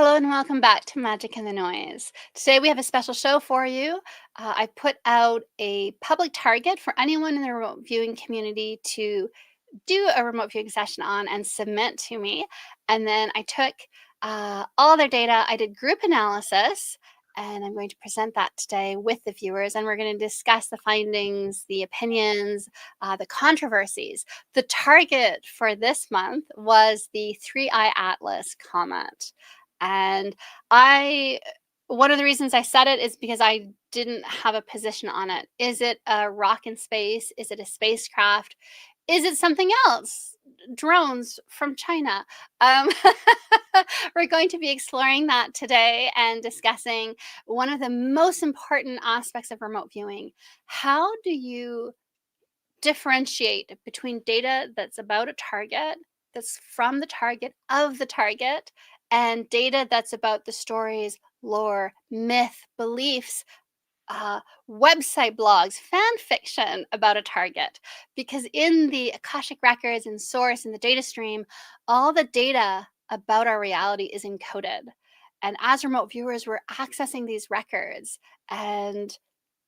Hello and welcome back to Magic and the Noise. Today we have a special show for you. I put out a public target for anyone in the remote viewing community to do a remote viewing session on and submit to me. And then I took all their data, I did group analysis, and I'm going to present that today with the viewers. And we're going to discuss the findings, the opinions, the controversies. The target for this month was the 3-Eye Atlas comet. And one of the reasons I said it is because I didn't have a position on it. Is it a rock in space? Is it a spacecraft? Is it something else? Drones from China. We're going to be exploring that today and discussing one of the most important aspects of remote viewing. How do you differentiate between data that's about a target, that's from the target, of the target, and data that's about the stories, lore, myth, beliefs, website blogs, fan fiction about a target? Because in the Akashic records and source and the data stream, all the data about our reality is encoded. And as remote viewers, we're accessing these records, and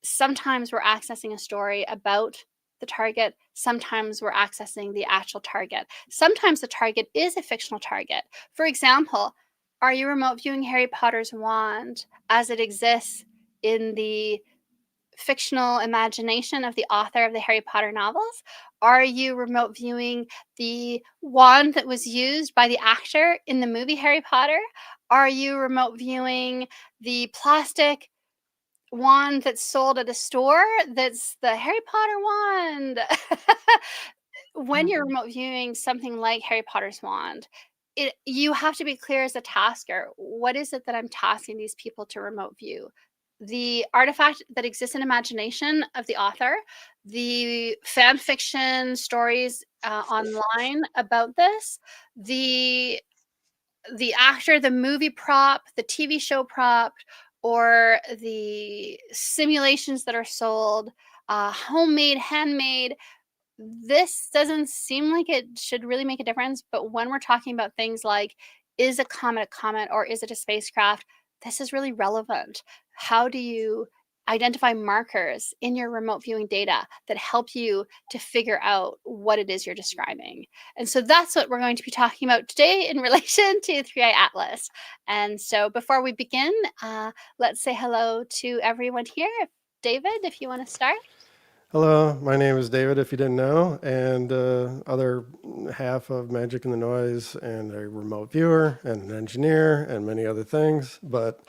sometimes we're accessing a story about the target. Sometimes we're accessing the actual target. Sometimes the target is a fictional target. For example, are you remote viewing Harry Potter's wand as it exists in the fictional imagination of the author of the Harry Potter novels? Are you remote viewing the wand that was used by the actor in the movie Harry Potter? Are you remote viewing the plastic wand that's sold at a store that's the Harry Potter wand? When you're remote viewing something like Harry Potter's wand, you have to be clear as a tasker. What is it that I'm tasking these people to remote view? The artifact that exists in imagination of the author, the fan fiction stories online about this, the actor, the movie prop, the TV show prop, or the simulations that are sold, homemade, handmade. This doesn't seem like it should really make a difference, but when we're talking about things like, is a comet or is it a spacecraft, this is really relevant. How do you identify markers in your remote viewing data that help you to figure out what it is you're describing? And so that's what we're going to be talking about today in relation to 3-Eye Atlas. And so before we begin, let's say hello to everyone here. David, if you want to start. Hello, my name is David, if you didn't know, and other half of Magic and the Noise, and a remote viewer, and an engineer, and many other things. But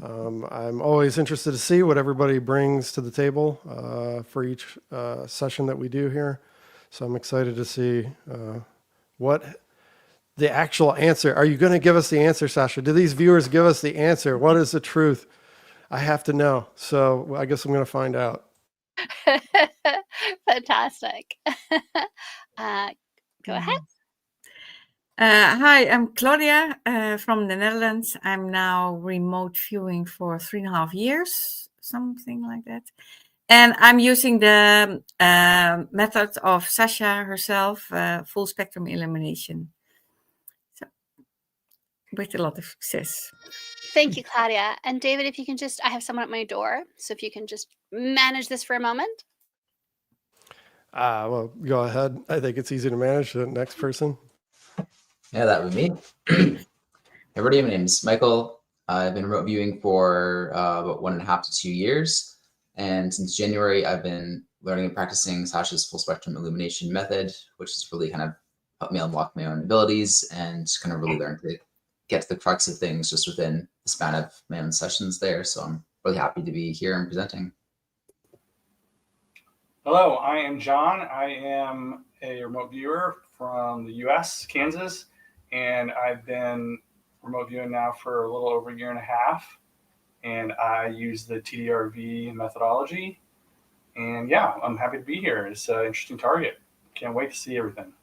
I'm always interested to see what everybody brings to the table for each session that we do here. So I'm excited to see what the actual answer. Are you going to give us the answer, Sasha? Do these viewers give us the answer? What is the truth? I have to know. So I guess I'm going to find out. Fantastic. Go ahead. Hi, I'm Claudia from the Netherlands. I'm now remote viewing for 3.5 years, something like that. And I'm using the method of Sasha herself, full spectrum illumination. So, with a lot of success. Thank you, Claudia. And David, if you can just, I have someone at my door. So if you can just manage this for a moment. Well, go ahead. I think it's easy to manage. The next person. Yeah, that would be me. Everybody, my name is Michael. I've been remote viewing for about 1.5 to 2 years. And since January, I've been learning and practicing Sasha's full spectrum illumination method, which has really kind of helped me unlock my own abilities and kind of really learn to get to the crux of things just within the span of my own sessions there. So I'm really happy to be here and presenting. Hello, I am John. I am a remote viewer from the US, Kansas, and I've been remote viewing now for a little over 1.5 years. And I use the TDRV methodology. And yeah, I'm happy to be here. It's an interesting target. Can't wait to see everything.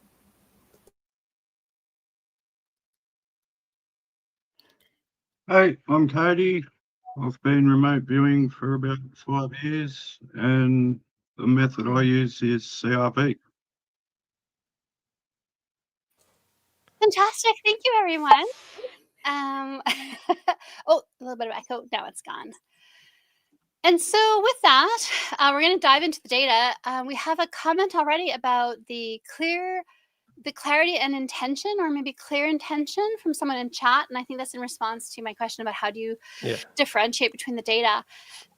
Hey, I'm Cody. I've been remote viewing for about 5 years, and the method I use is CRV. Fantastic. Thank you, everyone. Oh, a little bit of echo. Now it's gone. And so with that, we're going to dive into the data. We have a comment already about the clarity and intention, or maybe clear intention, from someone in chat. And I think that's in response to my question about how do you differentiate between the data.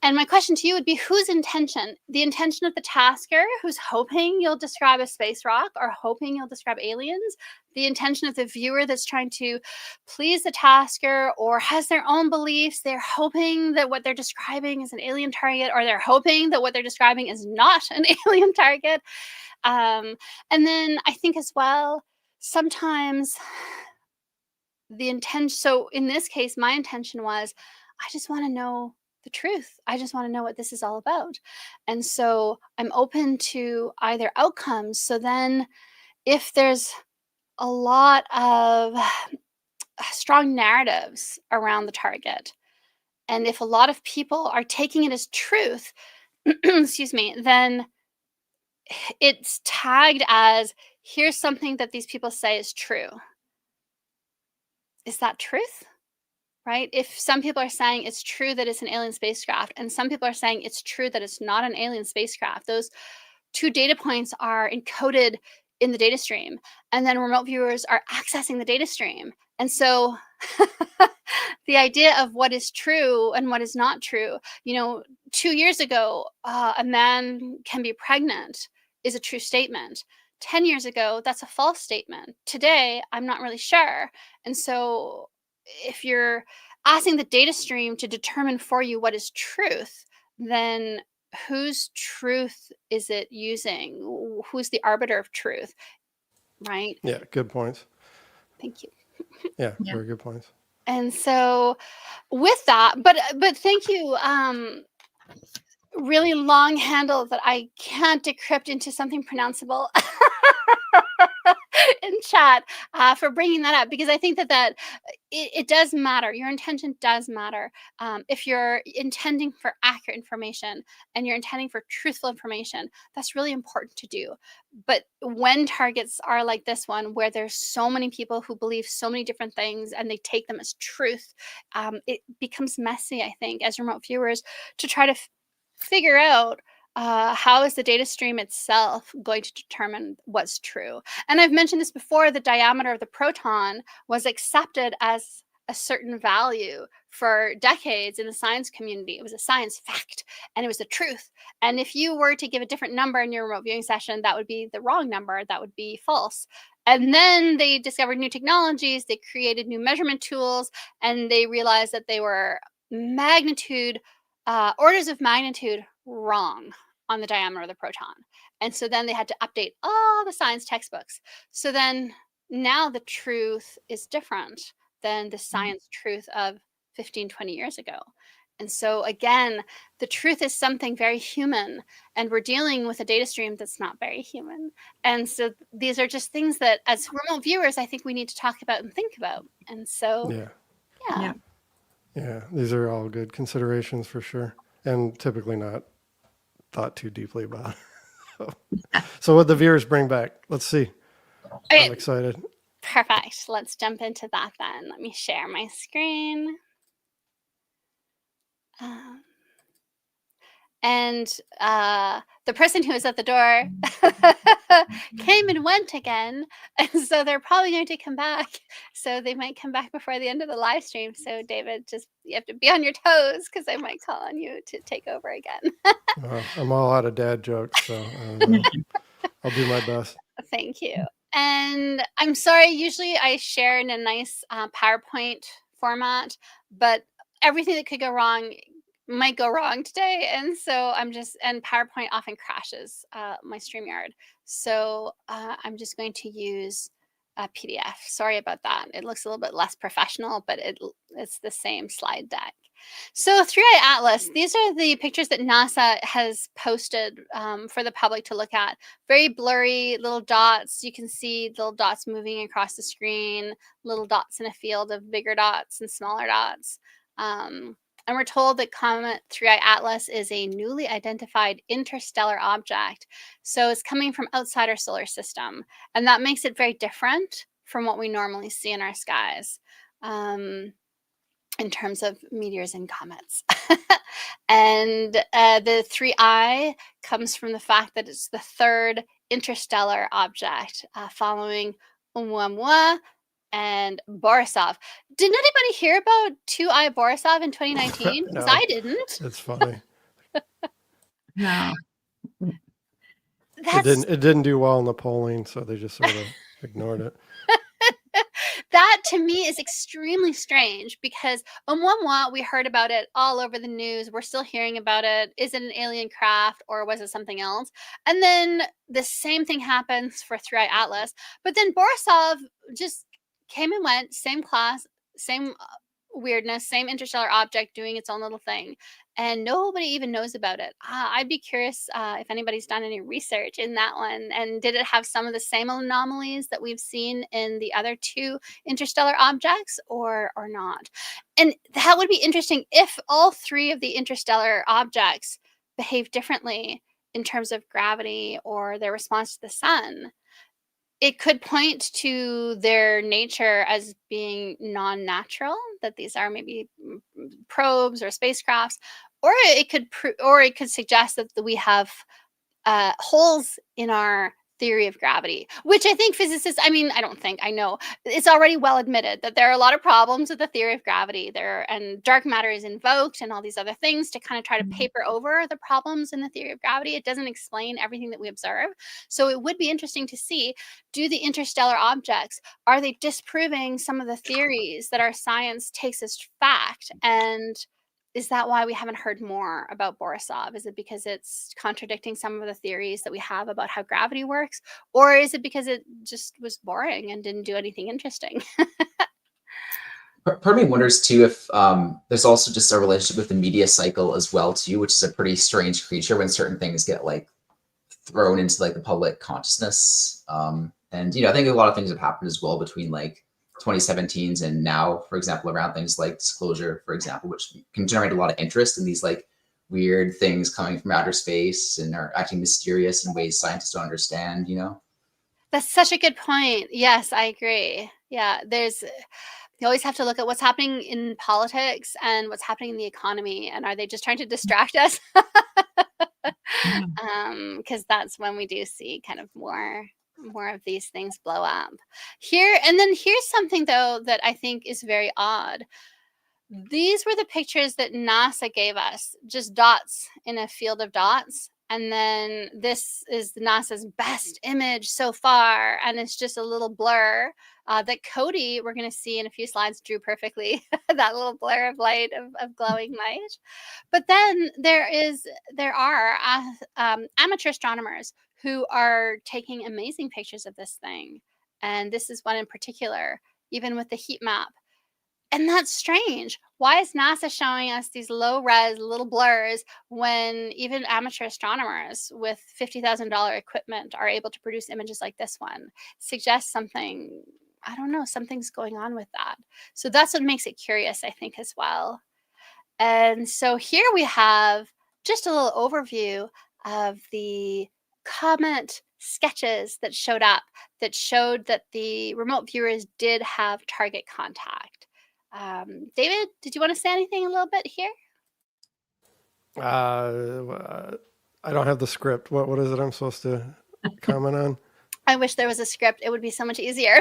And my question to you would be, whose intention? The intention of the tasker, who's hoping you'll describe a space rock or hoping you'll describe aliens? The intention of the viewer that's trying to please the tasker or has their own beliefs. They're hoping that what they're describing is an alien target, or they're hoping that what they're describing is not an alien target. And then I think as well, sometimes the intention, so in this case, my intention was, I just want to know the truth. I just want to know what this is all about. And so I'm open to either outcomes. So then if there's a lot of strong narratives around the target, and if a lot of people are taking it as truth, excuse me, then it's tagged as, here's something that these people say is true. Is that truth? Right? If some people are saying it's true that it's an alien spacecraft, and some people are saying it's true that it's not an alien spacecraft, those two data points are encoded in the data stream, and then remote viewers are accessing the data stream. And so the idea of what is true and what is not true, 2 years ago, a man can be pregnant is a true statement. 10 years ago, that's a false statement. Today, I'm not really sure. And so if you're asking the data stream to determine for you what is truth, then whose truth is it using? Who's the arbiter of truth? Right? Yeah, good points. Thank you. Yeah, very good points. And so with that, but thank you. Really long handle that I can't decrypt into something pronounceable in chat, for bringing that up, because I think that it does matter. Your intention does matter. If you're intending for accurate information and you're intending for truthful information, that's really important to do. But when targets are like this one, where there's so many people who believe so many different things and they take them as truth, it becomes messy, I think, as remote viewers, to try to figure out how is the data stream itself going to determine what's true. And I've mentioned this before, the diameter of the proton was accepted as a certain value for decades in the science community. It was a science fact, and it was the truth. And if you were to give a different number in your remote viewing session, that would be the wrong number. That would be false. And then they discovered new technologies. They created new measurement tools, and they realized that they were orders of magnitude wrong on the diameter of the proton. And so then they had to update all the science textbooks. So then now the truth is different than the science truth of 15, 20 years ago. And so again, the truth is something very human, and we're dealing with a data stream that's not very human. And so these are just things that as remote viewers, I think we need to talk about and think about. And so, Yeah, these are all good considerations for sure, and typically not thought too deeply about. So what the viewers bring back, let's see. Okay. I'm excited. Perfect. Let's jump into that then. Let me share my screen. And the person who was at the door came and went again. And so they're probably going to come back. So they might come back before the end of the live stream. So David, you have to be on your toes, because I might call on you to take over again. I'm all out of dad jokes, so I'll do my best. Thank you. And I'm sorry, usually I share in a nice PowerPoint format, but everything that could go wrong might go wrong today. And so and PowerPoint often crashes my StreamYard. So I'm just going to use a PDF. Sorry about that. It looks a little bit less professional, but it's the same slide deck. So 3i Atlas, these are the pictures that NASA has posted for the public to look at. Very blurry little dots. You can see little dots moving across the screen, little dots in a field of bigger dots and smaller dots. And we're told that Comet 3i Atlas is a newly identified interstellar object. So it's coming from outside our solar system. And that makes it very different from what we normally see in our skies. in terms of meteors and comets. And the 3I comes from the fact that it's the third interstellar object following Oumuamua and Borisov. Did anybody hear about 2I Borisov in 2019? Because No. I didn't. It's funny. No. It didn't do well in the polling, so they just sort of ignored it. That to me is extremely strange because Oumuamua, we heard about it all over the news. We're still hearing about it. Is it an alien craft or was it something else? And then the same thing happens for 3I Atlas. But then Borisov just came and went, same class, same weirdness, same interstellar object doing its own little thing. And nobody even knows about it. I'd be curious if anybody's done any research in that one. And did it have some of the same anomalies that we've seen in the other two interstellar objects or not? And that would be interesting if all three of the interstellar objects behave differently in terms of gravity or their response to the sun. It could point to their nature as being non-natural, that these are maybe probes or spacecrafts, or it could suggest that we have holes in our theory of gravity, which I think physicists, I know, it's already well admitted that there are a lot of problems with the theory of gravity there, and dark matter is invoked and all these other things to kind of try to paper over the problems in the theory of gravity. It doesn't explain everything that we observe. So it would be interesting to see, do the interstellar objects, are they disproving some of the theories that our science takes as fact? And is that why we haven't heard more about Borisov? Is it because it's contradicting some of the theories that we have about how gravity works? Or is it because it just was boring and didn't do anything interesting? Part of me wonders too if there's also just a relationship with the media cycle as well too, which is a pretty strange creature when certain things get like thrown into like the public consciousness. And I think a lot of things have happened as well between like 2017s and now, for example, around things like disclosure, for example, which can generate a lot of interest in these like weird things coming from outer space and are acting mysterious in ways scientists don't understand, That's such a good point. Yes, I agree. Yeah, you always have to look at what's happening in politics and what's happening in the economy. And are they just trying to distract us? Because that's when we do see kind of more of these things blow up here. And then here's something though that I think is very odd. These were the pictures that NASA gave us, just dots in a field of dots. And then this is NASA's best image so far. And it's just a little blur that Cody, we're going to see in a few slides, drew perfectly, that little blur of light, of glowing light. But then there are amateur astronomers who are taking amazing pictures of this thing. And this is one in particular, even with the heat map. And that's strange. Why is NASA showing us these low-res little blurs when even amateur astronomers with $50,000 equipment are able to produce images like this one? Suggests something, I don't know, something's going on with that. So that's what makes it curious, I think, as well. And so here we have just a little overview of the comet sketches that showed up that showed that the remote viewers did have target contact. David, did you want to say anything a little bit here? I don't have the script. What is it I'm supposed to comment on? I wish there was a script. It would be so much easier.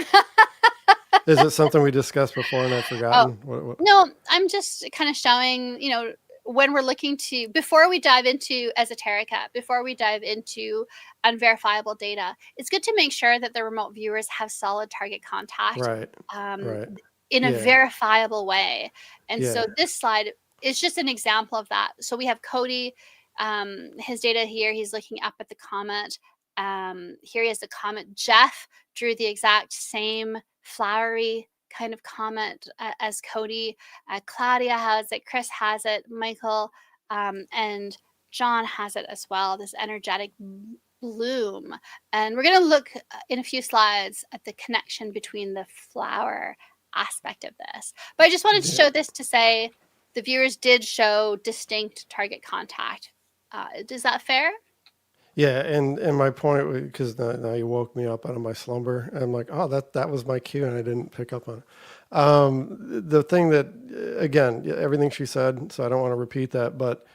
Is it something we discussed before and I've forgotten? What? No, I'm just kind of showing, when we're looking to, before we dive into esoterica, before we dive into unverifiable data, it's good to make sure that the remote viewers have solid target contact. Right. Right. In a verifiable way. And Yeah. so this slide is just an example of that. So we have Cody, his data here, he's looking up at the comet. Here he has the comet. Jeff drew the exact same flowery kind of comet as Cody. Claudia has it, Chris has it, Michael, and John has it as well, this energetic bloom. And we're going to look in a few slides at the connection between the flower aspect of this. But I just wanted to show this to say the viewers did show distinct target contact. Is that fair? Yeah, and my point, because now you woke me up out of my slumber. I'm like, oh, that was my cue, and I didn't pick up on The thing that, again, everything she said, so I don't want to repeat that, but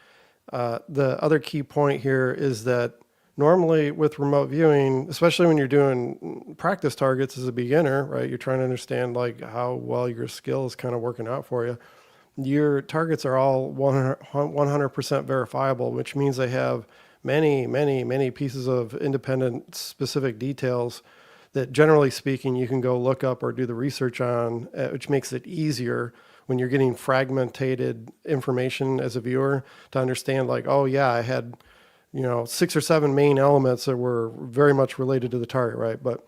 the other key point here is that normally with remote viewing, especially when you're doing practice targets as a beginner, right? You're trying to understand like how well your skill is kind of working out for you. Your targets are all 100% verifiable, which means they have many, many, many pieces of independent specific details that generally speaking you can go look up or do the research on, which makes it easier when you're getting fragmented information as a viewer to understand like, oh yeah, I had, 6 or 7 main elements that were very much related to the target, right? But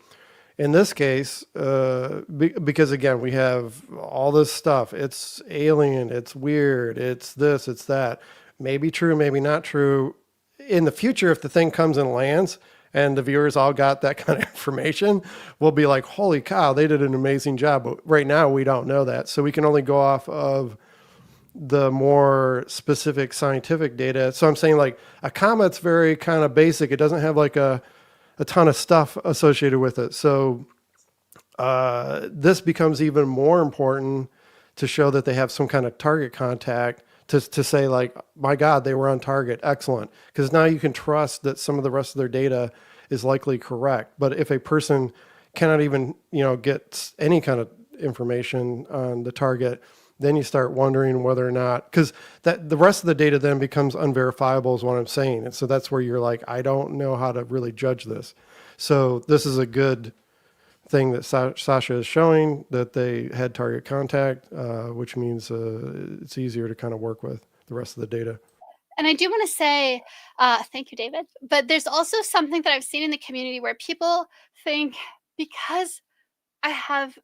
in this case, because again, we have all this stuff. It's alien, it's weird, it's this, it's that. Maybe true, maybe not true. In the future, if the thing comes and lands and the viewers all got that kind of information, we'll be like, holy cow, they did an amazing job. But right now, we don't know that. So we can only go off of the more specific scientific data. So I'm saying like a comet's very kind of basic. It doesn't have like a ton of stuff associated with it. So this becomes even more important to show that they have some kind of target contact to say like, my God, they were on target. Excellent. Because now you can trust that some of the rest of their data is likely correct. But if a person cannot even, get any kind of information on the target, then you start wondering whether or not, because that the rest of the data then becomes unverifiable is what I'm saying. And so that's where you're like, I don't know how to really judge this. So this is a good thing that Sasha is showing, that they had target contact, which means it's easier to kind of work with the rest of the data. And I do want to say, thank you, David. But there's also something that I've seen in the community where people think because I have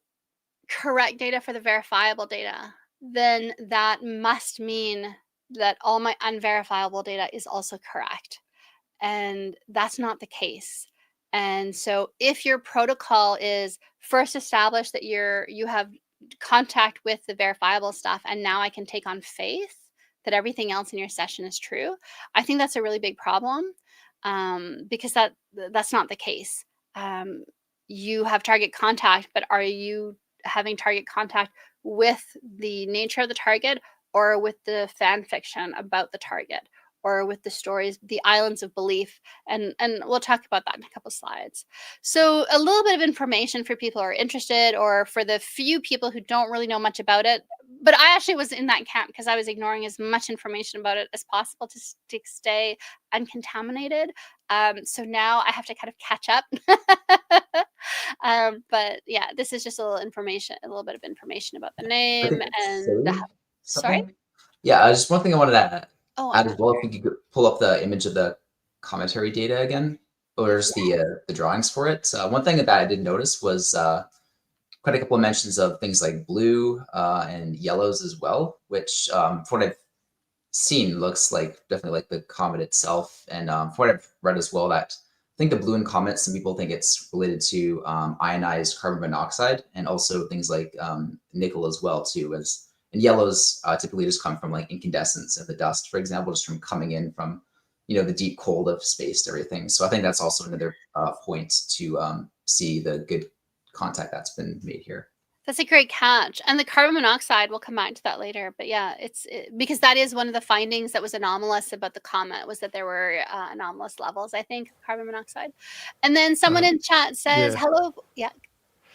correct data for the verifiable data, then that must mean that all my unverifiable data is also correct. And that's not the case. And so if your protocol is first establish that you have contact with the verifiable stuff, and now I can take on faith that everything else in your session is true, I think that's a really big problem, because that's not the case. You have target contact, but are you having target contact with the nature of the target, or with the fan fiction about the target, or with the stories, the islands of belief? And we'll talk about that in a couple slides. So a little bit of information for people who are interested, or for the few people who don't really know much about it. But I actually was in that camp because I was ignoring as much information about it as possible to stay uncontaminated. So now I have to kind of catch up. But yeah, this is just a little bit of information about the I name think it's and saving sorry. something. Yeah, just one thing I wanted to Oh, add as well. If you could pull up the image of the commentary data again, or just the drawings for it. One thing that I did notice was quite a couple of mentions of things like blue and yellows as well, which from what I've seen looks like definitely like the comet itself. And from what I've read as well, that I think the blue in comet, some people think it's related to ionized carbon monoxide, and also things like nickel as well too. And yellows typically just come from like incandescence of the dust, for example, just from coming in from the deep cold of space and everything. So I think that's also another point to see the good contact that's been made here. That's a great catch. And the carbon monoxide, we'll come back to that later. But yeah, because that is one of the findings that was anomalous about the comet, was that there were anomalous levels, I think, of carbon monoxide. And then someone in chat says, yeah. hello. Yeah.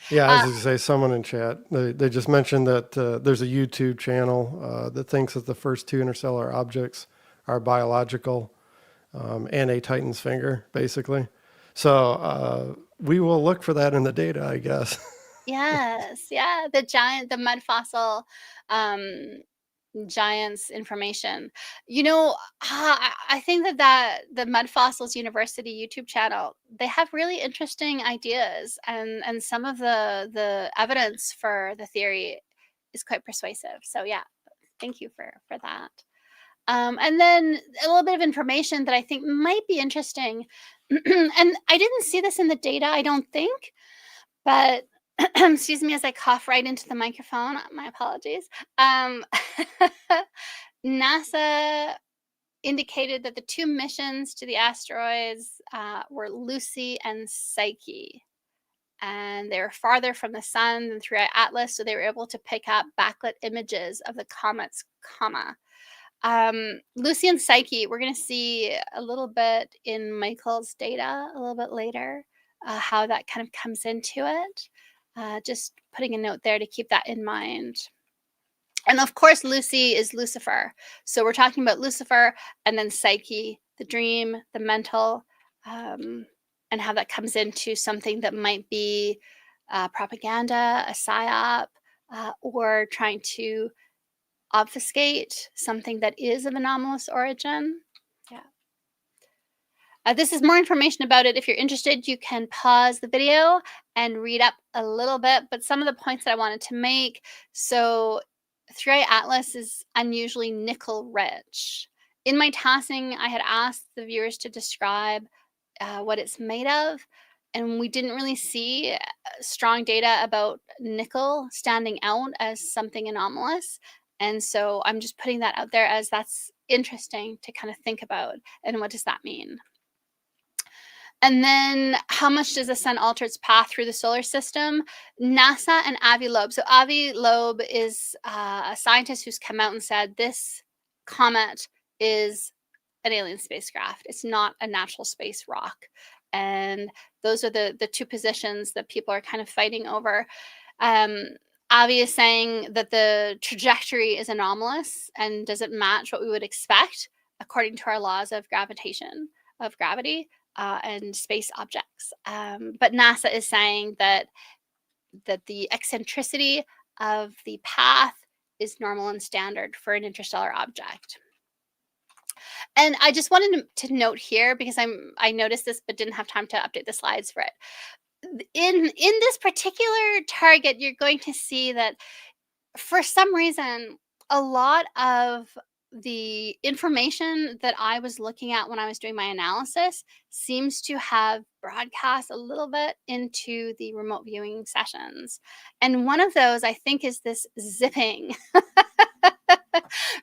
Yeah, I was going to say, someone in chat, they just mentioned that there's a YouTube channel that thinks that the first 2 interstellar objects are biological, and a Titan's finger, basically. So we will look for that in the data, I guess. Yes. Yeah. The mud fossil giants information. I think that the Mud Fossils University YouTube channel, they have really interesting ideas, and some of the evidence for the theory is quite persuasive. So yeah, thank you for that. And then a little bit of information that I think might be interesting. And I didn't see this in the data, I don't think, but excuse me as I cough right into the microphone. My apologies. NASA indicated that the 2 missions to the asteroids were Lucy and Psyche. and they were farther from the sun than 3i Atlas, so they were able to pick up backlit images of the comet's comma. Lucy and Psyche, we're going to see a little bit in Michael's data a little bit later, how that kind of comes into it. Just putting a note there to keep that in mind. And of course, Lucy is Lucifer. So we're talking about Lucifer and then Psyche, the dream, the mental, and how that comes into something that might be propaganda, a psyop, or trying to obfuscate something that is of anomalous origin. Yeah. This is more information about it. If you're interested, you can pause the video and read up a little bit, but some of the points that I wanted to make. So 3i Atlas is unusually nickel rich. In my tasking, I had asked the viewers to describe what it's made of, and we didn't really see strong data about nickel standing out as something anomalous. And so I'm just putting that out there as that's interesting to kind of think about. And what does that mean? And then how much does the sun alter its path through the solar system? NASA and Avi Loeb. So Avi Loeb is a scientist who's come out and said this comet is an alien spacecraft. It's not a natural space rock. And those are the two positions that people are kind of fighting over. Avi is saying that the trajectory is anomalous and doesn't match what we would expect according to our laws of gravitation, of gravity, and space objects. But NASA is saying that the eccentricity of the path is normal and standard for an interstellar object. And I just wanted to note here, because I noticed this but didn't have time to update the slides for it. In this particular target, you're going to see that for some reason, a lot of the information that I was looking at when I was doing my analysis seems to have broadcast a little bit into the remote viewing sessions. And one of those, I think, is this zipping.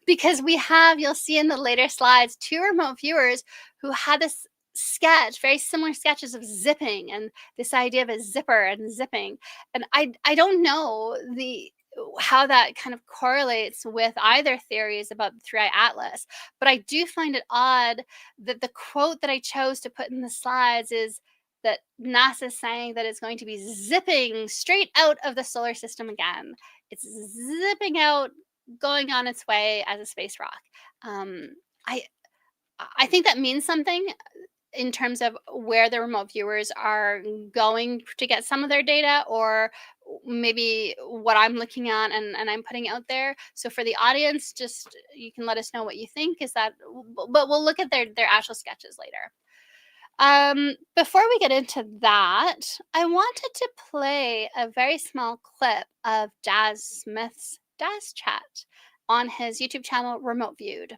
Because we have, you'll see in the later slides, 2 remote viewers who had this sketch, very similar sketches of zipping and this idea of a zipper and zipping. And I don't know how that kind of correlates with either theories about the 3i Atlas, but I do find it odd that the quote that I chose to put in the slides is that NASA is saying that it's going to be zipping straight out of the solar system again. It's zipping out, going on its way as a space rock. I think that means something in terms of where the remote viewers are going to get some of their data, or maybe what I'm looking at and I'm putting out there. So for the audience, just you can let us know what you think. Is that, but we'll look at their actual sketches later. Before we get into that, I wanted to play a very small clip of Daz Smith's Daz Chat on his YouTube channel, Remote Viewed.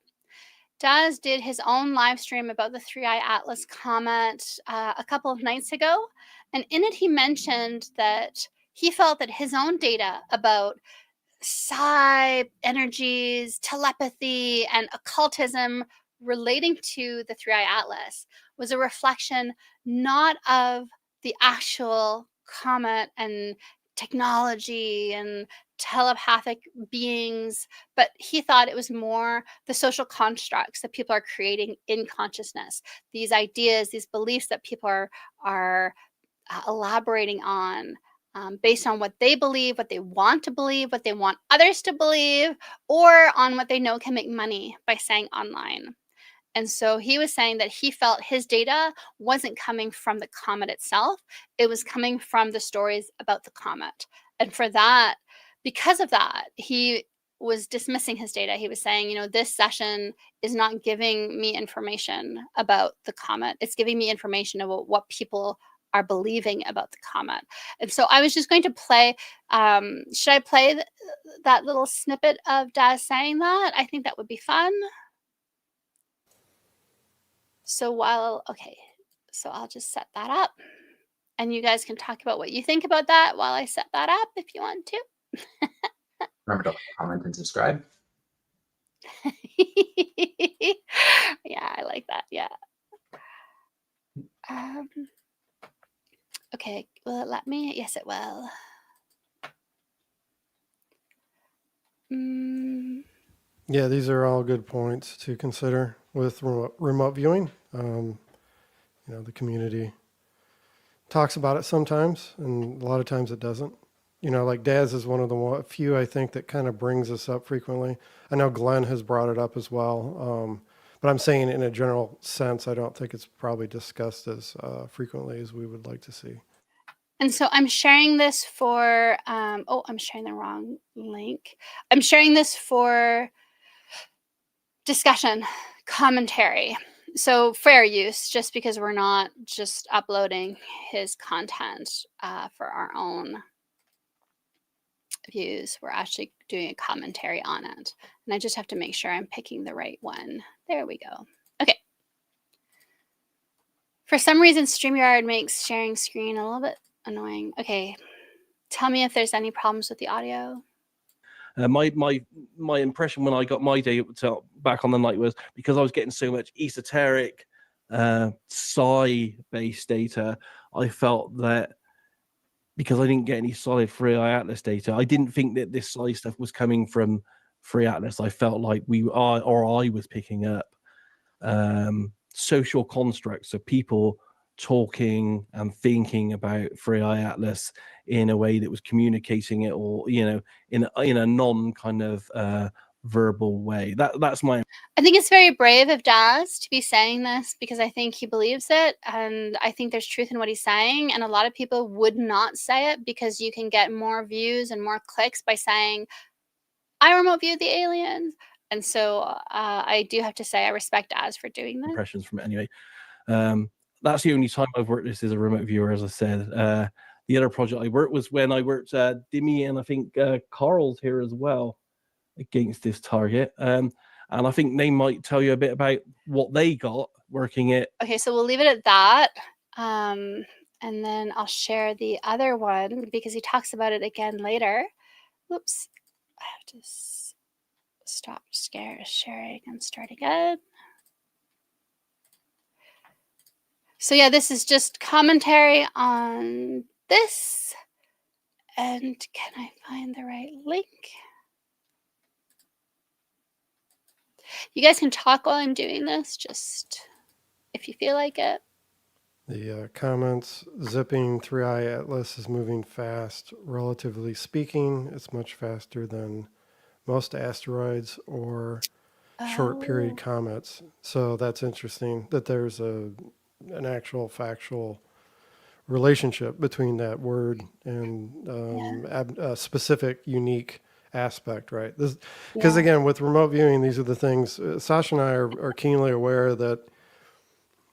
Daz did his own live stream about the 3i Atlas comet a couple of nights ago. And in it, he mentioned that he felt that his own data about psi energies, telepathy, and occultism relating to the 3i Atlas was a reflection not of the actual comet and technology and telepathic beings, but he thought it was more the social constructs that people are creating in consciousness, these ideas, these beliefs that people are elaborating on based on what they believe, what they want to believe, what they want others to believe, or on what they know can make money by saying online. And so he was saying that he felt his data wasn't coming from the comet itself. It was coming from the stories about the comet. And for that, because of that, he was dismissing his data. He was saying, you know, this session is not giving me information about the comet. It's giving me information about what people are believing about the comet. And so I was just going to play, should I play that little snippet of Daz saying that? I think that would be fun. So so I'll just set that up. And you guys can talk about what you think about that while I set that up if you want to. Remember to comment and subscribe. Yeah, I like that. Yeah. Okay, will it let me? Yes, it will. Yeah, these are all good points to consider with remote viewing. The community talks about it sometimes, and a lot of times it doesn't. Like Daz is one of the few, I think, that kind of brings this up frequently. I know Glenn has brought it up as well. But I'm saying in a general sense, I don't think it's probably discussed as frequently as we would like to see. And so I'm sharing this for, I'm sharing the wrong link. I'm sharing this for discussion, commentary. So fair use, just because we're not just uploading his content for our own views. We're actually doing a commentary on it. And I just have to make sure I'm picking the right one. There we go. Okay. For some reason, StreamYard makes sharing screen a little bit annoying. Okay. Tell me if there's any problems with the audio. My impression when I got my data back on the night was because I was getting so much esoteric psi-based data, I felt that because I didn't get any solid Free Atlas data, I didn't think that this psi stuff was coming from Free Atlas. I felt like I was picking up social constructs of people talking and thinking about Free Atlas in a way that was communicating it, or in a non kind of verbal way. That's my. I think it's very brave of Daz to be saying this, because I think he believes it, and I think there's truth in what he's saying. And a lot of people would not say it because you can get more views and more clicks by saying, "I remote viewed the aliens." And so I do have to say I respect Daz for doing that. Impressions from it anyway. That's the only time I've worked this as a remote viewer, as I said. The other project I worked was when I worked Dimmy, and I think Carl's here as well against this target. And I think they might tell you a bit about what they got working it. Okay, so we'll leave it at that. And then I'll share the other one because he talks about it again later. Whoops. I have to stop sharing and start again. So yeah, this is just commentary on this. And can I find the right link? You guys can talk while I'm doing this, just if you feel like it. The comments, zipping 3i Atlas is moving fast. Relatively speaking, it's much faster than most asteroids or short period comets. So that's interesting that there's an actual factual relationship between that word and a specific, unique aspect, right? Because again, with remote viewing, these are the things. Sasha and I are keenly aware that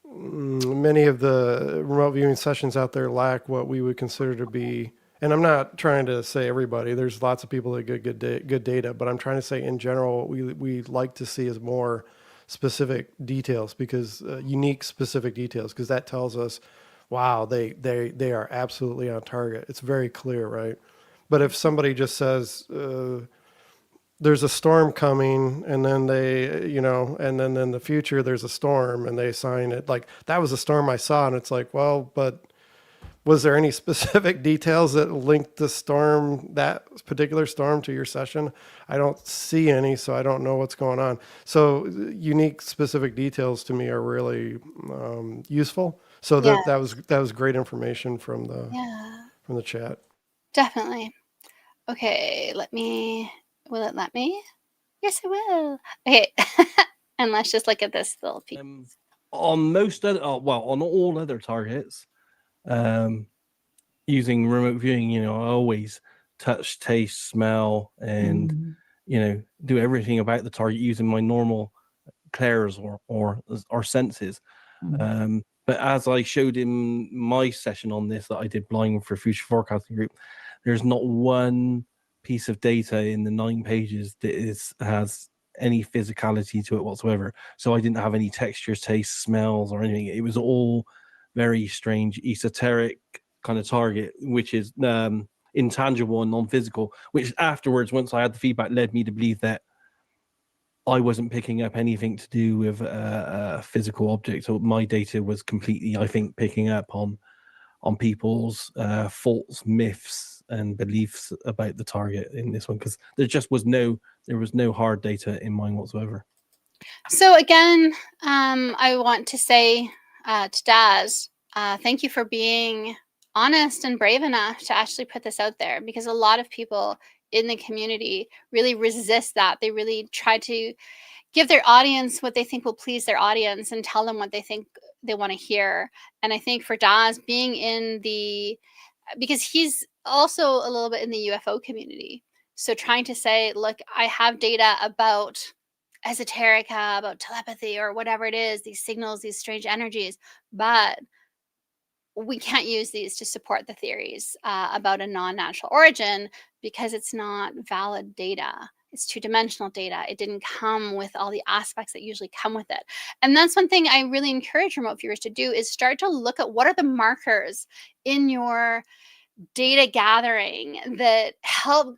many of the remote viewing sessions out there lack what we would consider to be, and I'm not trying to say everybody, there's lots of people that get good data, but I'm trying to say in general, what we like to see is more specific details, because unique specific details, because that tells us, wow, they are absolutely on target. It's very clear, right? But if somebody just says, there's a storm coming, and then they, and then in the future there's a storm, and they assign it like that was a storm I saw, and it's like, well, but was there any specific details that linked the storm, that particular storm, to your session? I don't see any, so I don't know what's going on. So unique specific details to me are really useful. So that was great information from the chat. Definitely. Okay, will it let me? Yes, it will. Okay. And let's just look at this little piece. On most other, on all other targets, using remote viewing, I always touch, taste, smell, and do everything about the target using my normal clairs or senses. But as I showed in my session on this that I did blind for Future Forecasting Group, there's not one piece of data in the 9 pages that has any physicality to it whatsoever. So I didn't have any textures, tastes, smells, or anything. It was all very strange, esoteric kind of target, which is intangible and non-physical, which afterwards, once I had the feedback, led me to believe that I wasn't picking up anything to do with a physical object. So my data was completely, I think, picking up on on people's false myths and beliefs about the target in this one, because there was no hard data in mine whatsoever. So again, I want to say to Daz, thank you for being honest and brave enough to actually put this out there, because a lot of people in the community really resist that. They really try to give their audience what they think will please their audience and tell them what they think they want to hear. And I think for Daz, being in because he's also a little bit in the UFO community. So trying to say, look, I have data about esoterica, about telepathy or whatever it is, these signals, these strange energies, but we can't use these to support the theories about a non-natural origin because it's not valid data. It's two-dimensional data. It didn't come with all the aspects that usually come with it. And that's one thing I really encourage remote viewers to do, is start to look at what are the markers in your data gathering that help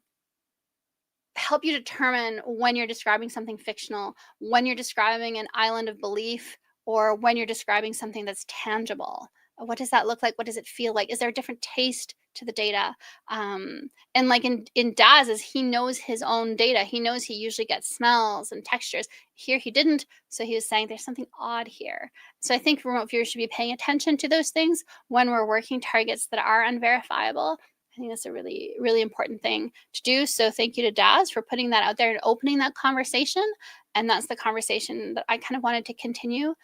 you determine when you're describing something fictional, when you're describing an island of belief, or when you're describing something that's tangible. What does that look like? What does it feel like? Is there a different taste to the data? And like in Daz's, he knows his own data. He knows he usually gets smells and textures. Here he didn't. So he was saying there's something odd here. So I think remote viewers should be paying attention to those things when we're working targets that are unverifiable. I think that's a really, really important thing to do. So thank you to Daz for putting that out there and opening that conversation. And that's the conversation that I kind of wanted to continue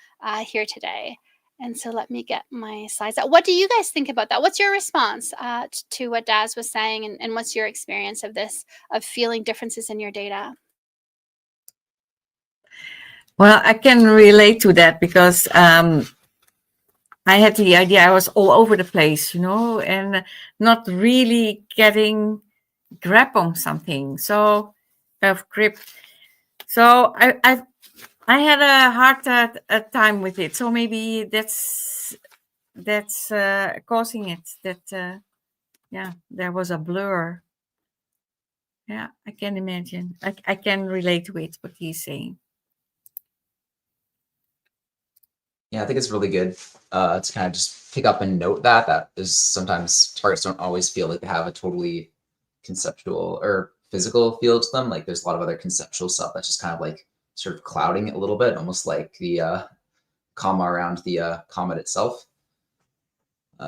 here today. And so let me get my slides out. What do you guys think about that? What's your response to what Daz was saying? And what's your experience of this, of feeling differences in your data? Well, I can relate to that because I had the idea I was all over the place, and not really getting grip on something. So, grip. So I had a hard time with it. So maybe that's causing it. That there was a blur. Yeah, I can imagine. I can relate to it, what he's saying. Yeah, I think it's really good to kind of just pick up and note that is sometimes targets don't always feel like they have a totally conceptual or physical feel to them. Like there's a lot of other conceptual stuff that's just kind of like sort of clouding it a little bit, almost like the comma around the comet itself.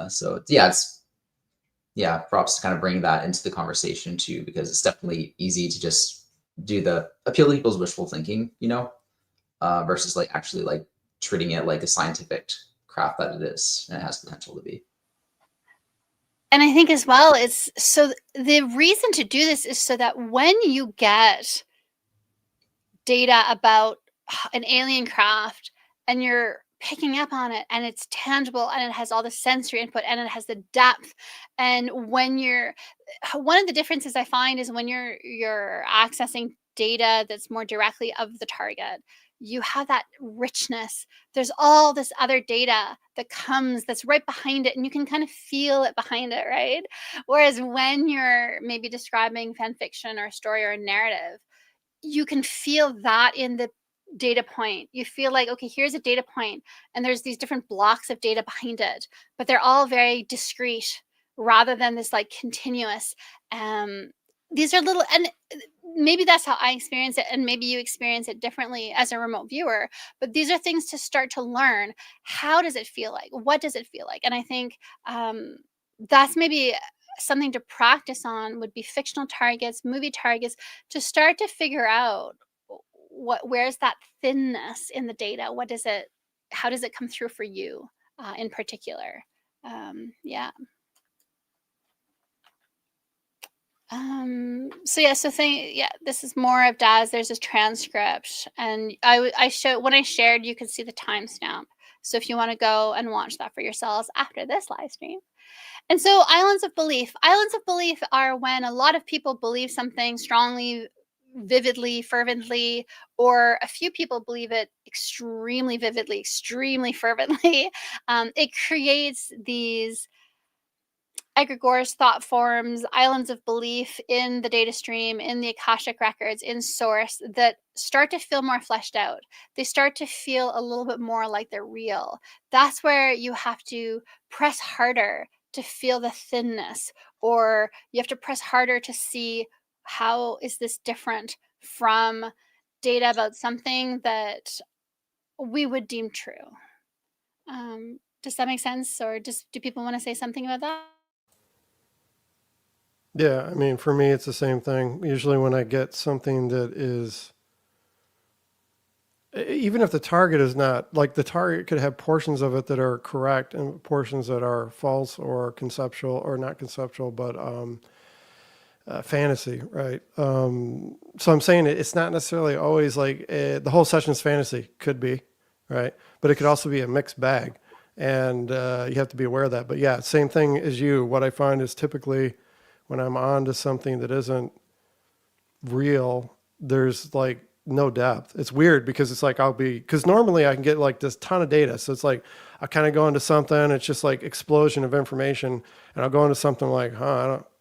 So yeah, props to kind of bring that into the conversation too, because it's definitely easy to just do the appeal to people's wishful thinking, versus like actually like treating it like a scientific craft that it is and it has potential to be. And I think as well, it's so the reason to do this is so that when you get data about an alien craft and you're picking up on it and it's tangible and it has all the sensory input and it has the depth, and when one of the differences I find is when you're accessing data that's more directly of the target, you have that richness. There's all this other data that comes that's right behind it, and you can kind of feel it behind it, right? Whereas when you're maybe describing fan fiction or a story or a narrative, you can feel that in the data point. You feel like, okay, here's a data point, and there's these different blocks of data behind it, but they're all very discrete rather than this like continuous. These are little, and maybe that's how I experience it, and maybe you experience it differently as a remote viewer, but these are things to start to learn. How does it feel like? What does it feel like? And I think that's maybe something to practice on, would be fictional targets, movie targets, to start to figure out where's that thinness in the data. How does it come through for you in particular? This is more of Daz. There's this transcript, and when I shared, you could see the timestamp. So if you want to go and watch that for yourselves after this live stream. And so islands of belief are when a lot of people believe something strongly, vividly, fervently, or a few people believe it extremely vividly, extremely fervently. It creates these egregores, thought forms, islands of belief in the data stream, in the Akashic records, in source, that start to feel more fleshed out. They start to feel a little bit more like they're real. That's where you have to press harder to feel the thinness, or you have to press harder to see how is this different from data about something that we would deem true. Does that make sense? Or do people want to say something about that? Yeah, I mean, for me, it's the same thing. Usually when I get something that is, even if the target is not, like the target could have portions of it that are correct and portions that are false or conceptual, or not conceptual, but fantasy, right? So I'm saying it's not necessarily always like the whole session's fantasy, could be, right? But it could also be a mixed bag, and you have to be aware of that. But yeah, same thing as you. What I find is typically when I'm on to something that isn't real, there's like no depth. It's weird because it's like because normally I can get like this ton of data. So it's like I kind of go into something, it's just like explosion of information, and I'll go into something like,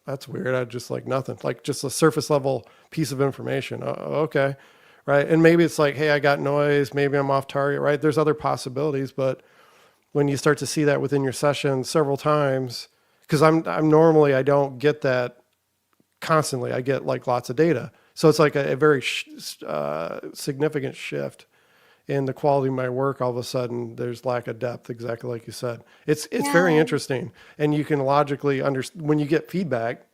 that's weird. I just like nothing, like just a surface level piece of information. Okay. Right. And maybe it's like, hey, I got noise. Maybe I'm off target, right? There's other possibilities. But when you start to see that within your session several times, because I'm normally, I don't get that constantly. I get like lots of data. So it's like a very significant shift in the quality of my work. All of a sudden there's lack of depth, exactly like you said. It's very interesting. And you can logically understand when you get feedback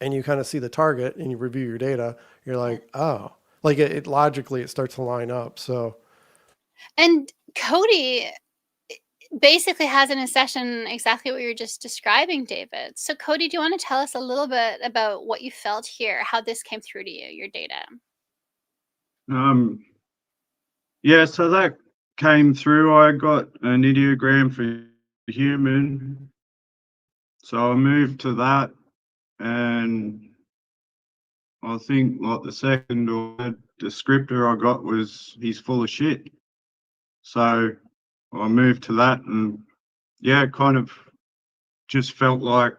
and you kind of see the target and you review your data, you're like, oh, like it logically, it starts to line up. So. And Cody basically has in his session exactly what you're just describing, David. So Cody, do you want to tell us a little bit about what you felt here, how this came through to you, your data? Yeah, so that came through. I got an ideogram for human. So I moved to that, and I think like the second or third descriptor I got was he's full of shit. So I moved to that, and yeah, it kind of just felt like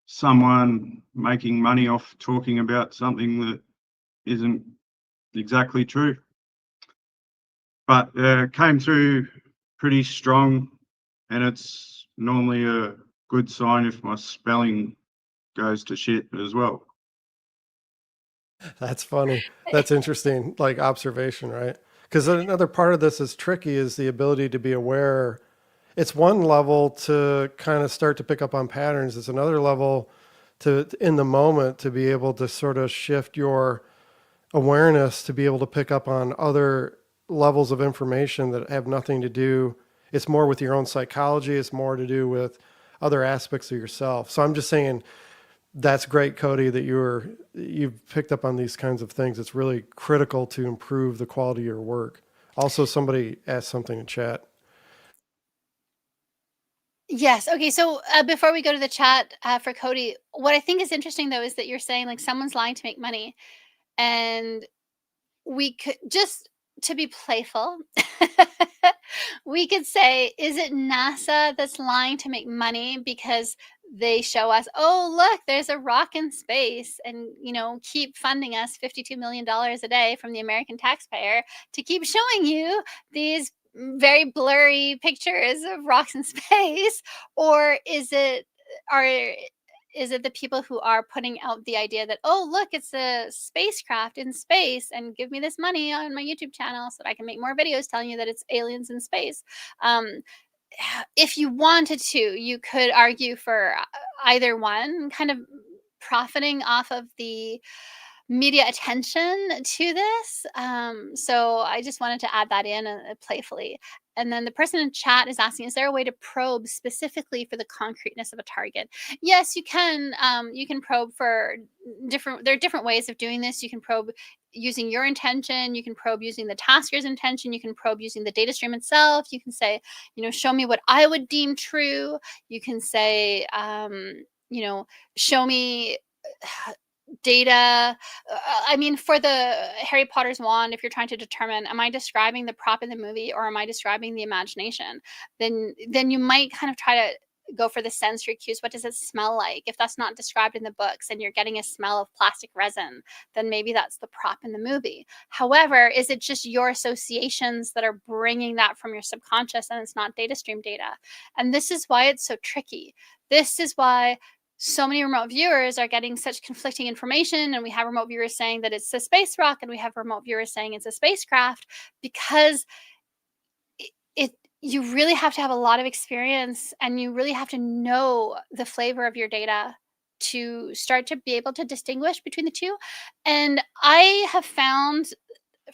someone making money off talking about something that isn't exactly true. But it came through pretty strong, and it's normally a good sign if my spelling goes to shit as well. That's funny. That's interesting, like observation, right? Because another part of this is tricky is the ability to be aware. It's one level to kind of start to pick up on patterns. It's another level to, in the moment, to be able to sort of shift your awareness to be able to pick up on other levels of information that have nothing to do. It's more with your own psychology. It's more to do with other aspects of yourself. So I'm just saying, that's great, Cody, that you've picked up on these kinds of things. It's really critical to improve the quality of your work. Also, somebody asked something in chat. Yes. Okay. So before we go to the chat for Cody, what I think is interesting though is that you're saying like someone's lying to make money, and we could just to be playful, we could say, is it NASA that's lying to make money because they show us, oh, look, there's a rock in space, and, keep funding us $52 million a day from the American taxpayer to keep showing you these very blurry pictures of rocks in space? Or is it the people who are putting out the idea that, oh, look, it's a spacecraft in space, and give me this money on my YouTube channel so that I can make more videos telling you that it's aliens in space? If you wanted to, you could argue for either one, kind of profiting off of the media attention to this. So I just wanted to add that in playfully. And then the person in chat is asking, is there a way to probe specifically for the concreteness of a target? Yes, you can. You can probe for there are different ways of doing this. You can probe using your intention. You can probe using the tasker's intention. You can probe using the data stream itself. You can say, show me what I would deem true. You can say, show me data. I mean, for the Harry Potter's wand, if you're trying to determine, am I describing the prop in the movie or am I describing the imagination, then you might kind of try to go for the sensory cues. What does it smell like? If that's not described in the books and you're getting a smell of plastic resin, then maybe that's the prop in the movie. However, is it just your associations that are bringing that from your subconscious and it's not data stream data? And this is why it's so tricky. This is why so many remote viewers are getting such conflicting information, and we have remote viewers saying that it's a space rock and we have remote viewers saying it's a spacecraft, because you really have to have a lot of experience and you really have to know the flavor of your data to start to be able to distinguish between the two. And I have found,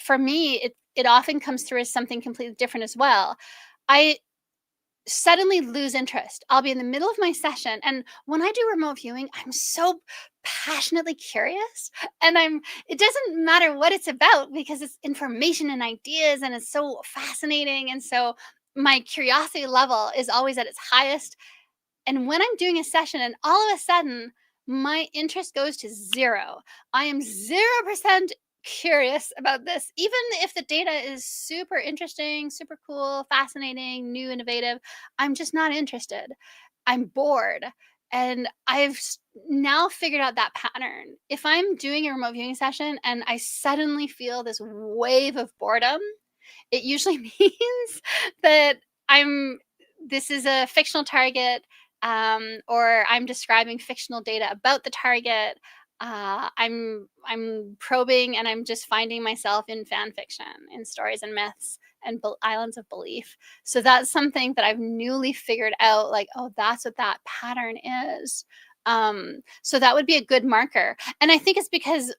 for me, it often comes through as something completely different as well. I suddenly lose interest. I'll be in the middle of my session, and when I do remote viewing, I'm so passionately curious, and it doesn't matter what it's about because it's information and ideas and it's so fascinating, and so my curiosity level is always at its highest. And when I'm doing a session and all of a sudden my interest goes to zero, I am 0% curious about this. Even if the data is super interesting, super cool, fascinating, new, innovative, I'm just not interested. I'm bored. And now figured out that pattern. If I'm doing a remote viewing session and I suddenly feel this wave of boredom, it usually means that this is a fictional target, or I'm describing fictional data about the target. I'm probing, and I'm just finding myself in fan fiction, in stories and myths and islands of belief. So that's something that I've newly figured out, like, oh, that's what that pattern is. So that would be a good marker. And I think it's because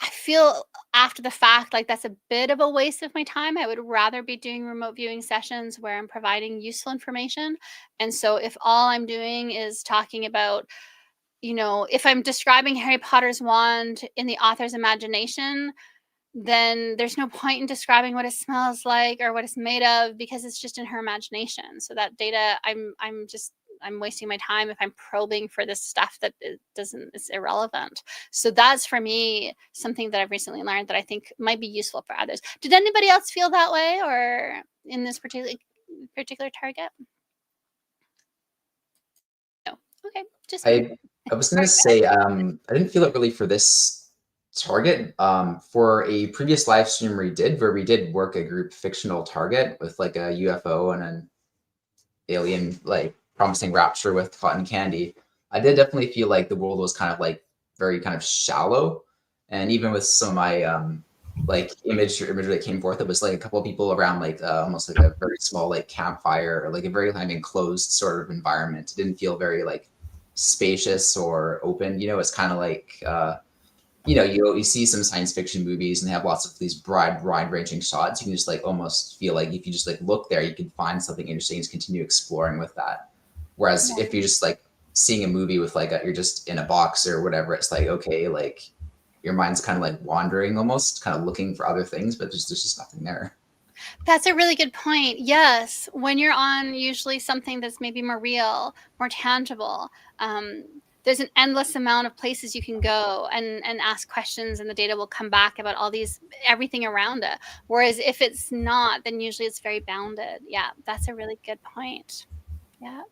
I feel after the fact like that's a bit of a waste of my time. I would rather be doing remote viewing sessions where I'm providing useful information. And so if all I'm doing is talking about, if I'm describing Harry Potter's wand in the author's imagination, then there's no point in describing what it smells like or what it's made of, because it's just in her imagination. So that data, I'm wasting my time if I'm probing for this stuff that it's irrelevant. So that's, for me, something that I've recently learned that I think might be useful for others. Did anybody else feel that way, or in this particular target? No. Okay. Just I was gonna say I didn't feel it really for this target. For a previous live stream we did, where we did work a group fictional target with like a UFO and an alien like promising rapture with cotton candy, I did definitely feel like the world was kind of like very kind of shallow. And even with some of my like imagery that came forth, it was like a couple of people around like almost like a very small like campfire, or like a very kind of enclosed sort of environment. It didn't feel very like spacious or open. It's kind of like you see some science fiction movies and they have lots of these broad ranging shots. You can just like almost feel like if you just like look there, you can find something interesting and just continue exploring with that. Whereas if you're just like seeing a movie with like you're just in a box or whatever, it's like, okay, like your mind's kind of like wandering almost, kind of looking for other things, but there's just nothing there. That's a really good point. Yes, when you're on usually something that's maybe more real, more tangible, there's an endless amount of places you can go and ask questions, and the data will come back about everything around it. Whereas if it's not, then usually it's very bounded. Yeah, that's a really good point. Yeah.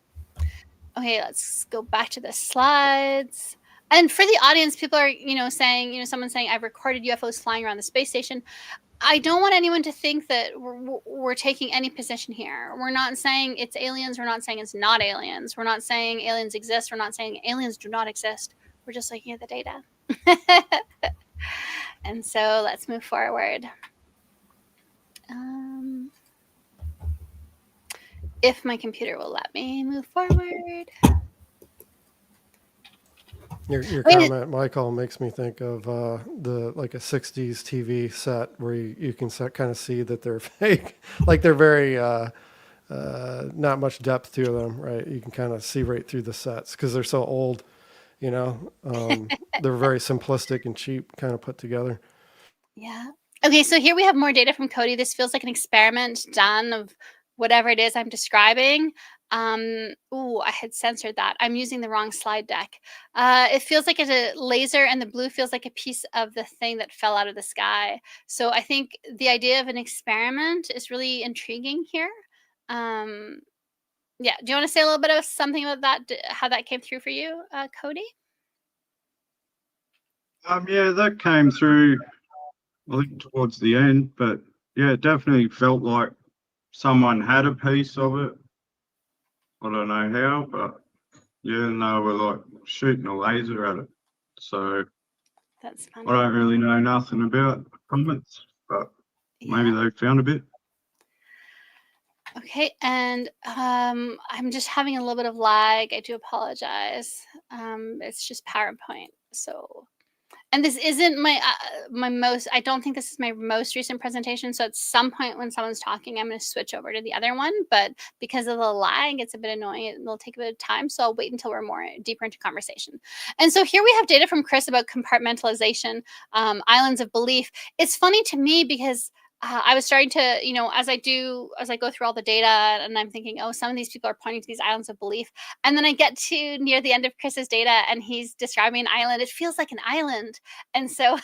Okay, let's go back to the slides. And for the audience, people are, saying, someone's saying, I've recorded UFOs flying around the space station. I don't want anyone to think that we're taking any position here. We're not saying it's aliens. We're not saying it's not aliens. We're not saying aliens exist. We're not saying aliens do not exist. We're just looking at the data. And so let's move forward. If my computer will let me move forward. Your comment, Michael, makes me think of like a 60s TV set where you can kind of see that they're fake. Like they're very not much depth to them, right? You can kind of see right through the sets because they're so old, they're very simplistic and cheap, kind of put together. Yeah. Okay, so here we have more data from Cody. This feels like an experiment done of whatever it is I'm describing. I had censored that. I'm using the wrong slide deck. It feels like it's a laser, and the blue feels like a piece of the thing that fell out of the sky. So I think the idea of an experiment is really intriguing here. Yeah. Do you want to say a little bit of something about that? How that came through for you, Cody? Yeah, that came through, I think, towards the end, but yeah, it definitely felt like someone had a piece of it. I don't know how, but yeah, and they were like shooting a laser at it. So That's I funny. don't really know nothing about comments, but maybe Yeah. they found a bit. Okay. And I'm just having a little bit of lag. I do apologize. It's just PowerPoint. So, and this isn't my most. I don't think this is my most recent presentation. So at some point when someone's talking, I'm going to switch over to the other one. But because of the lag, it's a bit annoying. It'll take a bit of time. So I'll wait until we're more deeper into conversation. And so here we have data from Chris about compartmentalization, islands of belief. It's funny to me because I was starting to, as I go through all the data, and I'm thinking, oh, some of these people are pointing to these islands of belief. And then I get to near the end of Chris's data and he's describing an island. It feels like an island. And so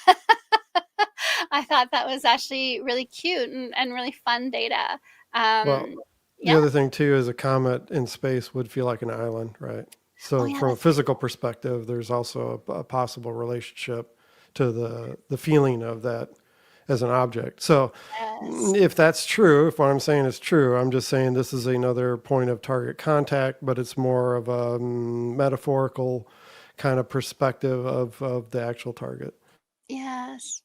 I thought that was actually really cute and really fun data. Well, the Yeah. other thing too is a comet in space would feel like an island, right? So yeah, from a that's physical perspective, there's also a possible relationship to the feeling of that as an object. So yes. if that's true, if what I'm saying is true, I'm just saying this is another point of target contact, but it's more of a metaphorical kind of perspective of the actual target. Yes.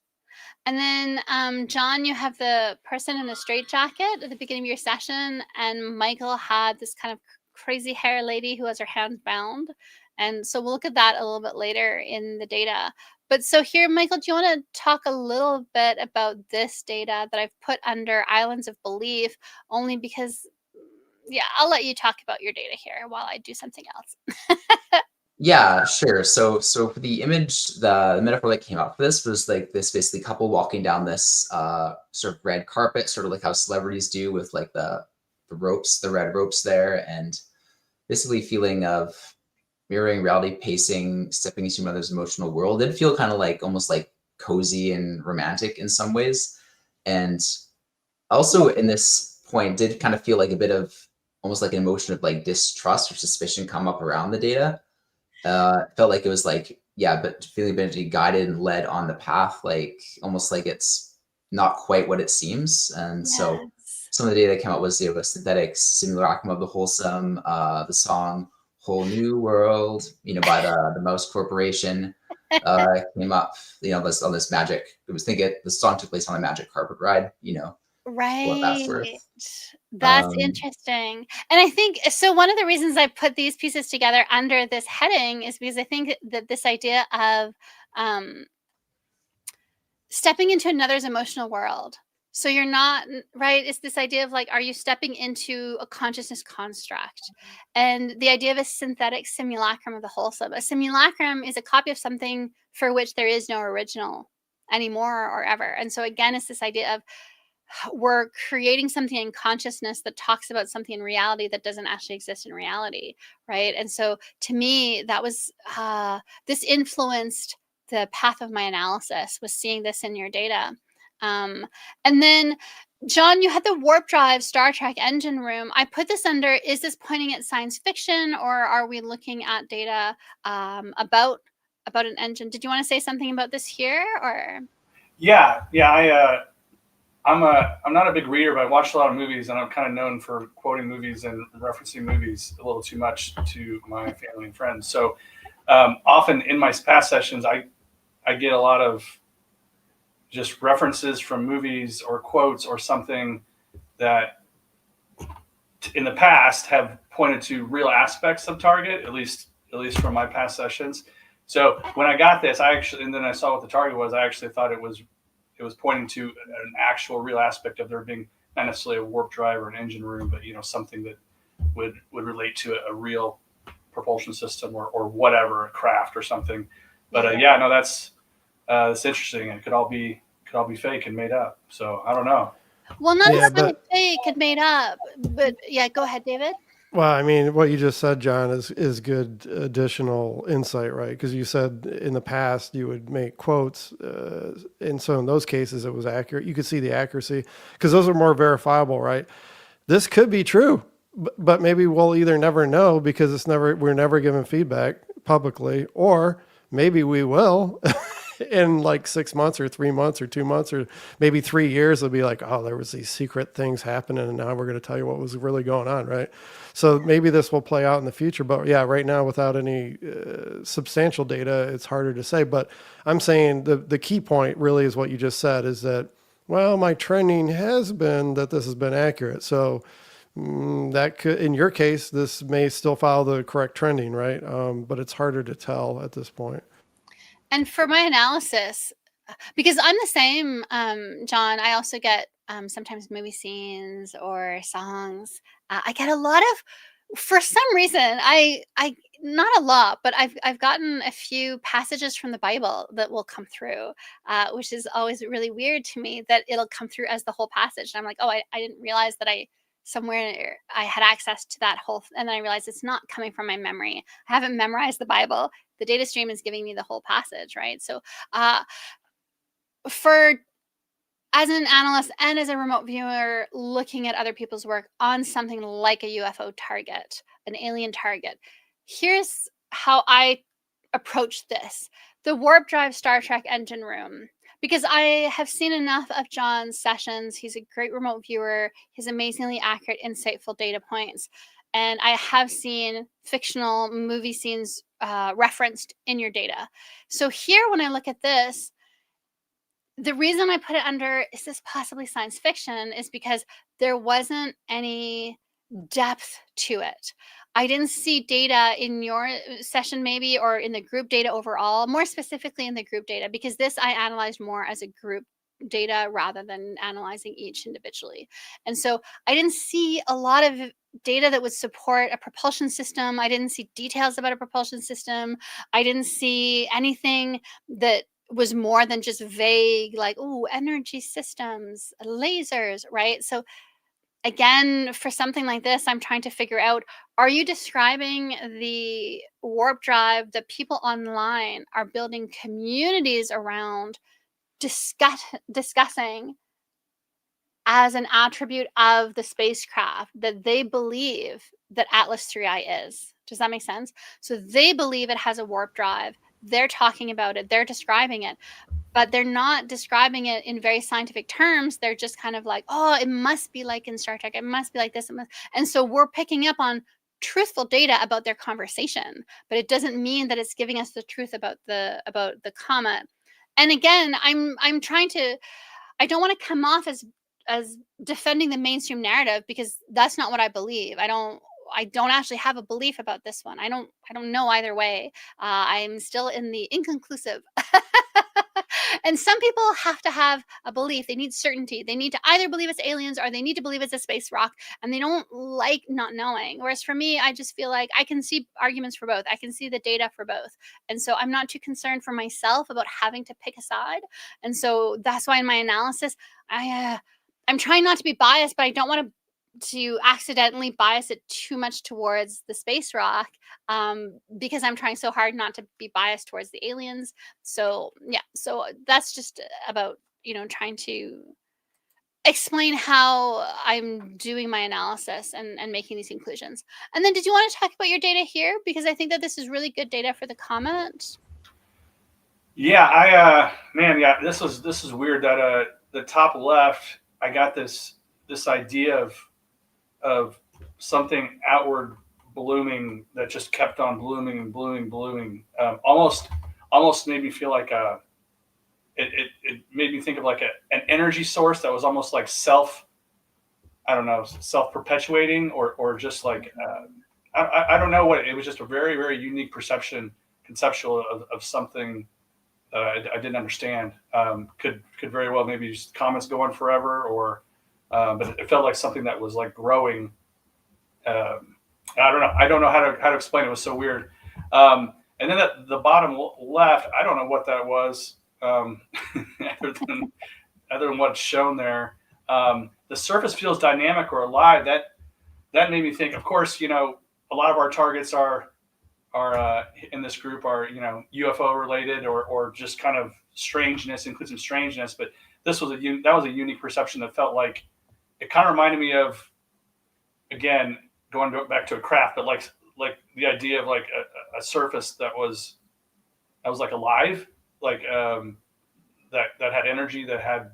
And then, John, you have the person in the straitjacket at the beginning of your session, and Michael had this kind of crazy hair lady who has her hands bound. And so we'll look at that a little bit later in the data. But so here, Michael, do you want to talk a little bit about this data that I've put under islands of belief, only because, yeah, I'll let you talk about your data here while I do something else. Yeah, sure. So for the image, the metaphor that came up for this was like this basically couple walking down this sort of red carpet, sort of like how celebrities do with like the ropes, the red ropes there, and basically feeling of mirroring reality, pacing, stepping into another's emotional world. It did feel kind of like almost like cozy and romantic in some ways. And also in this point did kind of feel like a bit of almost like an emotion of like distrust or suspicion come up around the data. Felt like it was like, yeah, but feeling a bit guided and led on the path, like almost like it's not quite what it seems. And so Yes. some of the data that came out was a synthetic simulacrum of the wholesome, the song Whole New World, by the Mouse Corporation came up, this on this magic. The song took place on a magic carpet ride, what that's Right. worth. That's Um, interesting. And I think so one of the reasons I put these pieces together under this heading is because I think that this idea of um, stepping into another's emotional world. So you're not right. It's this idea of like, are you stepping into a consciousness construct? And the idea of a synthetic simulacrum of the wholesome. A simulacrum is a copy of something for which there is no original anymore or ever. And so again, it's this idea of we're creating something in consciousness that talks about something in reality that doesn't actually exist in reality, right? And so to me that was this influenced the path of my analysis, was seeing this in your data. And then John, you had the warp drive Star Trek engine room. I put this under, is this pointing at science fiction, or are we looking at data about an engine? Did you want to say something about this here, or? Yeah. I'm not a big reader, but I watched a lot of movies, and I'm kind of known for quoting movies and referencing movies a little too much to my family and friends. So often in my past sessions, I get a lot of just references from movies or quotes or something that in the past have pointed to real aspects of target, at least from my past sessions. So when I got this, and then I saw what the target was, I actually thought it was pointing to an actual real aspect of there being not necessarily a warp drive or an engine room, but something that would relate to a real propulsion system or whatever, a craft or something. But that's interesting. It could all be fake and made up. So I don't know. Well, not Yeah, necessarily but fake and made up, but yeah, go ahead, David. well, I mean, what you just said, John, is good additional insight, right? Because you said in the past you would make quotes, and so in those cases it was accurate. You could see the accuracy because those are more verifiable, right? This could be true. but maybe we'll either never know because we're never given feedback publicly, or maybe we will in like 6 months or 3 months or 2 months or maybe 3 years. It'll be like, oh, there was these secret things happening, and now we're going to tell you what was really going on, right? So maybe this will play out in the future, but yeah, right now without any substantial data, it's harder to say. But I'm saying the key point really is what you just said, is that, well, my trending has been that this has been accurate. So that could, in your case, this may still follow the correct trending, right? But it's harder to tell at this point. And for my analysis, because I'm the same, John, I also get sometimes movie scenes or songs. I get a lot of, for some reason, I not a lot, but I've gotten a few passages from the Bible that will come through, which is always really weird to me, that it'll come through as the whole passage. And I'm like, oh, I didn't realize that somewhere I had access to that whole, and then I realized it's not coming from my memory. I haven't memorized the Bible. The data stream is giving me the whole passage, right? So for as an analyst and as a remote viewer looking at other people's work on something like a UFO target, an alien target, here's how I approach this. The warp drive Star Trek engine room, because I have seen enough of John's sessions. He's a great remote viewer. He's amazingly accurate, insightful data points. And I have seen fictional movie scenes referenced in your data. So here, when I look at this, the reason I put it under, is this possibly science fiction, is because there wasn't any depth to it. I didn't see data in your session maybe, or in the group data overall, more specifically in the group data, because this I analyzed more as a group data rather than analyzing each individually. And so I didn't see a lot of data that would support a propulsion system. I didn't see details about a propulsion system. I didn't see anything that was more than just vague, like, oh, energy systems, lasers, right? So again, for something like this, I'm trying to figure out, are you describing the warp drive that people online are building communities around, discussing as an attribute of the spacecraft that they believe that Atlas 3I is? Does that make sense? So they believe it has a warp drive. They're talking about it. They're describing it. But they're not describing it in very scientific terms. They're just kind of like, oh, it must be like in Star Trek. It must be like this. And so we're picking up on truthful data about their conversation, but it doesn't mean that it's giving us the truth about the comet. And again, I'm trying to, I don't want to come off as defending the mainstream narrative, because that's not what I believe. I don't actually have a belief about this one. I don't know either way. I'm still in the inconclusive. And some people have to have a belief. They need certainty. They need to either believe it's aliens, or they need to believe it's a space rock, and they don't like not knowing. Whereas for me, I just feel like I can see arguments for both. I can see the data for both. And so I'm not too concerned for myself about having to pick a side. And so that's why in my analysis, I'm trying not to be biased, but I don't want to accidentally bias it too much towards the space rock, because I'm trying so hard not to be biased towards the aliens. So yeah, so that's just about, trying to explain how I'm doing my analysis and making these conclusions. And then, did you want to talk about your data here? Because I think that this is really good data for the comment. Yeah, this is weird that the top left, I got this idea of something outward blooming that just kept on blooming and blooming. Almost made me feel like it made me think of like an energy source that was almost like self-perpetuating, or just like I don't know what it was. Just a very, very unique conceptual of something that I didn't understand. Could very well maybe just comments go on forever, or but it felt like something that was like growing. I don't know how to explain it. It was so weird. And then at the bottom left, I don't know what that was, other than what's shown there. The surface feels dynamic or alive. That made me think. Of course, a lot of our targets are in this group are UFO related, or just kind of strangeness, includes some strangeness. But this was a unique perception that felt like, it kind of reminded me of, again, going back to a craft, but like the idea of like a surface that was like alive, like that had energy, that had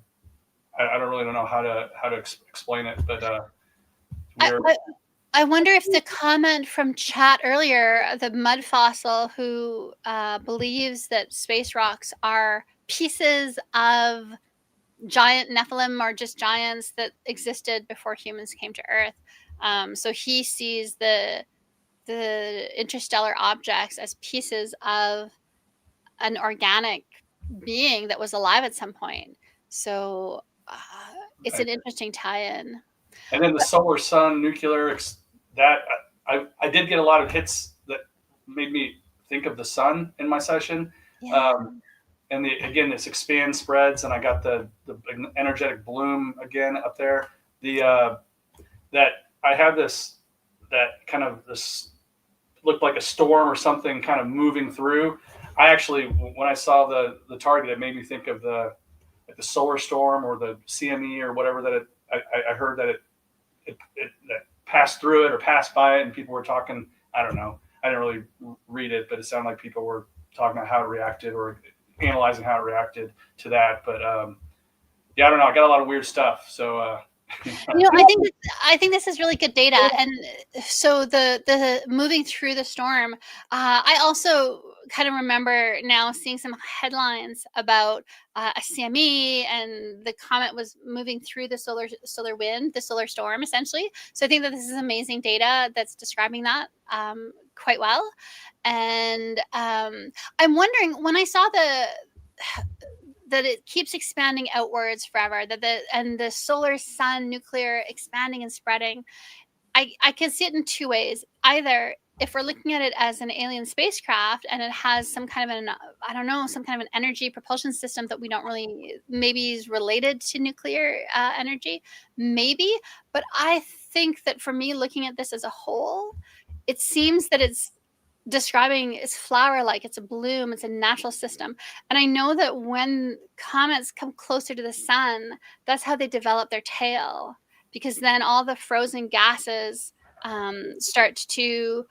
I don't really know how to explain it, but I wonder if the comment from chat earlier, the mud fossil who believes that space rocks are pieces of giant Nephilim or just giants that existed before humans came to Earth. So he sees the interstellar objects as pieces of an organic being that was alive at some point. So it's an interesting tie-in. And then the solar sun nuclear, that I did get a lot of hits that made me think of the sun in my session. Yeah. And again, this expands, spreads, and I got the energetic bloom again up there. That I had this looked like a storm or something kind of moving through. I actually, when I saw the target, it made me think of the solar storm or the CME or whatever that I heard that it that passed through it or passed by it, and people were talking. I don't know. I didn't really read it, but it sounded like people were talking about how it reacted or analyzing how it reacted to that. But yeah, I don't know. I got a lot of weird stuff. So I think this is really good data. And so the moving through the storm, I also kind of remember now seeing some headlines about a CME, and the comet was moving through the solar wind, the solar storm, essentially. So I think that this is amazing data that's describing that quite well. And I'm wondering, when I saw that it keeps expanding outwards forever, that the solar sun nuclear expanding and spreading, I can see it in two ways. Either if we're looking at it as an alien spacecraft and it has some kind of some kind of an energy propulsion system that we don't really, maybe is related to nuclear energy, maybe. But I think that for me, looking at this as a whole, it seems that it's describing it's flower-like, it's a bloom, it's a natural system. And I know that when comets come closer to the sun, that's how they develop their tail, because then all the frozen gases start to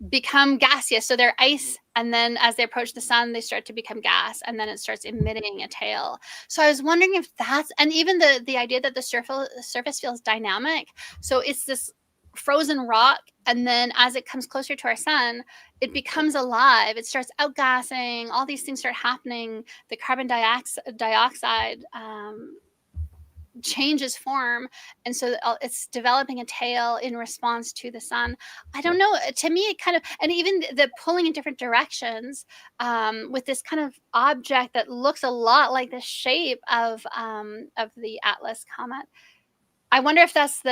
become gaseous. So they're ice, and then as they approach the sun, they start to become gas, and then it starts emitting a tail. So I was wondering if that's, and even the idea that the surface feels dynamic. So it's this frozen rock, and then as it comes closer to our sun, it becomes alive. It starts outgassing. All these things start happening. The carbon dioxide changes form, and so it's developing a tail in response to the sun. I don't know. To me, it kind of, and even the pulling in different directions with this kind of object that looks a lot like the shape of the Atlas comet. I wonder if that's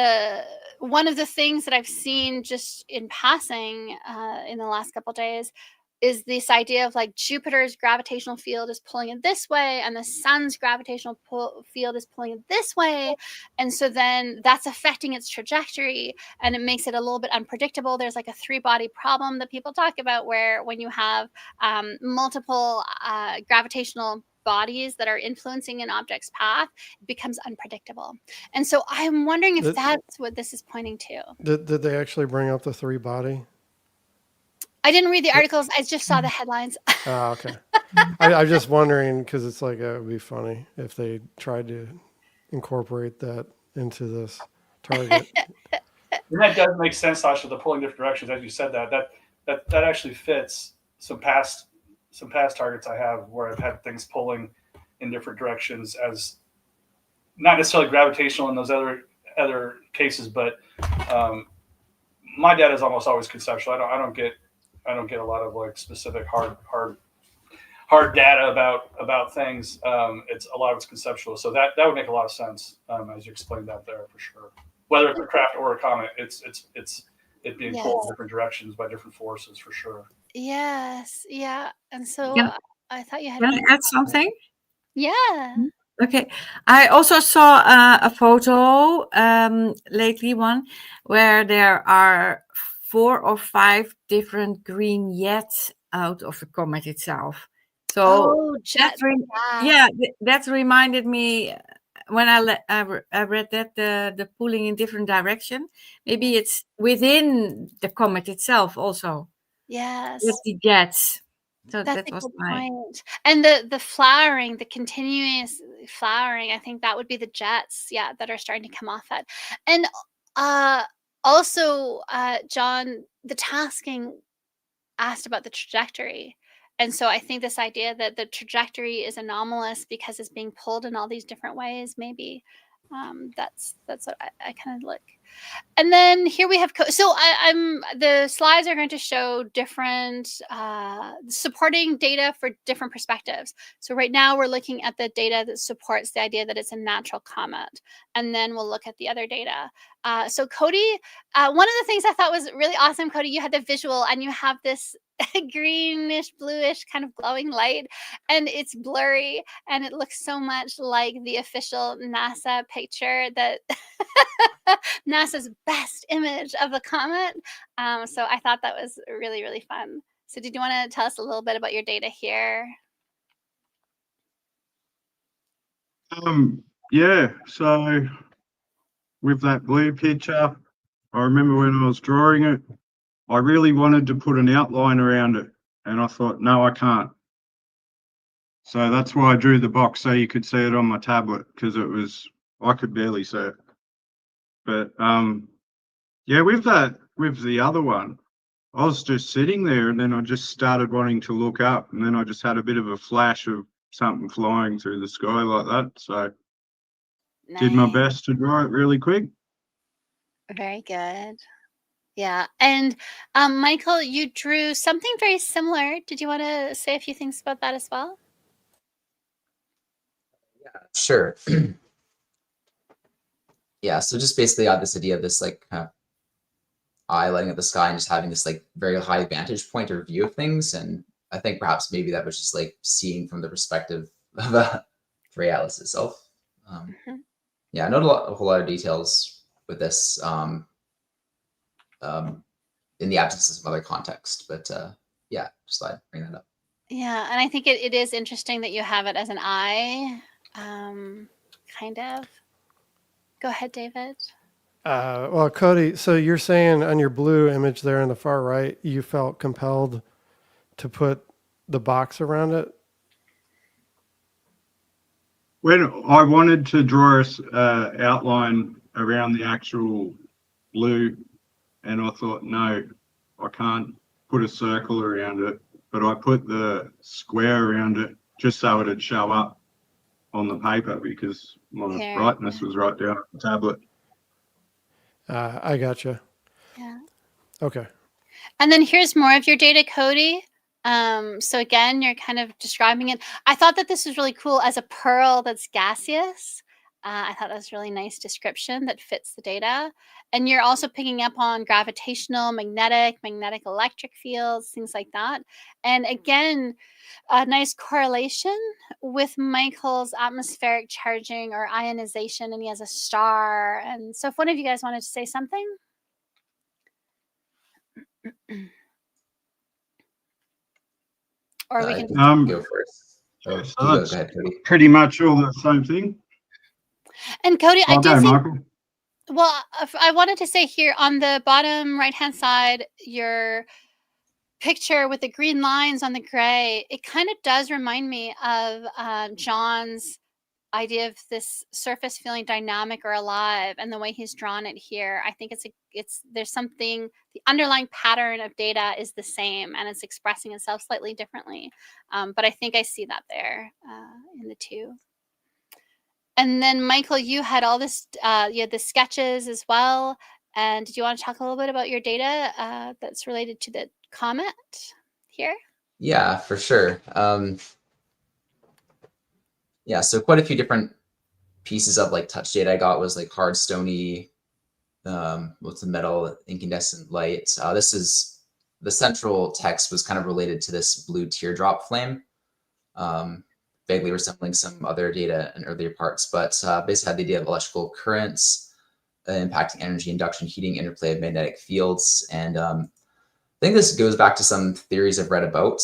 one of the things that I've seen just in passing in the last couple of days, is this idea of like Jupiter's gravitational field is pulling it this way, and the sun's gravitational field is pulling it this way. And so then that's affecting its trajectory, and it makes it a little bit unpredictable. There's like a three-body problem that people talk about, where when you have multiple gravitational bodies that are influencing an object's path, it becomes unpredictable. And so I'm wondering if that's what this is pointing to. Did they actually bring up the three body? I didn't read the articles. I just saw the headlines. Oh, okay. I'm just wondering, because it's like, it would be funny if they tried to incorporate that into this target. And that does make sense, Sasha, the pulling different directions. As you said, that actually fits some past targets I have, where I've had things pulling in different directions, as not necessarily gravitational in those other cases, but my data is almost always conceptual. I don't get a lot of like specific hard data about things. It's a lot of it's conceptual, so that would make a lot of sense as you explained that there, for sure. Whether it's a craft or a comet, it's being pulled in different directions by different forces, for sure. Yes, yeah. And so I thought you had. Can I add something? Yeah. Okay. I also saw a photo lately, one where there are 4 or 5 different green jets out of the comet itself. So that reminded me when I read that the pulling in different direction, maybe it's within the comet itself also. Yes. With the jets. So That's that a was good my point. And the flowering, the continuous flowering, I think that would be the jets, yeah, that are starting to come off it. And uh also John, the tasking asked about the trajectory. And so I think this idea that the trajectory is anomalous because it's being pulled in all these different ways, maybe that's what I kind of look. And then here we have I'm the slides are going to show different supporting data for different perspectives. So right now we're looking at the data that supports the idea that it's a natural comet, and then we'll look at the other data. So Cody, one of the things I thought was really awesome, Cody, you had the visual and you have this greenish bluish kind of glowing light, and it's blurry and it looks so much like the official NASA picture that NASA's best image of the comet. So I thought that was really, really fun. So did you want to tell us a little bit about your data here? Yeah, so with that blue picture, I remember when I was drawing it, I really wanted to put an outline around it, and I thought, no, I can't. So that's why I drew the box so you could see it on my tablet, because I could barely see it. But yeah, with the other one, I was just sitting there, and then I just started wanting to look up, and then I just had a bit of a flash of something flying through the sky like that. So did my Nice. best to draw it really quick. Very good. Yeah. And Michael, you drew something very similar. Did you want to say a few things about that as well? Sure. Yeah, so just basically got this idea of this like kind of eye lighting up the sky and just having this like very high vantage point or view of things. And I think perhaps maybe that was just like seeing from the perspective of Realis itself. Yeah, I know a whole lot of details with this in the absence of some other context, but yeah, just thought I'd bring that up. Yeah, and I think it is interesting that you have it as an eye, kind of. Go ahead, David. Well, Cody, so you're saying on your blue image there on the far right, you felt compelled to put the box around it? When I wanted to draw an outline around the actual blue, and I thought, no, I can't put a circle around it, but I put the square around it just so it'd show up on the paper because my brightness was right down on the tablet. I gotcha. Yeah. Okay. And then here's more of your data, Cody. So again, you're kind of describing it. I thought that this was really cool as a pearl that's gaseous. I thought that was a really nice description that fits the data. And you're also picking up on gravitational, magnetic electric fields, things like that. And again, a nice correlation with Michael's atmospheric charging or ionization, and he has a star. And so if one of you guys wanted to say something. Or we can go first. So go that's ahead, Cody. pretty much all the same thing. And Cody, I do think, Michael. well, I wanted to say here on the bottom right-hand side, your picture with the green lines on the gray, it kind of does remind me of John's idea of this surface feeling dynamic or alive, and the way he's drawn it here. I think there's something, the underlying pattern of data is the same and it's expressing itself slightly differently. But I think I see that there in the two. And then Michael, you had all this, you had the sketches as well. And did you want to talk a little bit about your data that's related to the comet here? Yeah, for sure. Yeah, so quite a few different pieces of like touch data I got was like hard, stony, with the metal incandescent light. This is the central text was kind of related to this blue teardrop flame, vaguely resembling some other data in earlier parts, but basically had the idea of electrical currents impacting energy induction, heating, interplay of magnetic fields. And I think this goes back to some theories I've read about.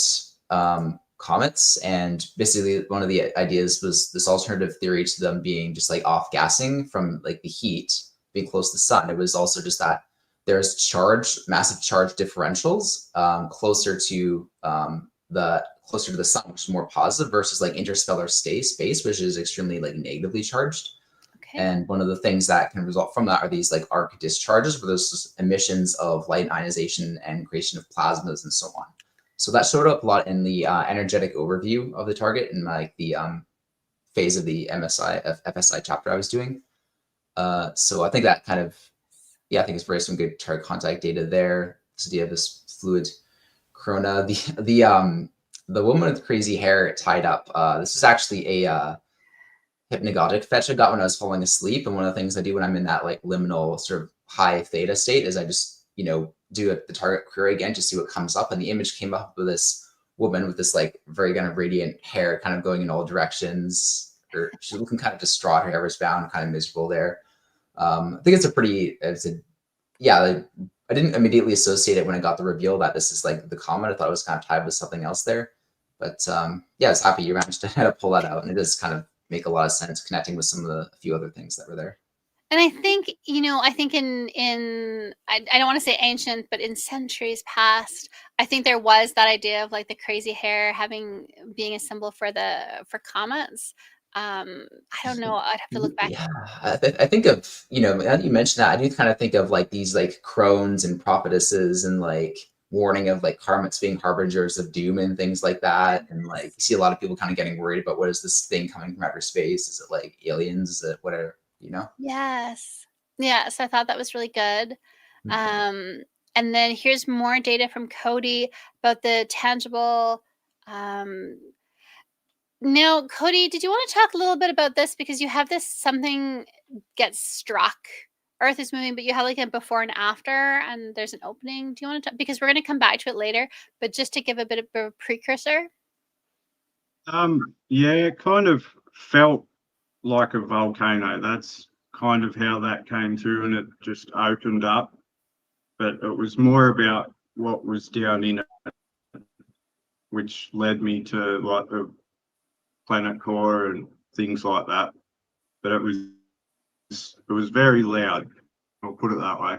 comets. And basically one of the ideas was this alternative theory to them being just like off gassing from like the heat being close to the sun. It was also just that there's massive charge differentials closer to the sun, which is more positive, versus like interstellar space, which is extremely like negatively charged. Okay. And one of the things that can result from that are these like arc discharges, where there's emissions of light ionization and creation of plasmas and so on. So that showed up a lot in the energetic overview of the target in like the phase of the FSI chapter I was doing. So I think that kind of, I think it's some good target contact data there. This idea of this fluid corona, the woman with crazy hair tied up. This is actually a hypnagogic fetch I got when I was falling asleep. And one of the things I do when I'm in that like liminal sort of high theta state is I just, do the target query again to see what comes up. And the image came up with this woman with this like very kind of radiant hair kind of going in all directions. Or she's looking kind of distraught, her hair was bound, kind of miserable there. I think I didn't immediately associate it when I got the reveal that this is like the comet. I thought it was kind of tied with something else there. But I was happy you managed to kind of pull that out. And it does kind of make a lot of sense connecting with some of a few other things that were there. And I think, in I don't want to say ancient, but in centuries past, I think there was that idea of like the crazy hair being a symbol for comets. I don't know. I'd have to look back. Yeah, I think of, now that you mention that, I do kind of think of like these like crones and prophetesses and like warning of like comets being harbingers of doom and things like that. And like you see a lot of people kind of getting worried about what is this thing coming from outer space? Is it like aliens? Is it whatever, Yes. Yes, I thought that was really good. Mhm. And then here's more data from Cody about the tangible. Now, Cody, did you want to talk a little bit about this? Because you have something gets struck. Earth is moving, but you have like a before and after, and there's an opening. Do you want to talk? Because we're going to come back to it later, but just to give a bit of a precursor. It kind of felt like a volcano. That's kind of how that came through, and it just opened up. But it was more about what was down in it, which led me to like the planet core and things like that. But it was very loud. I'll put it that way.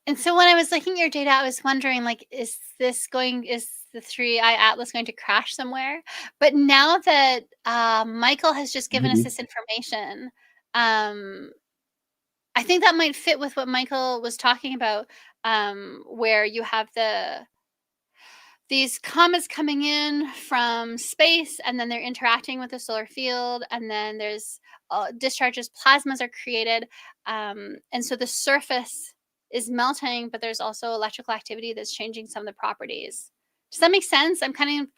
And so when I was looking at your data, I was wondering, like, is the 3i Atlas going to crash somewhere? But now that Michael has just given us this information, I think that might fit with what Michael was talking about, where you have these comets coming in from space, and then they're interacting with the solar field, and then there's discharges, plasmas are created, and so the surface is melting, but there's also electrical activity that's changing some of the properties. Does that make sense? I'm running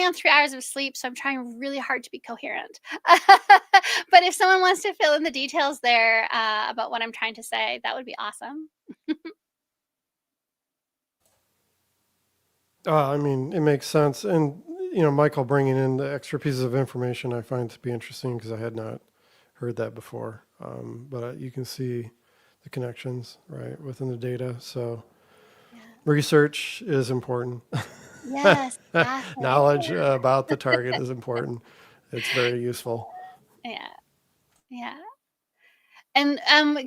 on 3 hours of sleep, so I'm trying really hard to be coherent. But if someone wants to fill in the details there about what I'm trying to say, that would be awesome. It makes sense. And, Michael bringing in the extra pieces of information I find to be interesting because I had not heard that before. But you can see the connections, right, within the data. So research is important. Yes, exactly. Knowledge about the target is important. It's very useful. Yeah. And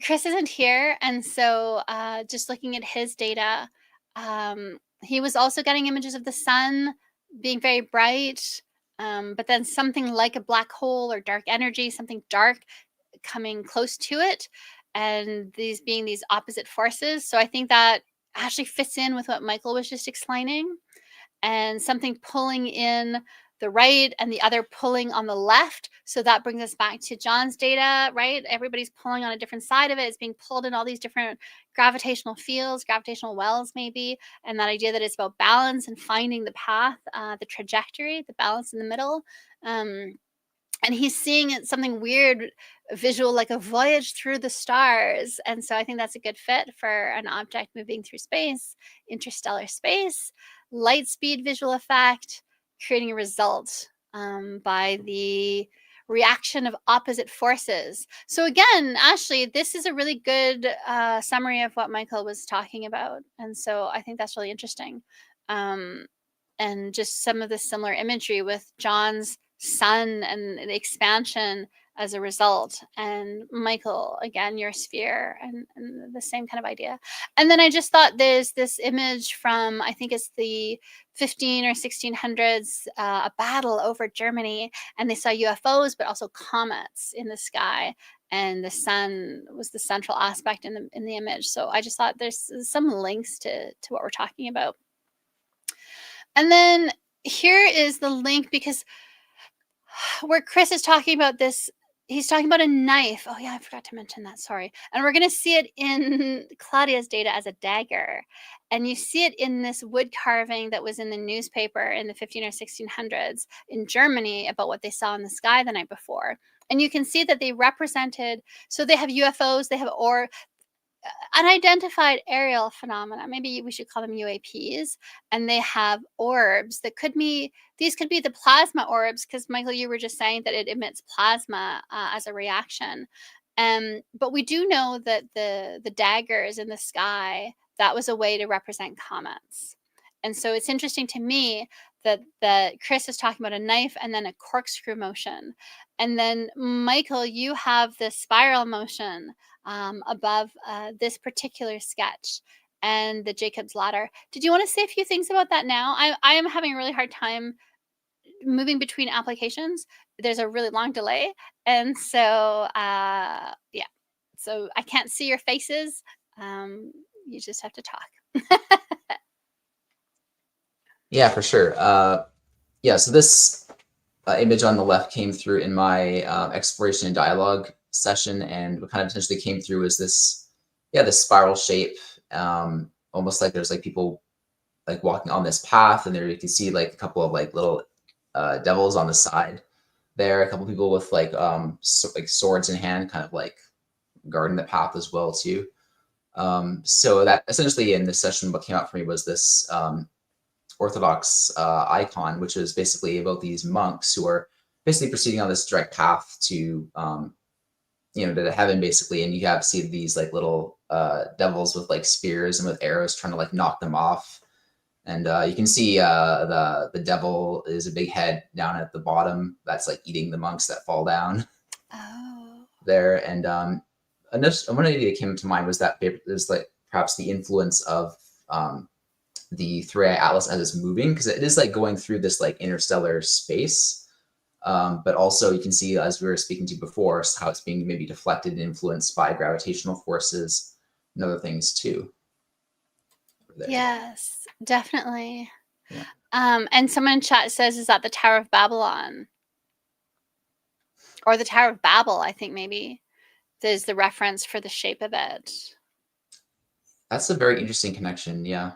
Chris isn't here, and so just looking at his data, he was also getting images of the sun being very bright, but then something like a black hole or dark energy, something dark coming close to it, and these being these opposite forces. So I think that actually fits in with what Michael was just explaining, and something pulling in the right and the other pulling on the left. So that brings us back to John's data, right? Everybody's pulling on a different side of it. It's being pulled in all these different gravitational fields, gravitational wells, maybe. And that idea that it's about balance and finding the path, the trajectory, the balance in the middle. And he's seeing something weird, visual, like a voyage through the stars. And so I think that's a good fit for an object moving through space, interstellar space, light speed visual effect, creating a result by the reaction of opposite forces. So again, Ashley, this is a really good summary of what Michael was talking about. And so I think that's really interesting. and just some of the similar imagery with John's sun and the expansion as a result. And Michael, again, your sphere and the same kind of idea. And then I just thought there's this image from, I think it's the 15 or 1600s, a battle over Germany, and they saw UFOs, but also comets in the sky. And the sun was the central aspect in the image. So I just thought there's some links to what we're talking about. And then here is the link, because where Chris is talking about this, he's talking about a knife. Oh yeah, I forgot to mention that, sorry. And we're going to see it in Claudia's data as a dagger. And you see it in this wood carving that was in the newspaper in the 15 or 1600s in Germany about what they saw in the sky the night before. And you can see that they represented, so they have UFOs, they have unidentified aerial phenomena. Maybe we should call them UAPs. And they have orbs that could be, these could be the plasma orbs, because Michael, you were just saying that it emits plasma as a reaction. But we do know that the daggers in the sky, that was a way to represent comets. And so it's interesting to me that Chris is talking about a knife and then a corkscrew motion. And then Michael, you have the spiral motion above this particular sketch and the Jacob's ladder. Did you want to say a few things about that now? I am having a really hard time moving between applications. There's a really long delay. And so, yeah, so I can't see your faces. You just have to talk. Yeah, for sure. Yeah, so this image on the left came through in my exploration and dialogue session, and what kind of essentially came through is this, yeah, this spiral shape, almost like there's like people like walking on this path, and there you can see like a couple of like little devils on the side there, a couple people with like like swords in hand, kind of like guarding the path as well too. So that essentially in this session, what came out for me was this Orthodox icon, which is basically about these monks who are basically proceeding on this direct path to, to heaven, basically. And you have see these like little devils with like spears and with arrows trying to like knock them off. And you can see the devil is a big head down at the bottom that's like eating the monks that fall down. Oh. There. And one idea that came to mind was that there's like perhaps the influence of the 3i Atlas as it's moving, because it is like going through this like interstellar space. But also you can see, as we were speaking to before, how it's being maybe deflected and influenced by gravitational forces and other things too. Yes, definitely. Yeah. And someone in chat says, is that the Tower of Babylon? Or the Tower of Babel, I think maybe. There's the reference for the shape of it. That's a very interesting connection, yeah.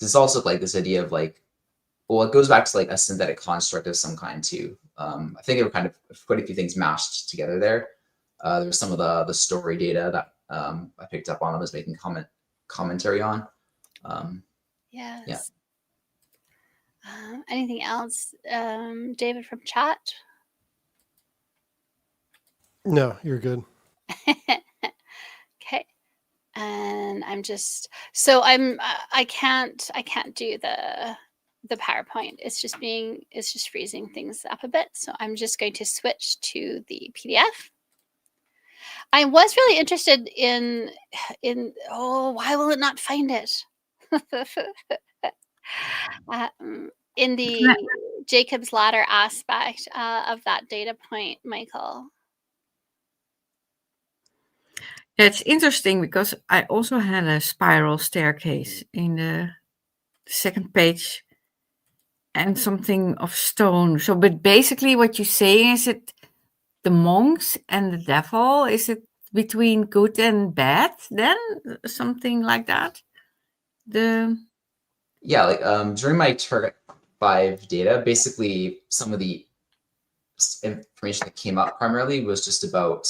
It's also like this idea of like, well, it goes back to like a synthetic construct of some kind too. I think there were kind of quite a few things mashed together there. There was some of the story data that I picked up on and was making commentary on. Yes. Yeah. Anything else, David from chat? No, you're good. Okay. And I'm just, so I can't do the PowerPoint. It's just freezing things up a bit. So I'm just going to switch to the PDF. I was really interested in why will it not find it? In the Jacob's ladder aspect of that data point, Michael. It's interesting because I also had a spiral staircase in the second page and something of stone. So, but basically what you say is it the monks and the devil? Is it between good and bad then? Something like that? Yeah, like during my Target 5 data, basically some of the information that came up primarily was just about,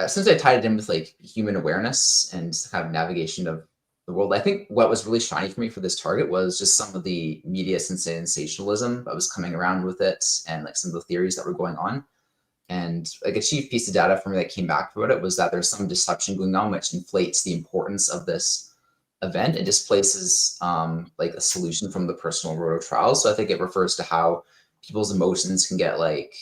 since I tied it in with like human awareness and kind of navigation of the world, I think what was really shiny for me for this target was just some of the media sensationalism that was coming around with it, and like some of the theories that were going on. And like a chief piece of data for me that came back about it was that there's some deception going on which inflates the importance of this event. It displaces like a solution from the personal roto trials. So I think it refers to how people's emotions can get like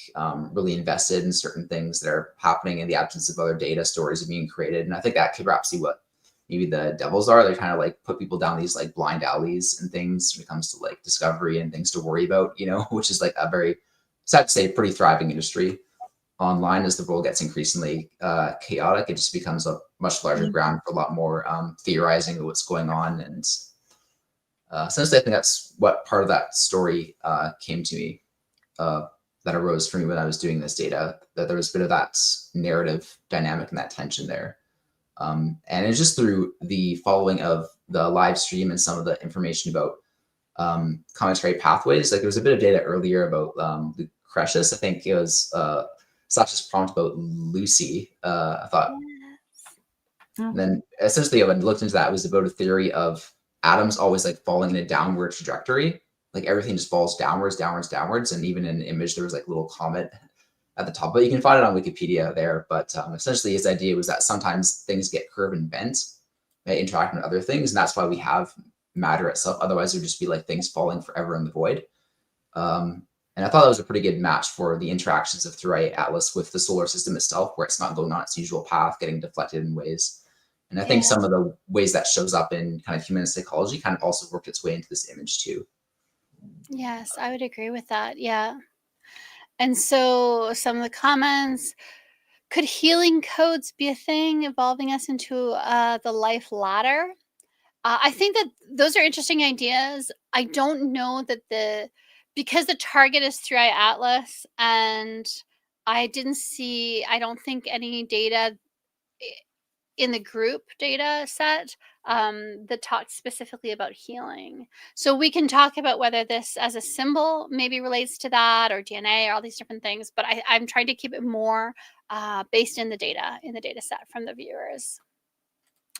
really invested in certain things that are happening in the absence of other data. Stories are being created, and I think that could perhaps be what maybe the devils are. They're kind of like put people down these like blind alleys and things when it comes to like discovery and things to worry about, you know, which is like a very, sad to say, pretty thriving industry online. As the world gets increasingly chaotic, it just becomes a much larger ground for a lot more theorizing of what's going on. And essentially, I think that's what part of that story came to me, that arose for me when I was doing this data, that there was a bit of that narrative dynamic and that tension there. And it's just through the following of the live stream and some of the information about cometary pathways. Like there was a bit of data earlier about Lucretius. I think it was Sasha's prompt about Lucy. I thought. And then essentially when I looked into that, it was about a theory of atoms always like falling in a downward trajectory. Like everything just falls downwards, downwards, downwards. And even in an image, there was like a little comet at the top, but you can find it on Wikipedia there. But essentially his idea was that sometimes things get curved and bent by interacting with other things. And that's why we have matter itself. Otherwise it would just be like things falling forever in the void. And I thought that was a pretty good match for the interactions of Thuriah Atlas with the solar system itself, where it's not going on its usual path, getting deflected in ways. And I think some of the ways that shows up in kind of human psychology kind of also worked its way into this image too. Yes, I would agree with that. Yeah. And so some of the comments, could healing codes be a thing evolving us into the life ladder? I think that those are interesting ideas. I don't know that because the target is Thuriah Atlas, and I don't think any data in the group data set that talks specifically about healing. So we can talk about whether this as a symbol maybe relates to that, or DNA, or all these different things. But I'm trying to keep it more based in the data set from the viewers.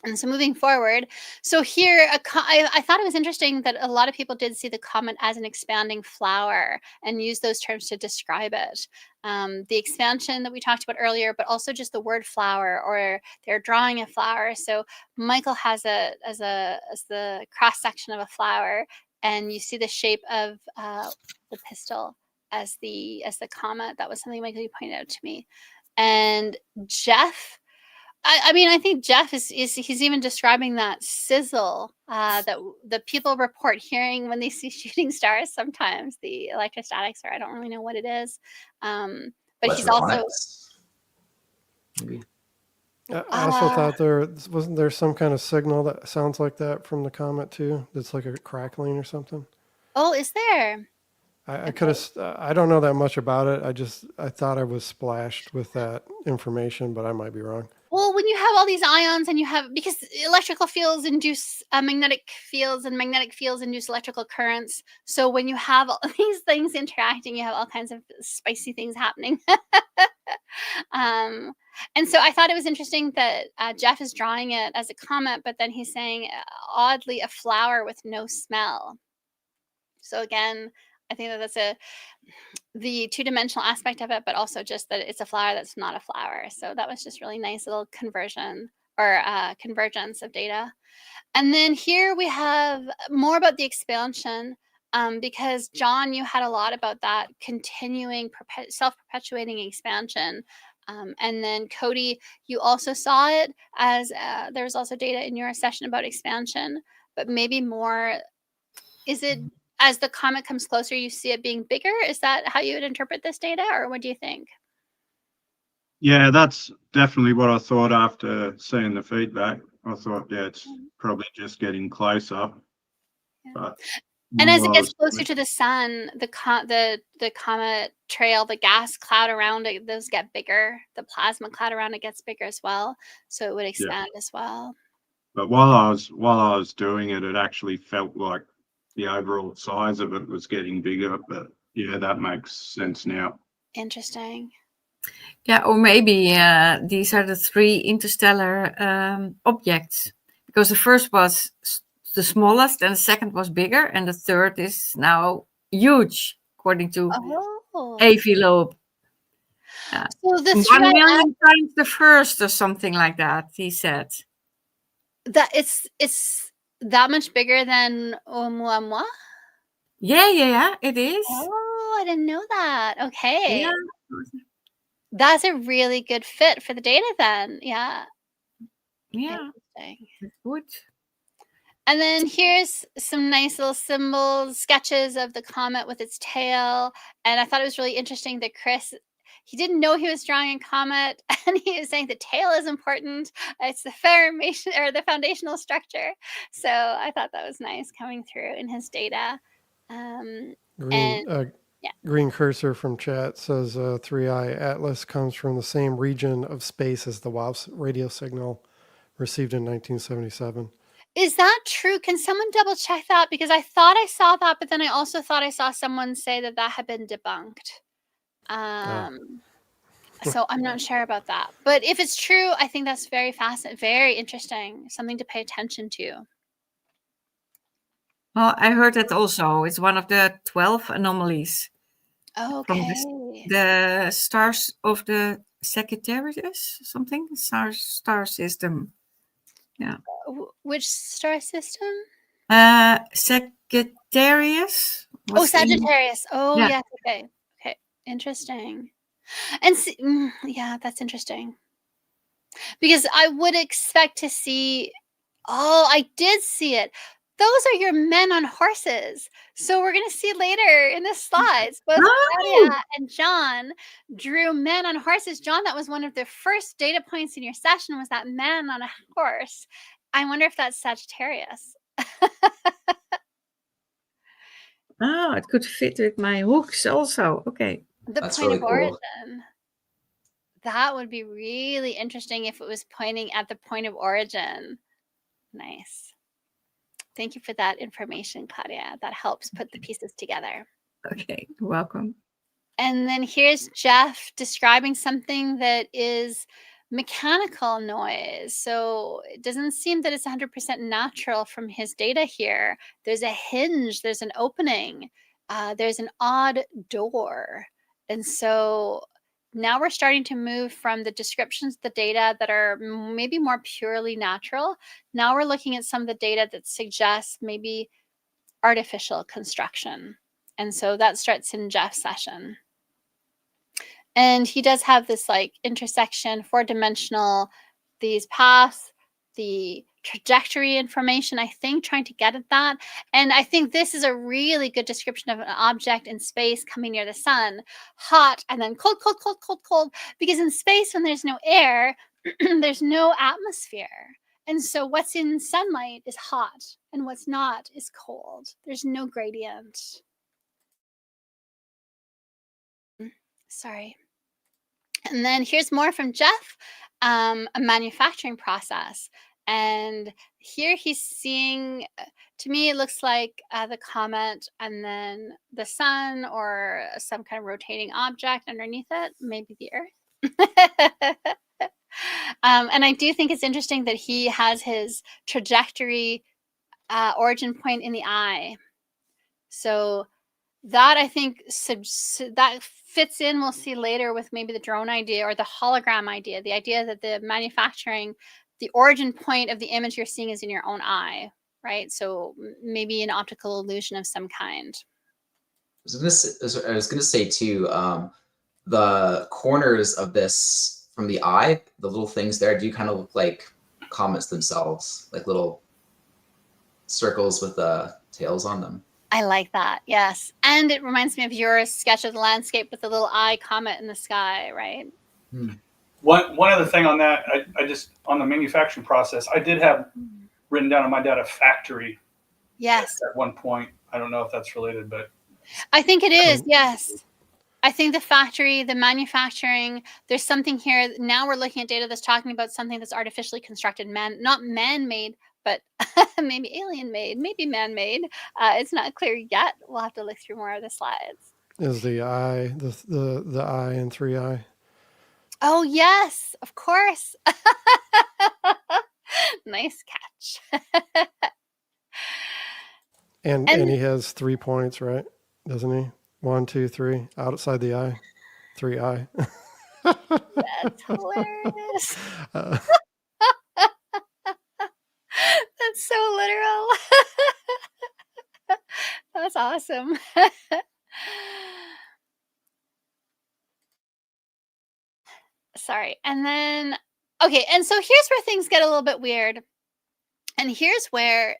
And so moving forward, so here, I thought it was interesting that a lot of people did see the comet as an expanding flower and use those terms to describe it. The expansion that we talked about earlier, but also just the word flower, or they're drawing a flower. So Michael has it as the cross section of a flower, and you see the shape of the pistil as the comet. That was something Michael, you pointed out to me. And Jeff, I mean, I think Jeff is he's even describing that sizzle that the people report hearing when they see shooting stars. Sometimes the electrostatics, or I don't really know what it is, but he's also. Maybe. I also thought wasn't there some kind of signal that sounds like that from the comet too. That's like a crackling or something. Oh, is there? I could have. I don't know that much about it. I thought I was splashed with that information, but I might be wrong. Well, when you have all these ions, and because electrical fields induce magnetic fields, and magnetic fields induce electrical currents. So when you have all these things interacting, you have all kinds of spicy things happening. And so I thought it was interesting that Jeff is drawing it as a comet, but then he's saying, oddly, a flower with no smell. So again, I think that's the two-dimensional aspect of it, but also just that it's a flower that's not a flower. So that was just really nice little conversion, or convergence of data. And then here we have more about the expansion, because John, you had a lot about that continuing self-perpetuating expansion. And then Cody, you also saw it as there's also data in your session about expansion, but maybe more, is it as the comet comes closer, you see it being bigger? Is that how you would interpret this data, or what do you think? Yeah, that's definitely what I thought after seeing the feedback. I thought, yeah, it's probably just getting closer. Yeah. But And as it gets closer to the sun, the comet trail, the gas cloud around it, those get bigger. The plasma cloud around it gets bigger as well, so it would expand as well. But while I was doing it, it actually felt like the overall size of it was getting bigger. But yeah, that makes sense now. Interesting. Yeah, or maybe these are the three interstellar objects, because the first was the smallest, and the second was bigger, and the third is now huge, according to A.V. Loeb. So the 1 million times the first, or something like that, he said. That it's that much bigger than Oumuamua? Yeah, it is. Oh, I didn't know that. Okay. Yeah. That's a really good fit for the data then. Yeah. Yeah, Interesting. it's good. And then here's some nice little symbols, sketches of the comet with its tail. And I thought it was really interesting that Chris, he didn't know he was drawing a comet, and he was saying the tail is important. It's the formation or the foundational structure. So I thought that was nice coming through in his data. Green, yeah. green cursor from chat says 3i Atlas comes from the same region of space as the WAPS radio signal received in 1977. Is that true? Can someone double check that? Because I thought I saw that, but then I also thought I saw someone say that that had been debunked. So I'm not sure about that. But if it's true, I think that's very fascinating, very interesting, something to pay attention to. Well, I heard that also. It's one of the 12 anomalies from Okay. the stars of the Sagittarius, something star system. Yeah. Which star system? Sagittarius. Oh, was in- Sagittarius. Oh, Yeah. yes. Okay. Okay. Interesting. And yeah, that's interesting. Because I would expect to see. Oh, I did see it. Those are your men on horses. So we're going to see later in the slides, both Claudia and John drew men on horses. John, that was one of the first data points in your session, was that man on a horse. I wonder if that's Sagittarius. Oh, it could fit with my hooks also. Okay. The That's point really of cool. origin. That would be really interesting if it was pointing at the point of origin. Nice. Thank you for that information, Claudia. That helps put the pieces together. Okay, you're welcome. And then here's Jeff describing something that is mechanical noise. So it doesn't seem that it's 100% natural from his data here. There's a hinge, there's an opening, there's an odd door. And so now we're starting to move from the descriptions of the data that are maybe more purely natural. Now we're looking at some of the data that suggests maybe artificial construction. And so that starts in Jeff's session. And he does have this like intersection, 4-dimensional, these paths, the trajectory information, I think, trying to get at that. And I think this is a really good description of an object in space coming near the sun, hot, and then cold, cold, cold, cold, cold. Because in space, when there's no air, there's no atmosphere. And so what's in sunlight is hot, and what's not is cold. There's no gradient. Sorry. And then here's more from Jeff, a manufacturing process. And here he's seeing, to me, it looks like the comet and then the sun or some kind of rotating object underneath it, maybe the Earth. And I do think it's interesting that he has his trajectory origin point in the eye. So that, I think, that fits in, we'll see later, with maybe the drone idea or the hologram idea, the idea that the manufacturing, the origin point of the image you're seeing is in your own eye, right? So maybe an optical illusion of some kind. I was gonna say too, the corners of this from the eye, the little things there, do kind of look like comets themselves, like little circles with tails on them. I like that, yes. And it reminds me of your sketch of the landscape with the little eye comet in the sky, right? One other thing on that, I just, on the manufacturing process, I did have written down on my data factory. Yes. At one point. I don't know if that's related, but I think it is, yes. I think the factory, the manufacturing, there's something here. Now we're looking at data that's talking about something that's artificially constructed, not man-made, but maybe alien-made, maybe man-made. It's not clear yet. We'll have to look through more of the slides. Is the eye, the eye in 3i? Oh, yes, of course. Nice catch. And he has 3 points, right? Doesn't he? 1, 2, 3 outside the eye. 3i. That's hilarious. That's so literal. awesome. Sorry. And then, okay. And so here's where things get a little bit weird. And here's where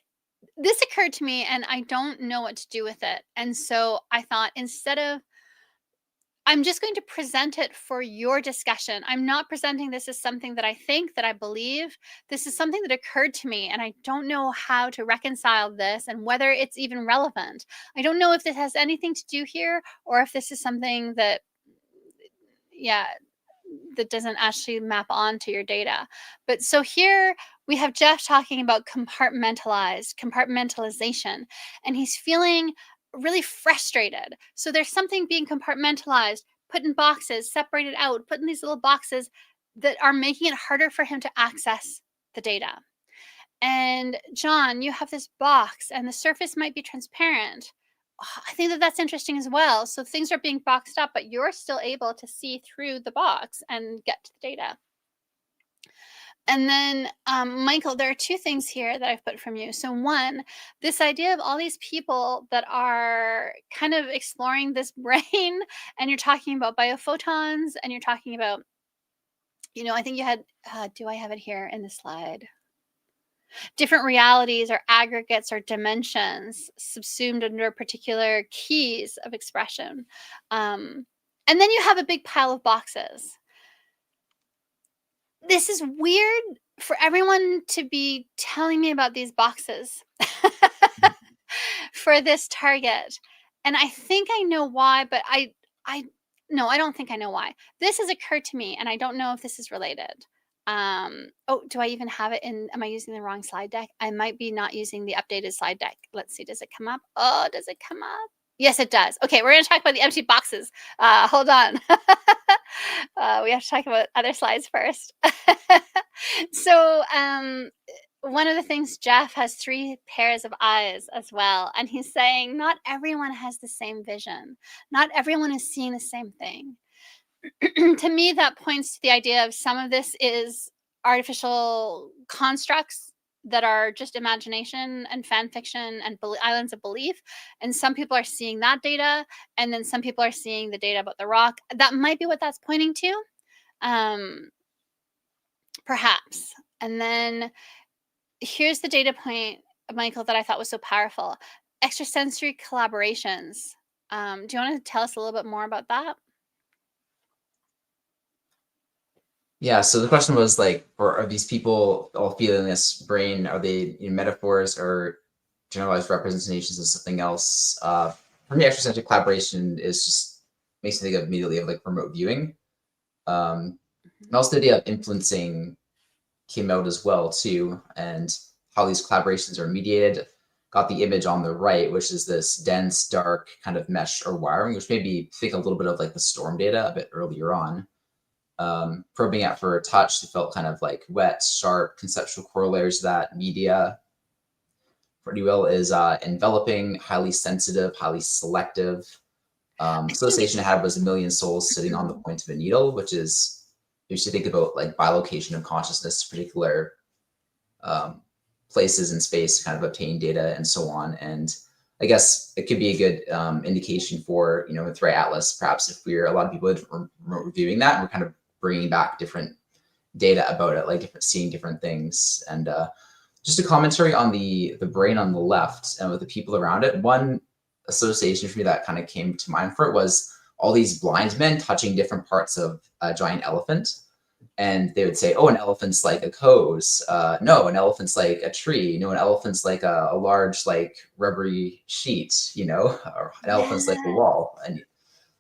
this occurred to me, and I don't know what to do with it. And so I thought, instead of, I'm just going to present it for your discussion. I'm not presenting this as something that I think, that I believe. This is something that occurred to me, and I don't know how to reconcile this and whether it's even relevant. I don't know if this has anything to do here, or if this is something that, yeah, that doesn't actually map onto your data. But so here we have Jeff talking about compartmentalization, and he's feeling really frustrated. So there's something being compartmentalized, put in boxes, separated out, put in these little boxes that are making it harder for him to access the data. And John, you have this box and the surface might be transparent. I think that that's interesting as well. So things are being boxed up, but you're still able to see through the box and get to the data. And then, Michael, there are two things here that I've put from you. So one, this idea of all these people that are kind of exploring this brain, and you're talking about biophotons, and you're talking about, I think you had, do I have it here in the slide? Different realities or aggregates or dimensions subsumed under particular keys of expression. And then you have a big pile of boxes. This is weird for everyone to be telling me about these boxes for this target. And I think I know why, but no, I don't think I know why. This has occurred to me, and I don't know if this is related. Oh, do I even have it in? Am I using the wrong slide deck? I might be not using the updated slide deck. Let's see. Does it come up? Oh, does it come up? Yes, it does. Okay, we're going to talk about the empty boxes. Hold on. We have to talk about other slides first. So, one of the things, Jeff has 3 pairs of eyes as well. And he's saying not everyone has the same vision. Not everyone is seeing the same thing. To me, that points to the idea of some of this is artificial constructs that are just imagination and fan fiction and islands of belief. And some people are seeing that data, and then some people are seeing the data about the rock. That might be what that's pointing to, perhaps. And then here's the data point, Michael, that I thought was so powerful. Extrasensory collaborations. Do you want to tell us a little bit more about that? Yeah, so the question was like, are these people all feeling this brain? Are they metaphors or generalized representations of something else? For me, extrasensory collaboration is just makes me think immediately of like remote viewing. And also the idea of influencing came out as well too, and how these collaborations are mediated. Got the image on the right, which is this dense, dark kind of mesh or wiring, which made me think a little bit of like the storm data a bit earlier on. Probing it for touch, it felt kind of like wet, sharp, conceptual corollaries of that. Media, pretty well, is enveloping, highly sensitive, highly selective. Association I had was a million souls sitting on the point of a needle, which is, you should think about like bilocation of consciousness, particular places in space to kind of obtain data and so on. And I guess it could be a good indication for, with Threat Atlas, perhaps if we're a lot of people are reviewing that, and we're kind of bringing back different data about it, like seeing different things. And just a commentary on the brain on the left and with the people around it. One association for me that kind of came to mind for it was all these blind men touching different parts of a giant elephant. And they would say, oh, an elephant's like a coz. No, an elephant's like a tree. No, an elephant's like a large, like rubbery sheet, or an elephant's like a wall. And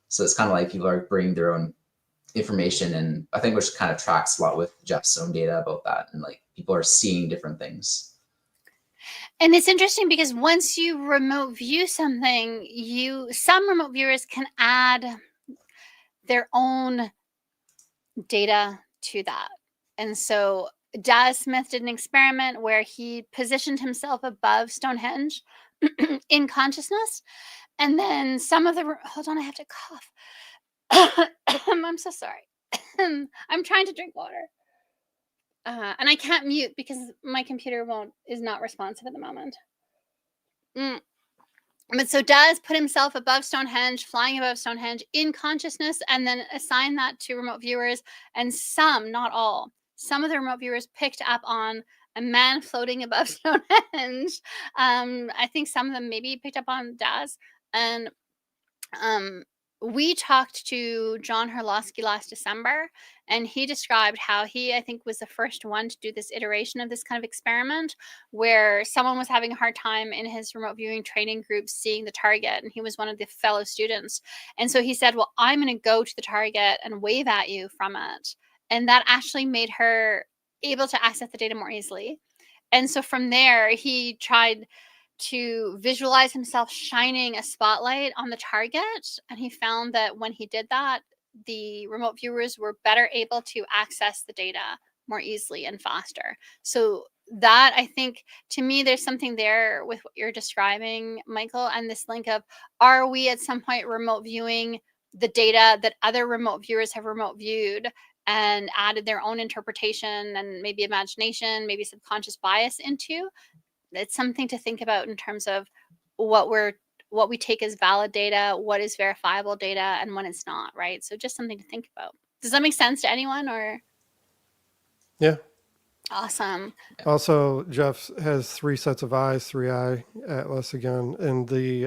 so it's kind of like people are bringing their own information. And I think which kind of tracks a lot with Jeff's own data about that. And like people are seeing different things. And it's interesting because once you remote view something, some remote viewers can add their own data to that. And so Dallas Smith did an experiment where he positioned himself above Stonehenge in consciousness. And then hold on, I have to cough. I'm so sorry. I'm trying to drink water. And I can't mute because my computer is not responsive at the moment. But so Daz put himself above Stonehenge, flying above Stonehenge in consciousness, and then assigned that to remote viewers. And some, not all, some of the remote viewers picked up on a man floating above Stonehenge. I think some of them maybe picked up on Daz. And we talked to John Herlosky last December, and he described how he, I think, was the first one to do this iteration of this kind of experiment where someone was having a hard time in his remote viewing training group seeing the target, and he was one of the fellow students. And so he said, well, I'm going to go to the target and wave at you from it. And that actually made her able to access the data more easily. And so from there, he tried to visualize himself shining a spotlight on the target. And he found that when he did that, the remote viewers were better able to access the data more easily and faster. So that, I think, to me, there's something there with what you're describing, Michael, and this link of, are we at some point remote viewing the data that other remote viewers have remote viewed and added their own interpretation and maybe imagination, maybe subconscious bias into? It's something to think about in terms of what we take as valid data, what is verifiable data, and when it's not, right? So just something to think about. Does that make sense to anyone? Or Yeah. awesome. Also, Jeff has 3 sets of eyes, 3-eye atlas again, and the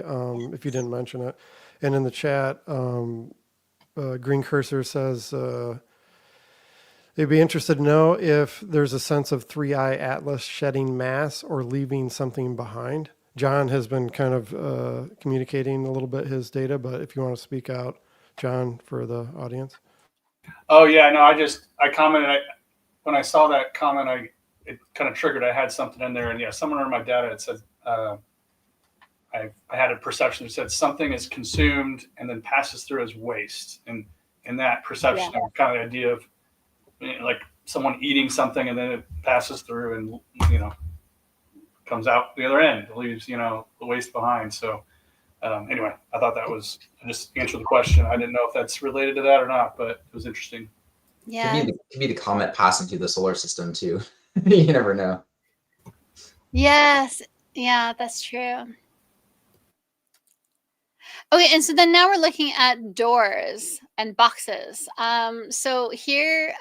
if you didn't mention it, and in the chat, green cursor says they'd be interested to know if there's a sense of 3-eye atlas shedding mass or leaving something behind. John has been kind of communicating a little bit his data, but if you want to speak out, John, for the audience. Oh yeah, no, I commented, when I saw that comment, it kind of triggered. I had something in there, and yeah, somewhere in my data it said I had a perception that said something is consumed and then passes through as waste, and in that perception, Yeah. kind of the idea of, you know, like someone eating something and then it passes through and, you know, comes out the other end, leaves, you know, the waste behind. So anyway, I thought that was, I just answered the question. I didn't know if that's related to that or not, but it was interesting. Yeah. Could be the comet passing through the solar system too. You never know. Yes. Yeah, that's true. Okay, and so then now we're looking at doors and boxes. So here,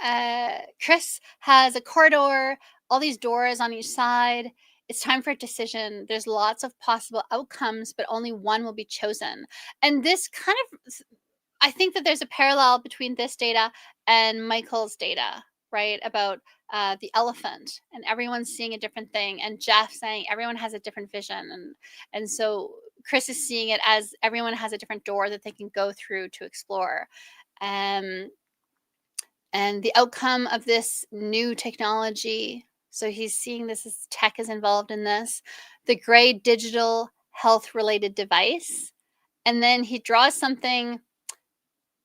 Chris has a corridor, all these doors on each side. It's time for a decision. There's lots of possible outcomes, but only one will be chosen. And this kind of, I think that there's a parallel between this data and Michael's data, right? About the elephant, and everyone's seeing a different thing, and Jeff saying everyone has a different vision, and so Chris is seeing it as everyone has a different door that they can go through to explore. And the outcome of this new technology, so he's seeing this as tech is involved in this, the gray digital health related device. And then he draws something,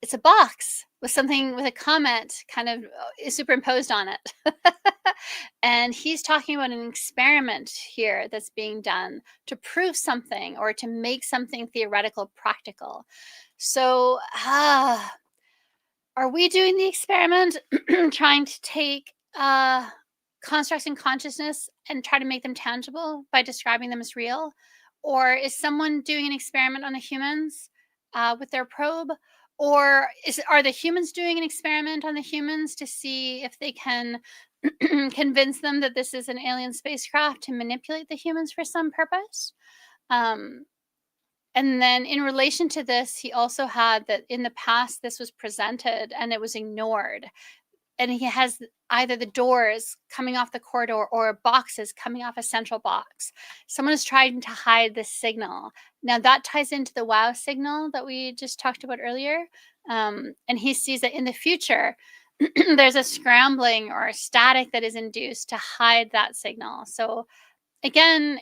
it's a box with something with a comment kind of superimposed on it. And he's talking about an experiment here that's being done to prove something or to make something theoretical practical. So are we doing the experiment trying to take constructs in consciousness and try to make them tangible by describing them as real? Or is someone doing an experiment on the humans with their probe? Or are the humans doing an experiment on the humans to see if they can convince them that this is an alien spacecraft to manipulate the humans for some purpose? And then in relation to this, he also had that in the past, this was presented and it was ignored. And he has either the doors coming off the corridor or boxes coming off a central box. Someone is trying to hide this signal. Now that ties into the wow signal that we just talked about earlier. And he sees that in the future, there's a scrambling or a static that is induced to hide that signal. So again,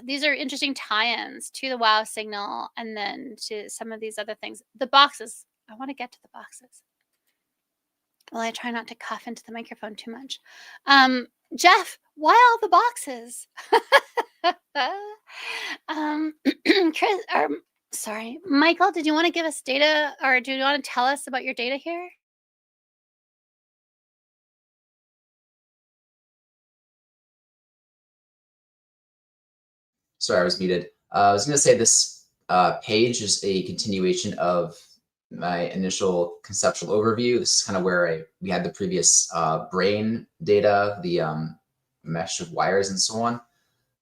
these are interesting tie-ins to the wow signal and then to some of these other things. The boxes, I want to get to the boxes. Well, I try not to cough into the microphone too much. Jeff, why all the boxes? Chris, or sorry, Michael, did you want to give us data, or do you want to tell us about your data here? Sorry, I was muted. I was going to say this page is a continuation of my initial conceptual overview. This is kind of where we had the previous brain data, the mesh of wires and so on.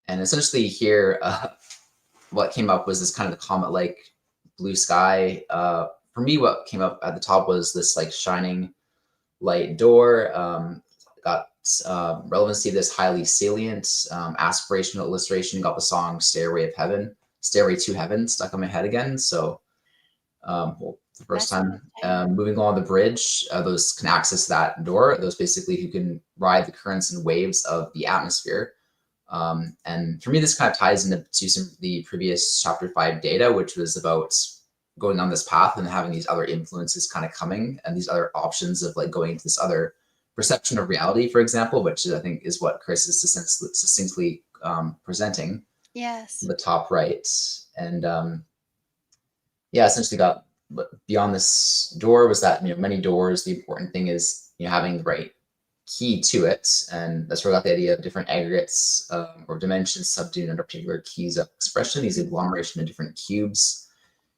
And essentially here, what came up was this kind of the comet-like blue sky. For me, what came up at the top was this like shining light door. Got relevancy of this highly salient aspirational illustration. Got the song Stairway to Heaven stuck in my head again. So the first time moving along the bridge, those can access that door. Those basically who can ride the currents and waves of the atmosphere. And for me, this kind of ties into some the previous chapter 5 data, which was about going on this path and having these other influences kind of coming and these other options of like going to this other perception of reality, for example, which I think is what Chris is succinctly presenting. Yes. The top right. And yeah, essentially got beyond this door was that, many doors, the important thing is, having the right key to it. And that's where I got the idea of different aggregates or dimensions subdued under particular keys of expression, these agglomeration of different cubes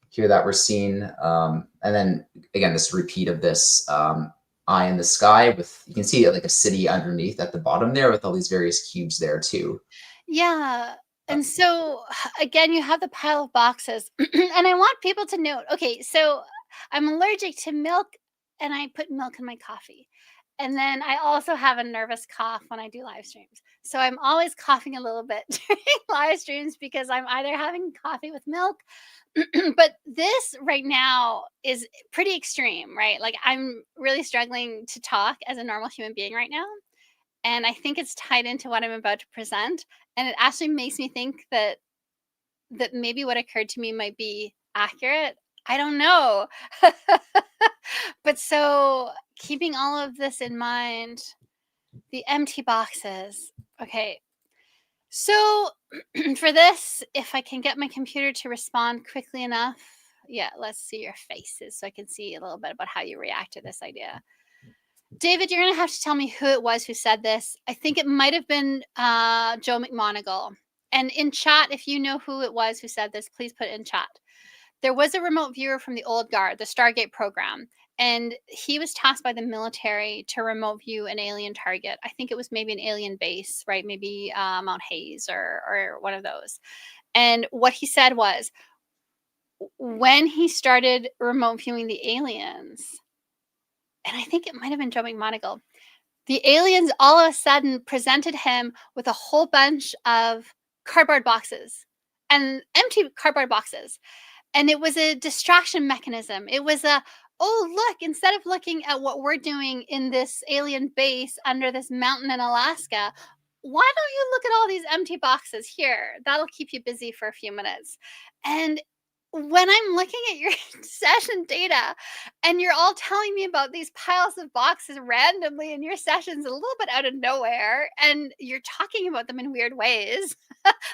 here that we're seeing. And then again, this repeat of this eye in the sky with, you can see like a city underneath at the bottom there with all these various cubes there too. Yeah. And so again, you have the pile of boxes and I want people to note, okay, so I'm allergic to milk and I put milk in my coffee. And then I also have a nervous cough when I do live streams. So I'm always coughing a little bit during live streams because I'm either having coffee with milk, but this right now is pretty extreme, right? Like I'm really struggling to talk as a normal human being right now. And I think it's tied into what I'm about to present. And it actually makes me think that maybe what occurred to me might be accurate. I don't know. But so keeping all of this in mind, the empty boxes. Okay. So for this, if I can get my computer to respond quickly enough, yeah, let's see your faces so I can see a little bit about how you react to this idea. David, you're going to have to tell me who it was who said this. I think it might have been Joe McMoneagle. And in chat, if you know who it was who said this, please put it in chat. There was a remote viewer from the old guard, the Stargate program, and he was tasked by the military to remote view an alien target. I think it was maybe an alien base, right? Maybe Mount Hayes or one of those. And what he said was, when he started remote viewing the aliens, and I think it might have been Joe McMoneagle, the aliens all of a sudden presented him with a whole bunch of cardboard boxes and empty cardboard boxes. And it was a distraction mechanism. It was oh, look, instead of looking at what we're doing in this alien base under this mountain in Alaska, why don't you look at all these empty boxes here? That'll keep you busy for a few minutes. And when I'm looking at your session data and you're all telling me about these piles of boxes randomly in your sessions a little bit out of nowhere, and you're talking about them in weird ways,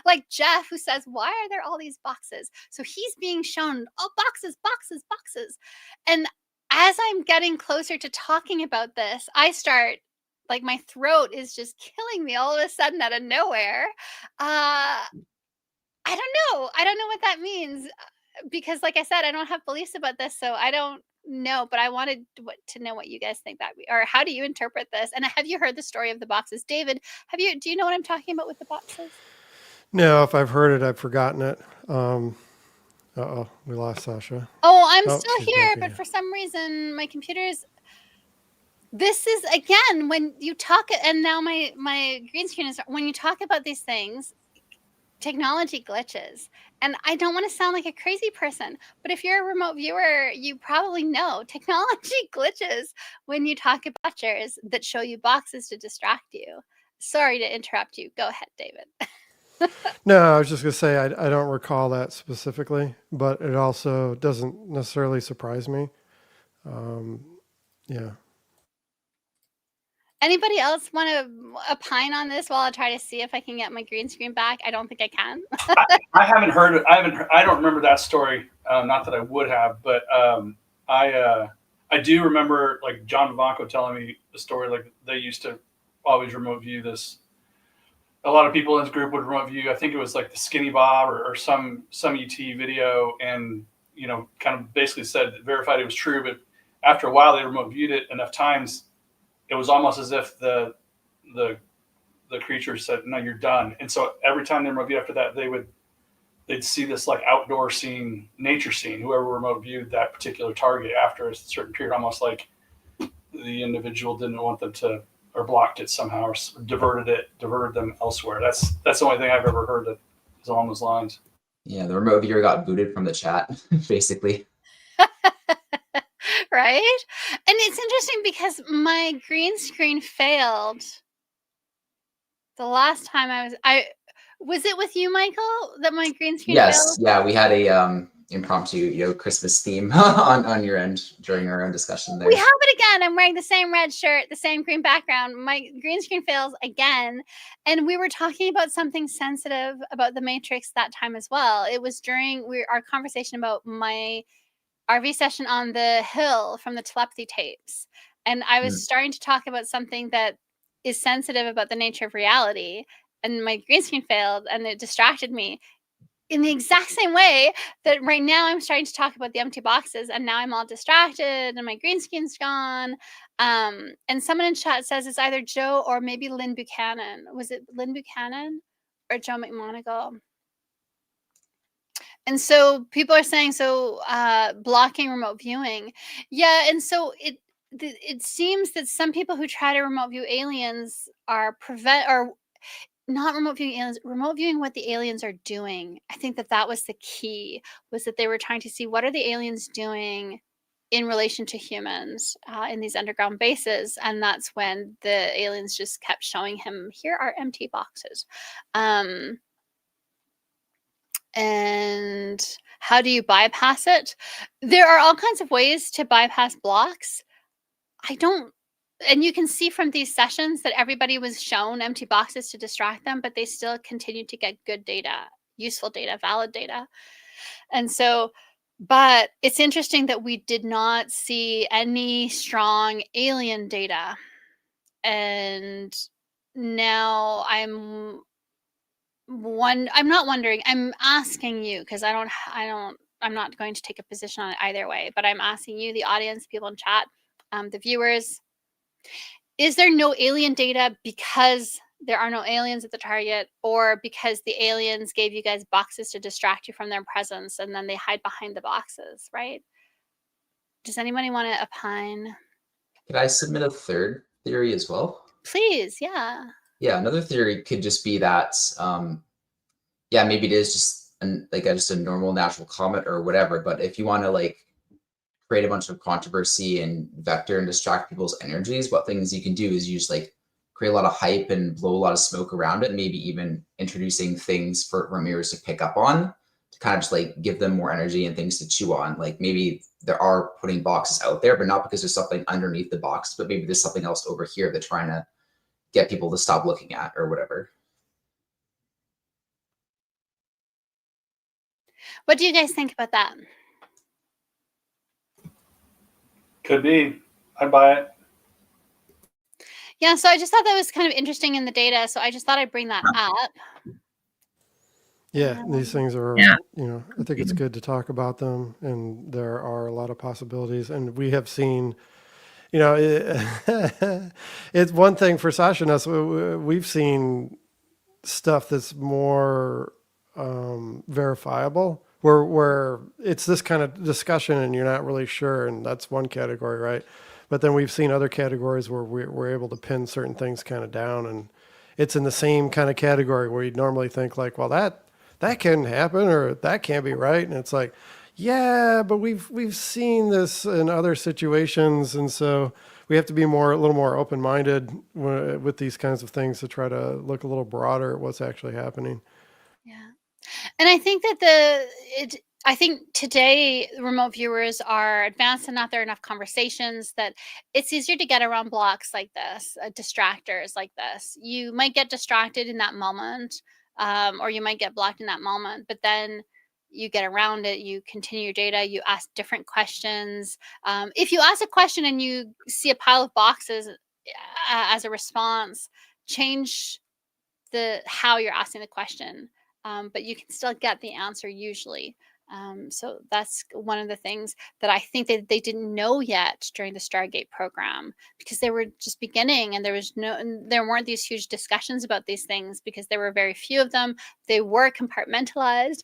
like Jeff, who says, why are there all these boxes? So he's being shown, oh, boxes, boxes, boxes. And as I'm getting closer to talking about this, I start, like, my throat is just killing me all of a sudden out of nowhere. I don't know. I don't know what that means. Because like I said, I don't have beliefs about this, so I don't know, but I wanted to know what you guys think or how do you interpret this? And have you heard the story of the boxes? David, do you know what I'm talking about with the boxes? No, if I've heard it, I've forgotten it. Uh-oh, we lost Sasha. Oh, I'm still she's here, back but again. for some reason my computer's, this is again, when you talk, and now my green screen is, when you talk about these things, technology glitches. And I don't want to sound like a crazy person, but if you're a remote viewer, you probably know technology glitches when you talk about pictures that show you boxes to distract you. Sorry to interrupt you. Go ahead, David. No, I was just going to say, I don't recall that specifically, but it also doesn't necessarily surprise me. Yeah. Anybody else want to opine on this while I try to see if I can get my green screen back? I don't think I can. I haven't heard it. I don't remember that story. Not that I would have, but I do remember, like, John Vivanco telling me the story. Like, they used to always remote view this a lot of people in this group would remote view. I think it was like the Skinny Bob or some ET video, and kind of basically verified it was true. But after a while, they remote viewed it enough times, it was almost as if the creature said, "No, you're done." And so every time they remote viewed after that, they'd see this like outdoor scene, nature scene. Whoever remote viewed that particular target after a certain period, almost like the individual didn't want them to, or blocked it somehow, or diverted them elsewhere. That's the only thing I've ever heard that is along those lines. Yeah, the remote viewer got booted from the chat, basically. Right? And it's interesting because my green screen failed the last time was it with you, Michael, that my green screen Yes, failed? yeah, we had a impromptu Christmas theme on your end during our own discussion there. We have it again. I'm wearing the same red shirt, the same green background. My green screen fails again. And we were talking about something sensitive about the Matrix that time as well. It was during our conversation about my RV session on the hill from the telepathy tapes. And I was starting to talk about something that is sensitive about the nature of reality. And my green screen failed and it distracted me in the exact same way that right now I'm starting to talk about the empty boxes and now I'm all distracted and my green screen's gone. And someone in chat says it's either Joe or maybe Lynn Buchanan. Was it Lynn Buchanan or Joe McMonagle? And so people are saying, blocking remote viewing. Yeah, and so it seems that some people who try to remote view aliens are not remote viewing aliens, remote viewing what the aliens are doing. I think that was the key, was that they were trying to see what are the aliens doing in relation to humans in these underground bases. And that's when the aliens just kept showing him, here are empty boxes. And how do you bypass it? There are all kinds of ways to bypass blocks. And you can see from these sessions that everybody was shown empty boxes to distract them, but they still continued to get good data, useful data, valid data. And so, but it's interesting that we did not see any strong alien data. And now I'm not wondering, I'm asking you, because I'm not going to take a position on it either way, but I'm asking you, the audience, people in chat, the viewers, is there no alien data because there are no aliens at the target, or because the aliens gave you guys boxes to distract you from their presence and then they hide behind the boxes, right? Does anybody want to opine? Could I submit a third theory as well? Please, yeah. Yeah, another theory could just be that, maybe it is just just a normal natural comet or whatever. But if you want to create a bunch of controversy and vector and distract people's energies, what things you can do is you just create a lot of hype and blow a lot of smoke around it, maybe even introducing things for mirrors to pick up on, to kind of just give them more energy and things to chew on. Maybe there are putting boxes out there, but not because there's something underneath the box, but maybe there's something else over here they're trying to get people to stop looking at or whatever. What do you guys think about that? Could be. I'd buy it. Yeah, so I just thought that was kind of interesting in the data, so I just thought I'd bring that up. Yeah, these things are, I think it's good to talk about them, and there are a lot of possibilities. And we have seen, it's one thing for Sasha and us, we've seen stuff that's more verifiable, where it's this kind of discussion and you're not really sure, and that's one category, right? But then we've seen other categories where we're able to pin certain things kind of down, and it's in the same kind of category where you'd normally think well, that can't happen, or that can't be right. And it's yeah, but we've seen this in other situations. And so we have to be a little more open-minded with these kinds of things, to try to look a little broader at what's actually happening. Yeah. And I think that I think today remote viewers are advanced enough. There are enough conversations that it's easier to get around blocks like this, distractors like this. You might get distracted in that moment, or you might get blocked in that moment, but then you get around it, you continue your data, you ask different questions. If you ask a question and you see a pile of boxes as a response, change how you're asking the question, but you can still get the answer usually. So that's one of the things that I think that they didn't know yet during the Stargate program, because they were just beginning, and there weren't these huge discussions about these things because there were very few of them. They were compartmentalized,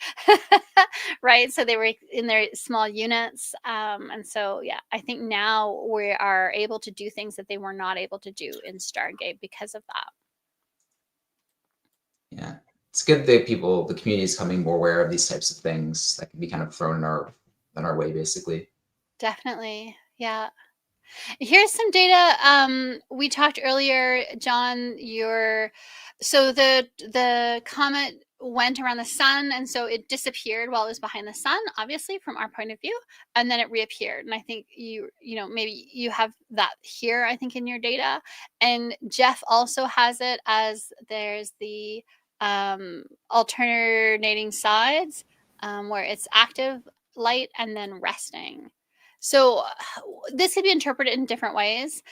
right? So they were in their small units. And so, yeah, I think now we are able to do things that they were not able to do in Stargate because of that. Yeah, it's good that the community is becoming more aware of these types of things that can be kind of thrown in our way, basically. Definitely. Yeah. Here's some data. We talked earlier, John, so the comet went around the sun, and so it disappeared while it was behind the sun, obviously from our point of view, and then it reappeared. And I think you know, maybe you have that here, I think, in your data. And Jeff also has it as there's the alternating sides, where it's active light and then resting. So this could be interpreted in different ways.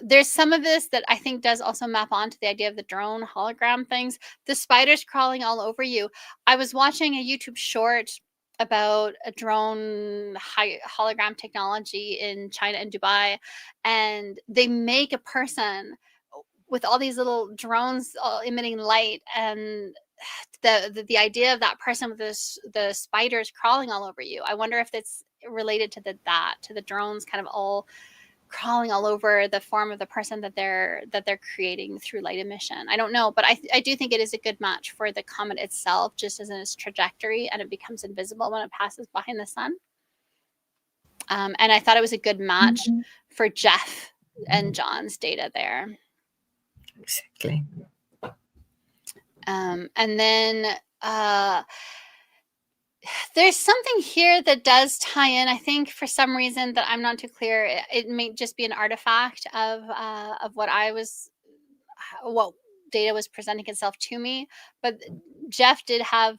There's some of this that I think does also map onto the idea of the drone hologram things. The spiders crawling all over you. I was watching a YouTube short about a drone hologram technology in China and Dubai, and they make a person with all these little drones all emitting light, and the idea of that person with the spiders crawling all over you. I wonder if it's related to the drones kind of all crawling all over the form of the person that they're creating through light emission. I don't know, but I do think it is a good match for the comet itself, just as in its trajectory, and it becomes invisible when it passes behind the sun. And I thought it was a good match for Jeff and John's data there. Exactly. And then there's something here that does tie in, I think, for some reason that I'm not too clear. It may just be an artifact of what data was presenting itself to me. But Jeff did have,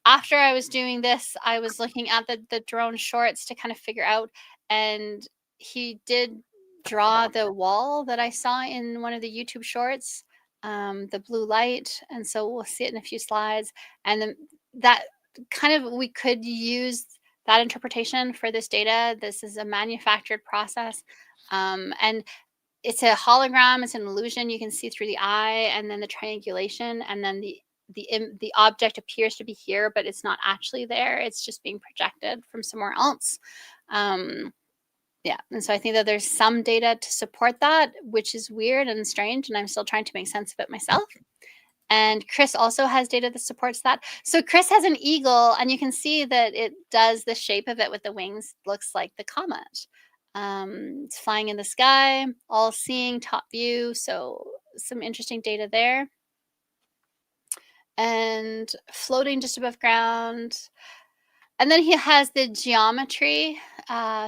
after I was doing this, I was looking at the drone shorts to kind of figure out, and he did draw the wall that I saw in one of the YouTube shorts, the blue light. And so we'll see it in a few slides. And then that kind of, we could use that interpretation for this data. This is a manufactured process. And it's a hologram, it's an illusion. You can see through the eye, and then the triangulation, and then the object appears to be here, but it's not actually there. It's just being projected from somewhere else. Yeah, and so I think that there's some data to support that, which is weird and strange, and I'm still trying to make sense of it myself. And Chris also has data that supports that. So Chris has an eagle, and you can see that it does the shape of it with the wings, looks like the comet. It's flying in the sky, all seeing, top view. So some interesting data there. And floating just above ground. And then he has the geometry.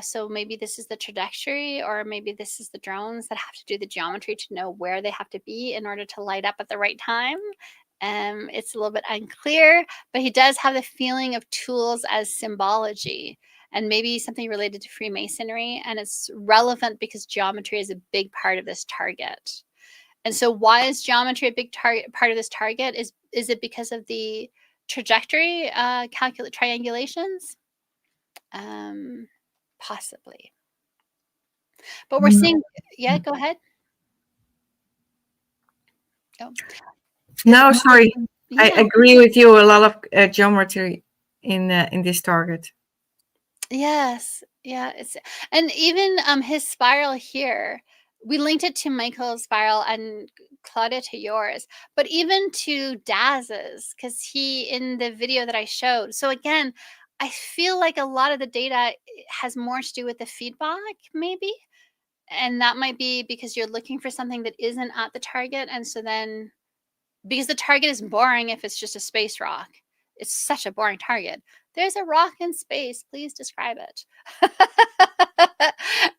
So maybe this is the trajectory, or maybe this is the drones that have to do the geometry to know where they have to be in order to light up at the right time. It's a little bit unclear, but he does have the feeling of tools as symbology, and maybe something related to Freemasonry. And it's relevant because geometry is a big part of this target. And so why is geometry a big part of this target? Is it because of the trajectory triangulations? Possibly. But we're seeing, yeah, go ahead. Oh. No, sorry. Yeah. I agree with you. A lot of geometry in this target. Yes, yeah, and even his spiral here, we linked it to Michael's spiral and Claudia to yours, but even to Daz's, because he, in the video that I showed. So again, I feel like a lot of the data has more to do with the feedback, maybe, and that might be because you're looking for something that isn't at the target, and so then, because the target is boring if it's just a space rock. It's such a boring target. There's a rock in space. Please describe it.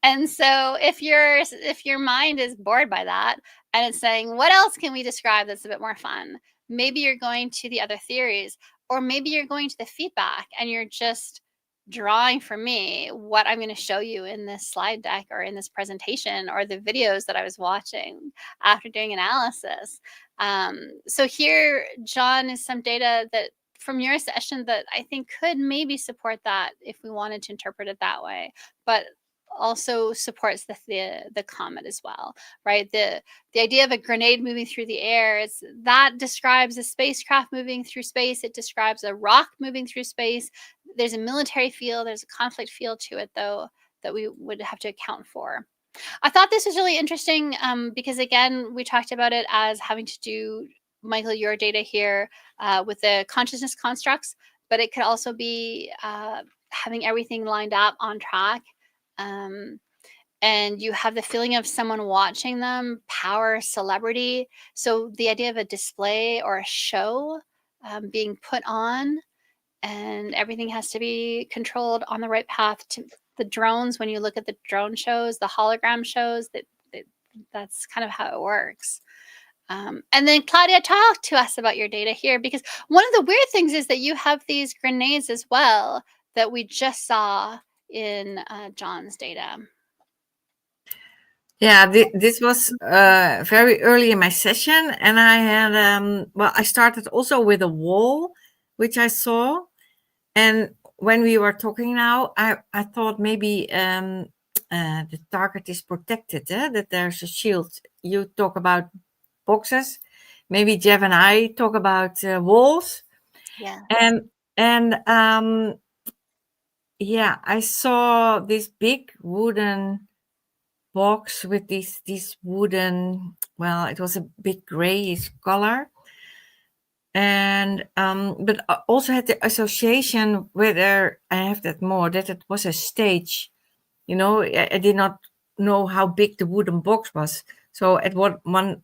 And so if your mind is bored by that and it's saying, what else can we describe that's a bit more fun? Maybe you're going to the other theories, or maybe you're going to the feedback and you're just drawing for me what I'm going to show you in this slide deck or in this presentation or the videos that I was watching after doing analysis. So here, John, is some data that from your session that I think could maybe support that if we wanted to interpret it that way, but also supports the comet as well, right? The idea of a grenade moving through the air, is that describes a spacecraft moving through space. It describes a rock moving through space. There's a military field, there's a conflict field to it, though, that we would have to account for. I thought this was really interesting because, again, we talked about it as having to do, Michael, your data here with the consciousness constructs, but it could also be having everything lined up on track. And you have the feeling of someone watching them, power, celebrity. So the idea of a display or a show being put on, and everything has to be controlled on the right path. To the drones, when you look at the drone shows, the hologram shows, that's kind of how it works. And then Claudia, talk to us about your data here, because one of the weird things is that you have these grenades as well that we just saw in John's data. Yeah, this was very early in my session, and I had well, I started also with a wall, which I saw, and when we were talking now, I thought maybe the target is protected, that there's a shield. You talk about boxes, maybe Jeff and I talk about walls, Yeah. and yeah, I saw this big wooden box with these wooden, well, it was a big grayish color, and but I also had the association whether I have that more, that it was a stage. You know, I did not know how big the wooden box was, so at one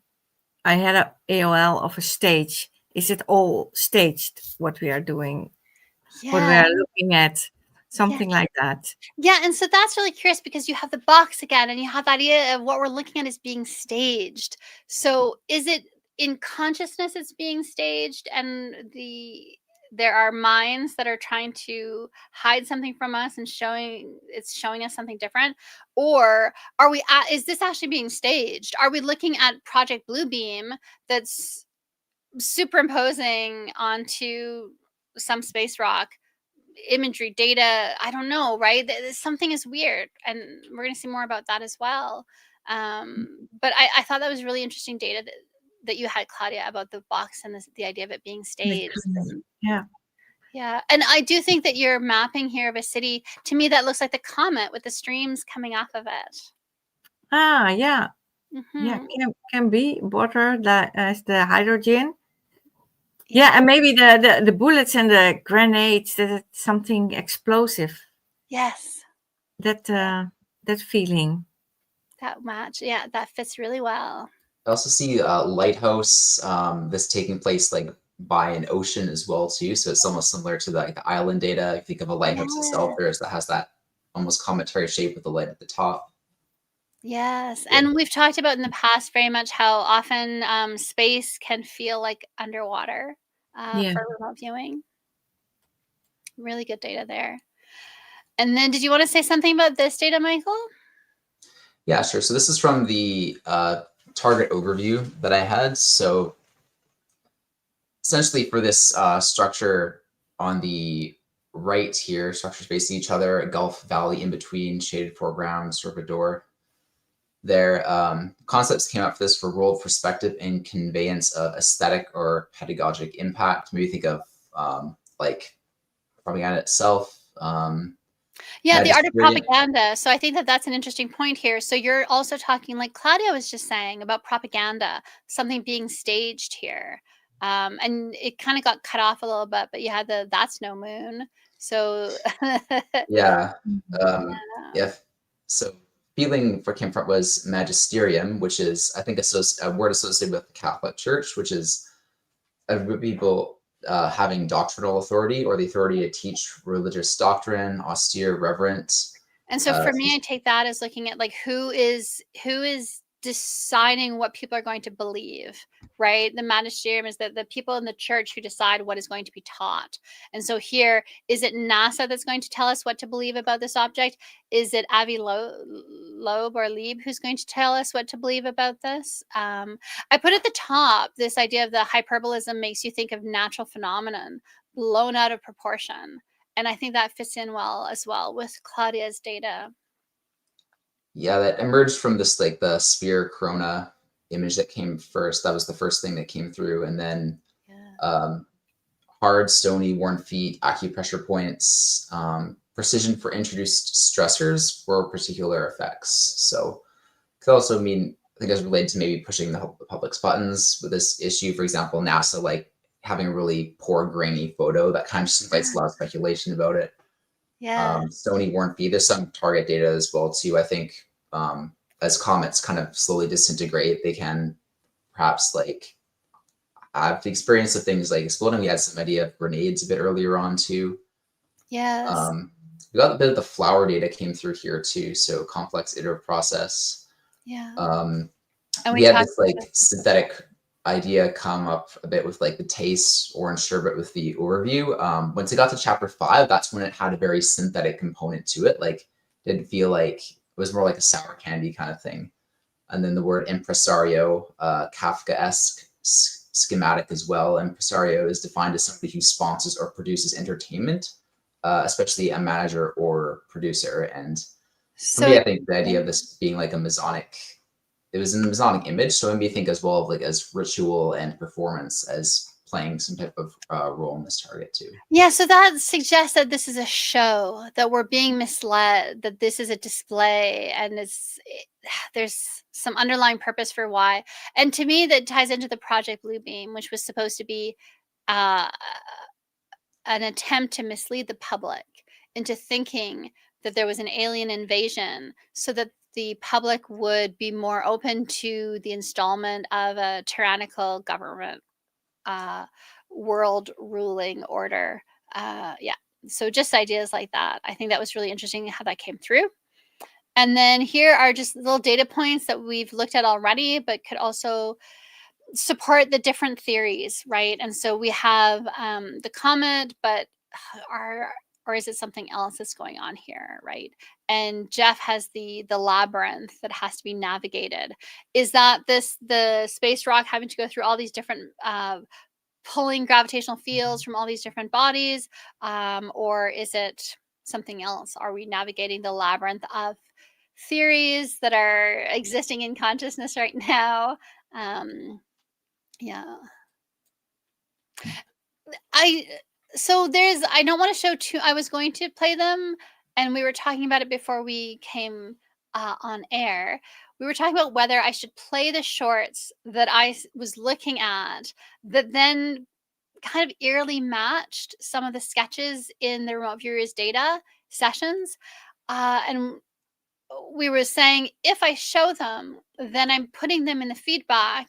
I had a AOL of a stage. Is it all staged, what we are doing, what we Yeah. are looking at, something like that? Yeah, and so that's really curious because you have the box again, and you have the idea of what we're looking at is being staged. So is it in consciousness it's being staged, and there are minds that are trying to hide something from us and showing us something different? Or is this actually being staged? Are we looking at Project Bluebeam that's superimposing onto some space rock imagery, data? I don't know, right? Something is weird, and we're going to see more about that as well. But I thought that was really interesting data that you had, Claudia, about the box and the idea of it being staged. Yeah. And I do think that your mapping here of a city, to me, that looks like the comet with the streams coming off of it. Yeah. Mm-hmm. Yeah, can be water that as the hydrogen. Yeah, and maybe the bullets and the grenades, that it's something explosive. Yes. That feeling. That match. Yeah, that fits really well. I also see a lighthouse, this taking place like by an ocean as well too. So it's almost similar to the island data. If you think of a lighthouse itself, that has that almost cometary shape with the light at the top. Yes, and we've talked about in the past very much how often space can feel like underwater for remote viewing. Really good data there. And then did you want to say something about this data, Michael? Yeah, sure. So this is from the target overview that I had. So essentially for this structure on the right here, structures facing each other, a Gulf Valley in between, shaded foreground, sort of a door. Their concepts came up for this for world perspective and conveyance of aesthetic or pedagogic impact. Maybe think of like propaganda itself. Yeah, the art of propaganda. So I think that that's an interesting point here. So you're also talking, like Claudia was just saying, about propaganda, something being staged here. And it kind of got cut off a little bit, but you had that's no moon. So yeah. So feeling for came from was magisterium, which is, I think, a word associated with the Catholic Church, which is a group of people having doctrinal authority or the authority to teach religious doctrine, austere, reverent. And so for me, I take that as looking at like who is deciding what people are going to believe, right? The magisterium is the people in the church who decide what is going to be taught. And so here, is it NASA that's going to tell us what to believe about this object? Is it Avi Loeb or Lieb who's going to tell us what to believe about this? I put at the top this idea of the hyperbolism makes you think of natural phenomenon blown out of proportion. And I think that fits in well as well with Claudia's data. Yeah, that emerged from this like the sphere corona image that came first. That was the first thing that came through, and then hard, stony, worn feet, acupressure points, precision for introduced stressors for particular effects. So could also mean, I think it's related to maybe pushing the public's buttons with this issue. For example, NASA like having a really poor grainy photo that kind of just invites a lot of speculation about it. Yeah. Stony worn feet. There's some target data as well too. I think as comets kind of slowly disintegrate, they can perhaps like have the experience of things like exploding. We had some idea of grenades a bit earlier on too. Yes. We got a bit of the flower data came through here too. So complex iterative process. Yeah. And we we had talked this like synthetic idea come up a bit with like the taste orange sherbet with the overview. Once it got to chapter 5, that's when it had a very synthetic component to it. Like didn't feel like it was more like a sour candy kind of thing. And then the word impresario, Kafka-esque schematic as well. Impresario is defined as somebody who sponsors or produces entertainment, especially a manager or producer. And for me, I think the idea of this being like a Masonic, it was in the Masonic image, so it made me think as well of like as ritual and performance as playing some type of role in this target too. Yeah, so that suggests that this is a show, that we're being misled, that this is a display, and there's some underlying purpose for why. And to me, that ties into the Project Bluebeam, which was supposed to be an attempt to mislead the public into thinking that there was an alien invasion so that the public would be more open to the installment of a tyrannical government, world ruling order. Yeah, so just ideas like that. I think that was really interesting how that came through. And then here are just little data points that we've looked at already, but could also support the different theories, right? And so we have the comet, but or is it something else that's going on here, right? And Jeff has the labyrinth that has to be navigated. Is that the space rock having to go through all these different pulling gravitational fields from all these different bodies, or is it something else? Are we navigating the labyrinth of theories that are existing in consciousness right now? Yeah. I don't want to show too. I was going to play them, and we were talking about it before we came on air. We were talking about whether I should play the shorts that I was looking at that then kind of eerily matched some of the sketches in the remote viewers data sessions. And we were saying, if I show them, then I'm putting them in the feedback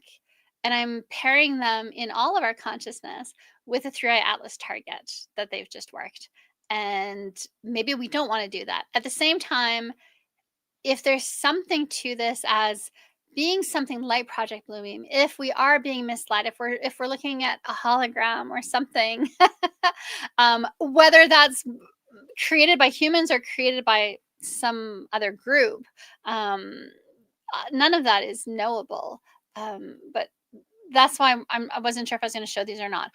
and I'm pairing them in all of our consciousness with a 3i Atlas target that they've just worked. And maybe we don't want to do that. At the same time, if there's something to this as being something like Project Bluebeam, if we are being misled, if we're looking at a hologram or something, whether that's created by humans or created by some other group, none of that is knowable. But that's why I wasn't sure if I was going to show these or not.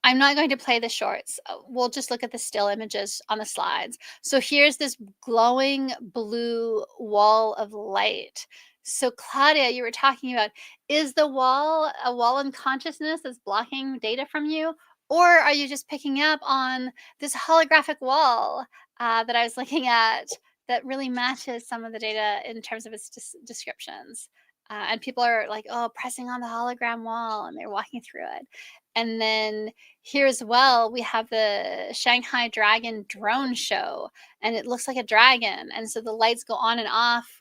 I'm not going to play the shorts. We'll just look at the still images on the slides. So here's this glowing blue wall of light. So Claudia, you were talking about, is the wall a wall in consciousness that's blocking data from you? Or are you just picking up on this holographic wall that I was looking at that really matches some of the data in terms of its descriptions? And people are like, oh, pressing on the hologram wall, and they're walking through it. And then here as well, we have the Shanghai Dragon drone show, and it looks like a dragon. And so the lights go on and off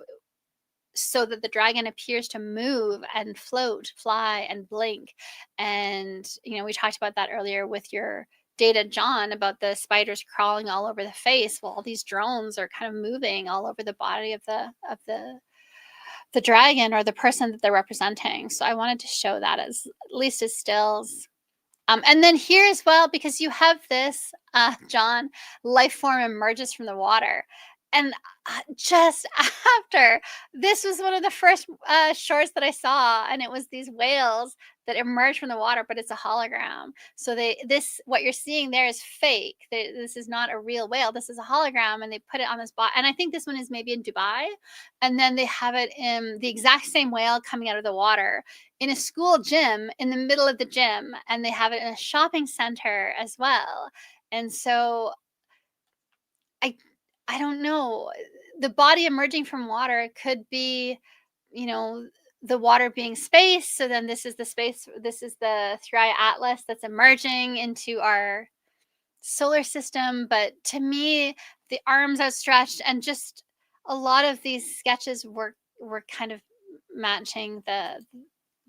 so that the dragon appears to move and float, fly, and blink. And, we talked about that earlier with your data, John, about the spiders crawling all over the face. Well, all these drones are kind of moving all over the body of the the dragon or the person that they're representing. So I wanted to show that as at least as stills. And then here as well, because you have this, John, life form emerges from the water. And just after, this was one of the first shorts that I saw, and it was these whales that emerge from the water, but it's a hologram. So what you're seeing there is fake. This is not a real whale. This is a hologram, and they put it on this bot. And I think this one is maybe in Dubai, and then they have it in the exact same whale coming out of the water in a school gym, in the middle of the gym, and they have it in a shopping center as well. And so I don't know. The body emerging from water could be, the water being space. So then this is the space, this is the 3i Atlas that's emerging into our solar system. But to me, the arms outstretched and just a lot of these sketches were kind of matching the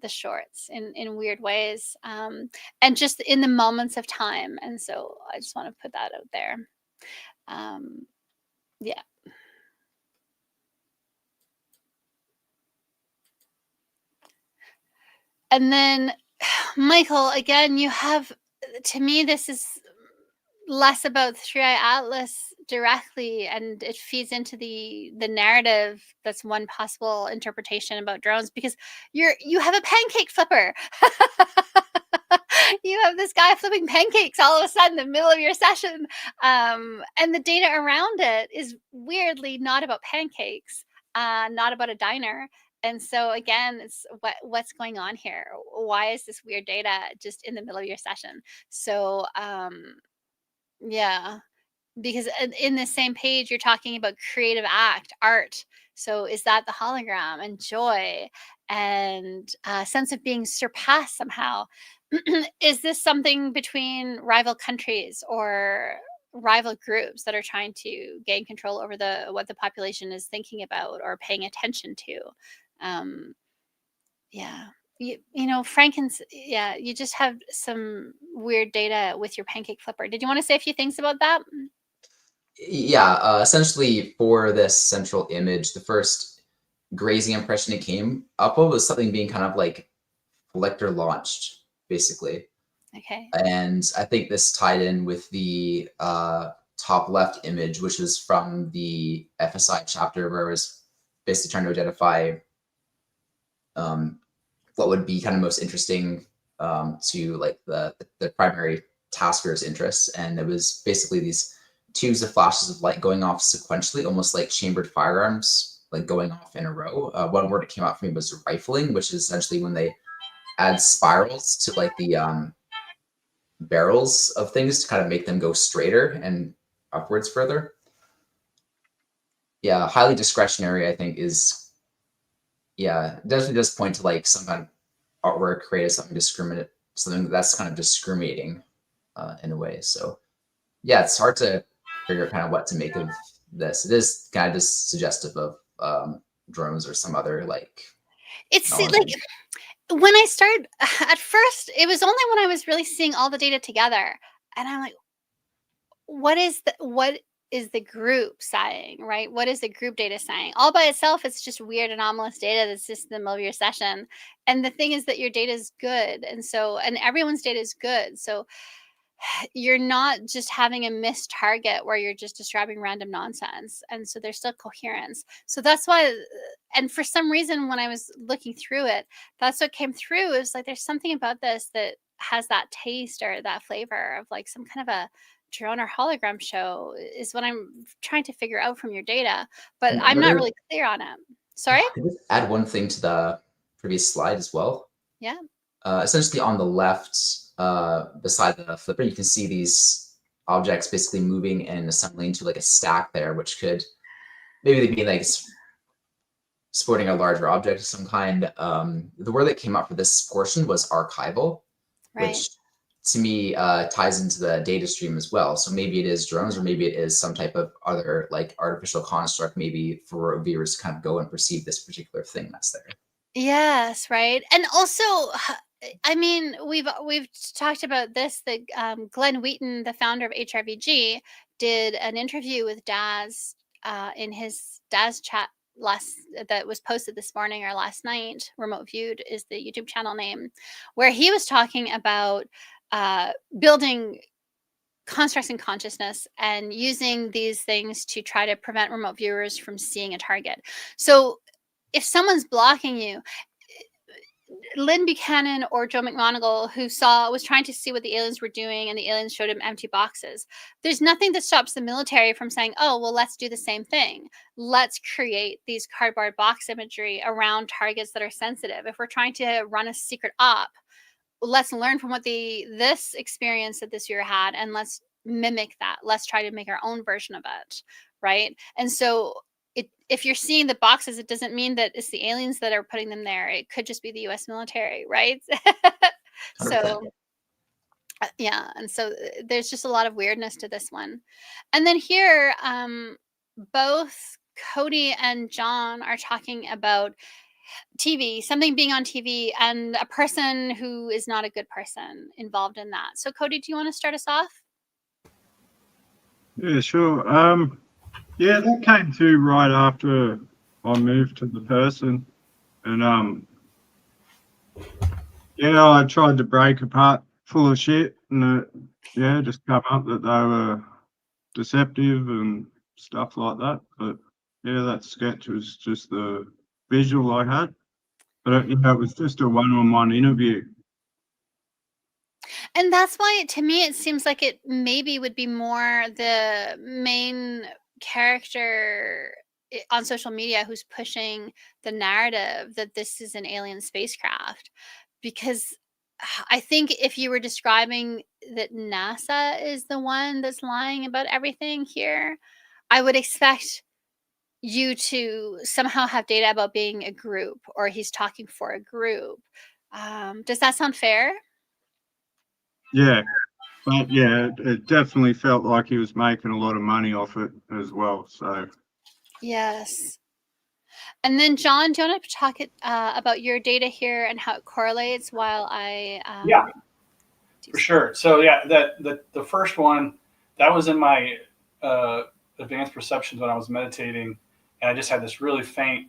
shorts in weird ways, and just in the moments of time. And so I just want to put that out there. Yeah. And then, Michael, again, you have, to me, this is less about 3i Atlas directly, and it feeds into the narrative. That's one possible interpretation about drones, because you have a pancake flipper. You have this guy flipping pancakes all of a sudden in the middle of your session, and the data around it is weirdly not about pancakes, not about a diner. And so again, it's what's going on here? Why is this weird data just in the middle of your session? So yeah, because in the same page, you're talking about creative act, art. So is that the hologram and joy and a sense of being surpassed somehow? Is this something between rival countries or rival groups that are trying to gain control over what the population is thinking about or paying attention to? Yeah. You just have some weird data with your pancake flipper. Did you want to say a few things about that? Yeah, essentially for this central image, the first grazing impression it came up with was something being kind of like collector launched, basically. Okay. And I think this tied in with the top left image, which was from the FSI chapter, where I was basically trying to identify what would be kind of most interesting to like the primary tasker's interests. And it was basically these tubes of flashes of light going off sequentially, almost like chambered firearms, like going off in a row. One word that came out for me was rifling, which is essentially when they add spirals to like the barrels of things to kind of make them go straighter and upwards further. Yeah, highly discretionary, I think, is, yeah, it definitely does point to like some kind of artwork created something that's kind of discriminating in a way. So yeah, it's hard to figure out kind of what to make of this. It is kind of just suggestive of drones or some other like. It's like when I started, at first, it was only when I was really seeing all the data together, and I'm like, what is the group saying, right? What is the group data saying? All by itself, it's just weird anomalous data that's just in the middle of your session. And the thing is that your data is good, and everyone's data is good. So you're not just having a missed target where you're just describing random nonsense. And so there's still coherence. So that's why, and for some reason, when I was looking through it, that's what came through. It was like, there's something about this that has that taste or that flavor of like some kind of a drone or hologram show, is what I'm trying to figure out from your data, but I'm not really clear on it. Sorry? Could just add one thing to the previous slide as well? Yeah. Essentially on the left, beside the flipper, you can see these objects basically moving and assembling into like a stack there, which could maybe be like supporting a larger object of some kind. The word that came up for this portion was archival, Right. which to me ties into the data stream as well. So maybe it is drones, or maybe it is some type of other like artificial construct, maybe for viewers to kind of go and perceive this particular thing that's there. Yes, right. And also, I mean, we've talked about this. That Glenn Wheaton, the founder of HRVG, did an interview with Daz in his Daz chat that was posted this morning or last night. Remote Viewed is the YouTube channel name, where he was talking about building constructs in consciousness and using these things to try to prevent remote viewers from seeing a target. So if someone's blocking you, Lynn Buchanan or Joe McMoneagle, who was trying to see what the aliens were doing, and the aliens showed him empty boxes. There's nothing that stops the military from saying, oh, well, let's do the same thing. Let's create these cardboard box imagery around targets that are sensitive. If we're trying to run a secret op, let's learn from what this experience that this viewer had, and let's mimic that. Let's try to make our own version of it, right? And so if you're seeing the boxes, it doesn't mean that it's the aliens that are putting them there. It could just be the U.S. military, right? So, yeah. And so there's just a lot of weirdness to this one. And then here, both Cody and John are talking about TV, something being on TV, and a person who is not a good person involved in that. So, Cody, do you want to start us off? Yeah, sure. Yeah, that came through right after I moved to the person, and yeah, I tried to break apart full of shit, and just come up that they were deceptive and stuff like that. But yeah, that sketch was just the visual I had, but it was just a one-on-one interview. And that's why, to me, it seems like it maybe would be more the main character on social media who's pushing the narrative that this is an alien spacecraft. Because I think if you were describing that NASA is the one that's lying about everything here, I would expect you to somehow have data about being a group, or he's talking for a group. Does that sound fair? Yeah, but yeah, it definitely felt like he was making a lot of money off it as well. So yes. And then, John, do you want to talk about your data here and how it correlates while I yeah, for sure. So yeah, the first one, that was in my advanced perceptions when I was meditating, and I just had this really faint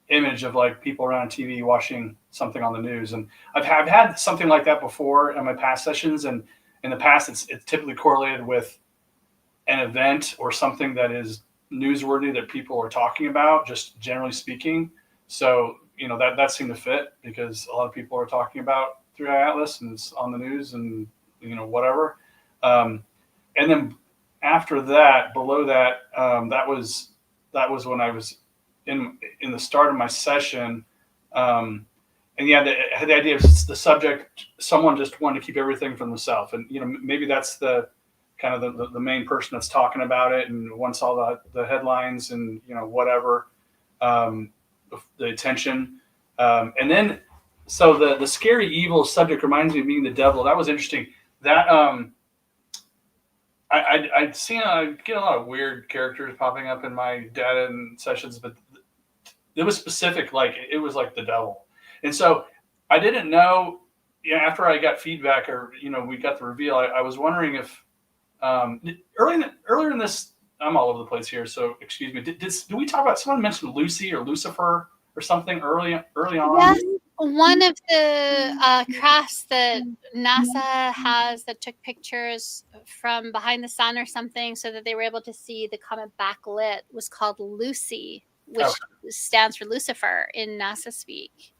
image of like people around TV watching something on the news. And I've had something like that before in my past sessions, and in the past it's typically correlated with an event or something that is newsworthy that people are talking about, just generally speaking. So that seemed to fit because a lot of people are talking about 3i Atlas and it's on the news and whatever. And then after that, below that, that was when I was in the start of my session, and yeah, the idea of the subject, someone just wanted to keep everything from themselves, and maybe that's the kind of the main person that's talking about it, and once all the headlines and whatever, the attention, and then so the scary evil subject reminds me of being the devil. That was interesting. That I'd seen I get a lot of weird characters popping up in my data and sessions, but it was specific, like it was like the devil. And so I didn't know, after I got feedback or we got the reveal, I was wondering if earlier in this, I'm all over the place here, so excuse me. Did we talk about, someone mentioned Lucy or Lucifer or something early on? Yes, one of the crafts that NASA has that took pictures from behind the sun or something so that they were able to see the comet backlit was called Lucy, which stands for Lucifer in NASA speak.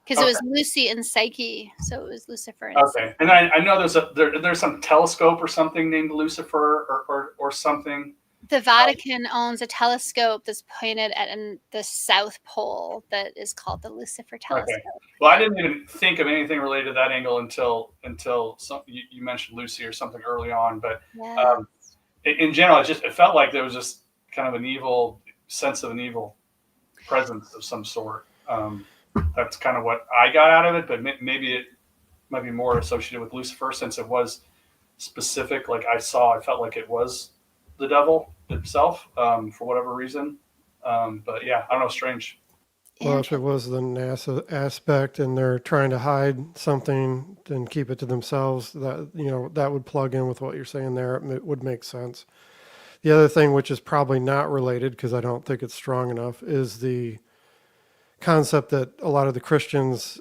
Because it was Lucy and Psyche, so it was Lucifer. And Psyche. And I know there's some telescope or something named Lucifer or something. The Vatican owns a telescope that's pointed at the South Pole that is called the Lucifer telescope. Okay. Well, I didn't even think of anything related to that angle until you mentioned Lucy or something early on. But in general, it felt like there was just kind of an evil sense of an evil presence of some sort. That's kind of what I got out of it, but maybe it might be more associated with Lucifer since it was specific. Like I felt like it was the devil himself for whatever reason. But yeah, I don't know, strange. Well, if it was the NASA aspect and they're trying to hide something and keep it to themselves, that that would plug in with what you're saying there. It would make sense. The other thing, which is probably not related because I don't think it's strong enough, is the concept that a lot of the Christians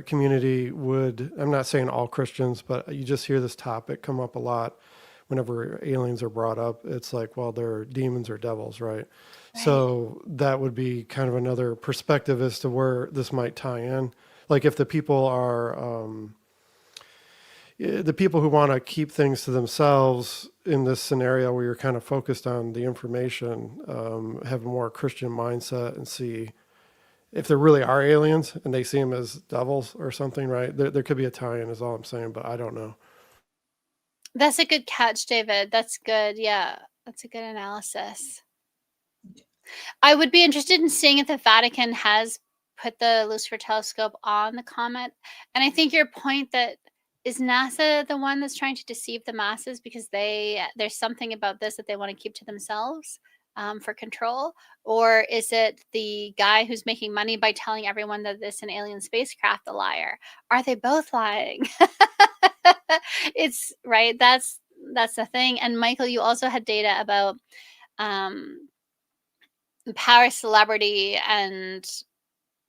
community would, I'm not saying all Christians, but you just hear this topic come up a lot whenever aliens are brought up. It's like, well, they're demons or devils, right? So that would be kind of another perspective as to where this might tie in. Like if the people are, the people who want to keep things to themselves in this scenario where you're kind of focused on the information, have a more Christian mindset and see if there really are aliens and they see them as devils or something, right? There could be a tie-in is all I'm saying, but I don't know. That's a good catch, David. That's good. Yeah, that's a good analysis. I would be interested in seeing if the Vatican has put the Lucifer telescope on the comet. And I think your point that is NASA the one that's trying to deceive the masses because there's something about this that they want to keep to themselves for control, or is it the guy who's making money by telling everyone that it's an alien spacecraft the liar? Are they both lying? It's right. That's the thing. And Michael, you also had data about power, celebrity, and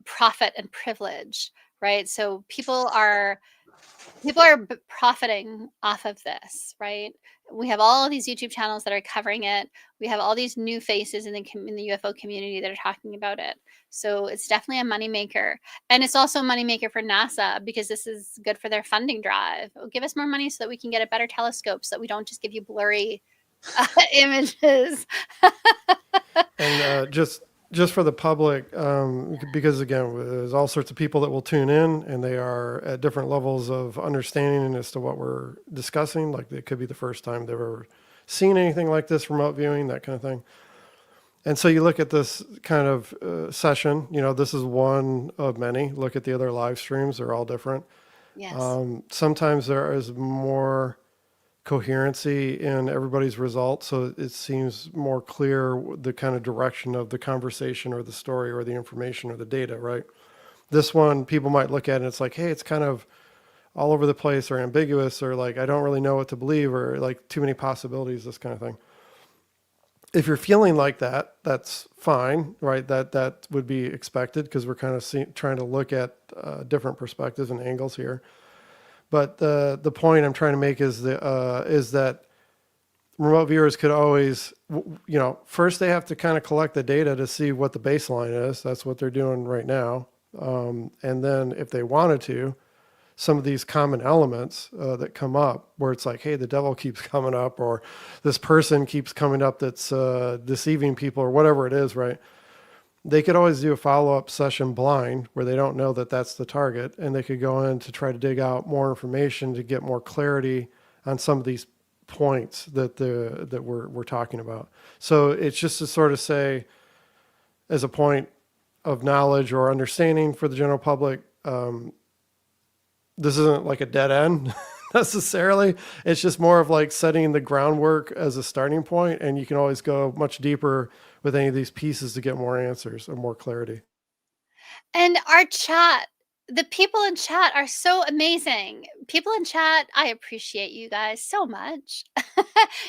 profit and privilege, right? So people are profiting off of this, right? We have all of these YouTube channels that are covering it. We have all these new faces in the UFO community that are talking about it. So it's definitely a moneymaker. And it's also a moneymaker for NASA because this is good for their funding drive. Give us more money so that we can get a better telescope so that we don't just give you blurry images. And just for the public, because again, there's all sorts of people that will tune in and they are at different levels of understanding as to what we're discussing. Like it could be the first time they've ever seen anything like this, remote viewing, that kind of thing. And so you look at this kind of session, this is one of many. Look at the other live streams, they're all different. Yes. Sometimes there is more coherency in everybody's results, so it seems more clear the kind of direction of the conversation or the story or the information or the data, right? This one, people might look at it and it's like, hey, it's kind of all over the place or ambiguous or like I don't really know what to believe or like too many possibilities, this kind of thing. If you're feeling like that, that's fine, right? That would be expected because we're kind of trying to look at different perspectives and angles here. But the point I'm trying to make is that remote viewers could always, first they have to kind of collect the data to see what the baseline is. That's what they're doing right now. And then if they wanted to, some of these common elements that come up where it's like, hey, the devil keeps coming up or this person keeps coming up that's deceiving people or whatever it is, right? They could always do a follow-up session blind where they don't know that that's the target, and they could go in to try to dig out more information to get more clarity on some of these points that we're talking about. So it's just to sort of say, as a point of knowledge or understanding for the general public, this isn't like a dead end necessarily. It's just more of like setting the groundwork as a starting point, and you can always go much deeper with any of these pieces to get more answers or more clarity. And our chat, the people in chat are so amazing. People in chat, I appreciate you guys so much.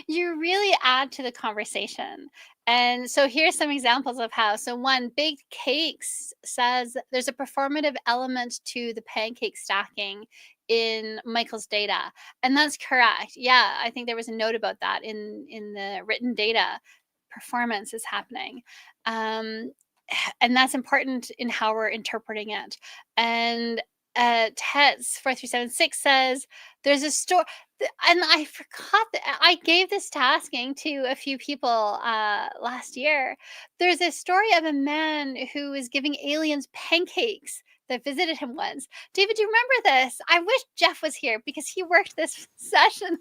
You really add to the conversation. And so here's some examples of how. So one, Big Cakes says there's a performative element to the pancake stacking in Michael's data. And that's correct. Yeah, I think there was a note about that in the written data. Performance is happening. And that's important in how we're interpreting it. And Tets 4376 says there's a story, and I forgot that I gave this tasking to a few people last year. There's a story of a man who was giving aliens pancakes that visited him once. David, do you remember this? I wish Jeff was here because he worked this session.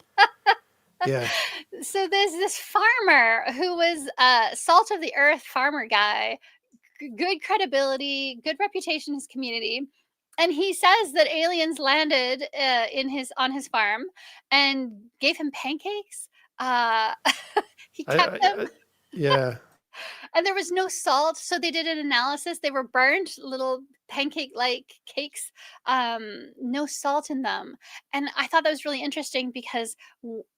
Yeah. So there's this farmer who was a salt of the earth farmer guy, good credibility, good reputation in his community. And he says that aliens landed on his farm and gave him pancakes. He kept them. Yeah. and there was no salt, so they did an analysis. They were burned, little pancake-like cakes, no salt in them, and I thought that was really interesting because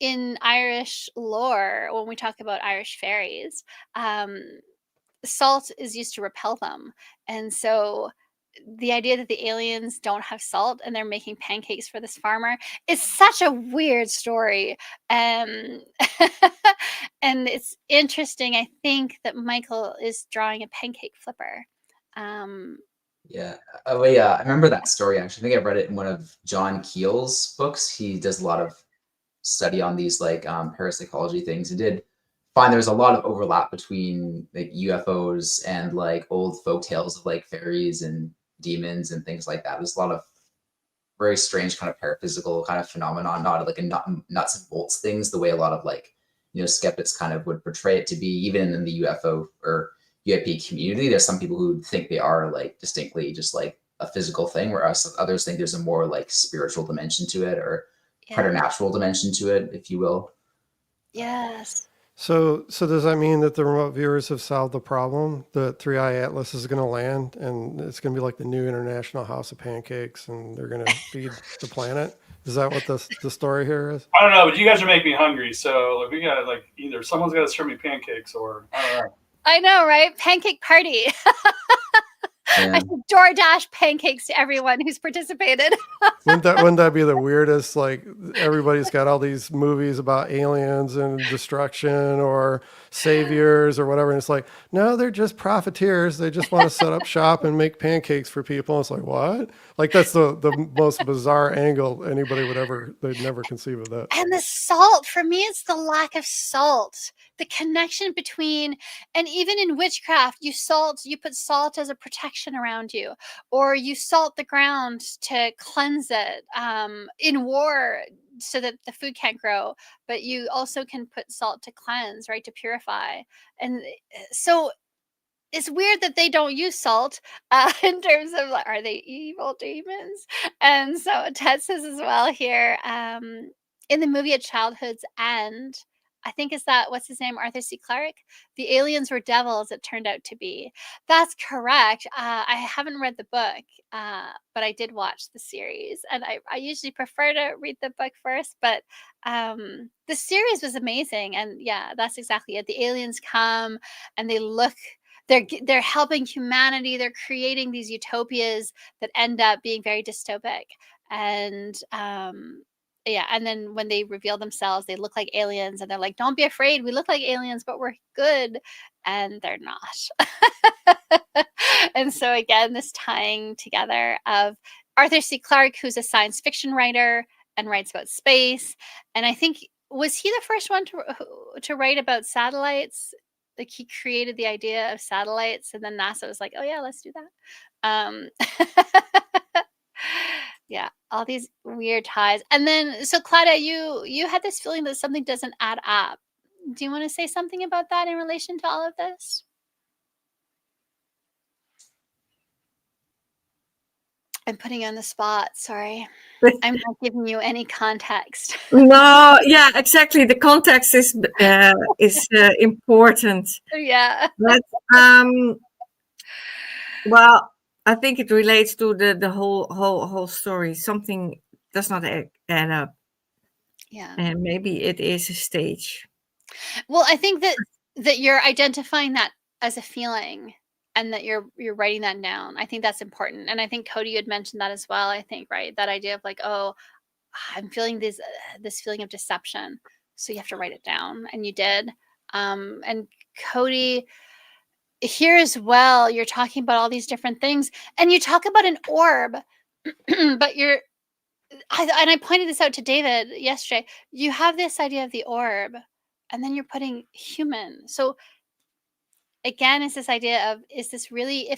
in Irish lore, when we talk about Irish fairies, um, salt is used to repel them, and so the idea that the aliens don't have salt and they're making pancakes for this farmer is such a weird story. Um, and it's interesting, I think, that Michael is drawing a pancake flipper. Um, Yeah. Oh, yeah. I remember that story actually. I think I read it in one of John Keel's books. He does a lot of study on these like parapsychology things, and did find there's a lot of overlap between like UFOs and like old folk tales of like fairies and demons and things like that. There's a lot of very strange kind of paraphysical kind of phenomenon, not like a nuts and bolts things, the way a lot of like, skeptics kind of would portray it to be, even in the UFO or UAP community. There's some people who think they are like distinctly just like a physical thing, whereas others think there's a more like spiritual dimension to it, or preternatural dimension to it, if you will. yes. So does that mean that the remote viewers have solved the problem? The 3i Atlas is going to land, and it's going to be like the new international house of pancakes, and they're going to feed the planet? Is that what the story here is? I don't know, but you guys are making me hungry. So like, we got like either someone's got to serve me pancakes, or I don't know. I know, right? Pancake party. Yeah. I should DoorDash pancakes to everyone who's participated. Wouldn't that be the weirdest? Like, everybody's got all these movies about aliens and destruction or saviors or whatever, and it's like, no, they're just profiteers. They just want to set up shop and make pancakes for people. It's like, what? Like, that's the most bizarre angle anybody they'd never conceive of that. And the salt, for me, it's the lack of salt. The connection between, and even in witchcraft, you put salt as a protection around you, or you salt the ground to cleanse it. In war, so that the food can't grow, but you also can put salt to cleanse, right, to purify. And so it's weird that they don't use salt in terms of like, are they evil demons? And so Ted says as well here, in the movie A Childhood's End, I think is that, what's his name, Arthur C. Clarke? The aliens were devils, it turned out to be. That's correct. I haven't read the book, but I did watch the series, and I usually prefer to read the book first, but the series was amazing, and yeah, that's exactly it. The aliens come and they're helping humanity. They're creating these utopias that end up being very dystopic. And yeah, and then when they reveal themselves, they look like aliens, and they're like, "Don't be afraid. We look like aliens, but we're good," and they're not. And so again, this tying together of Arthur C. Clarke, who's a science fiction writer and writes about space, and I think, was he the first one to write about satellites? Like, he created the idea of satellites, and then NASA was like, "Oh yeah, let's do that." Yeah, all these weird ties. And then, so Claudia, you had this feeling that something doesn't add up. Do you want to say something about that in relation to all of this? I'm putting you on the spot. Sorry. I'm not giving you any context. No, yeah, exactly. The context is important. Yeah. But well, I think it relates to the whole story. Something does not add up, Yeah. and maybe it is a stage. Well, I think that you're identifying that as a feeling, and that you're writing that down. I think that's important. And I think Cody, you had mentioned that as well. I think, right, that idea of like, oh, I'm feeling this feeling of deception, so you have to write it down, and you did. And Cody, here as well, you're talking about all these different things, and you talk about an orb, but I pointed this out to David yesterday. You have this idea of the orb, and then you're putting human. So again, it's this idea of, is this really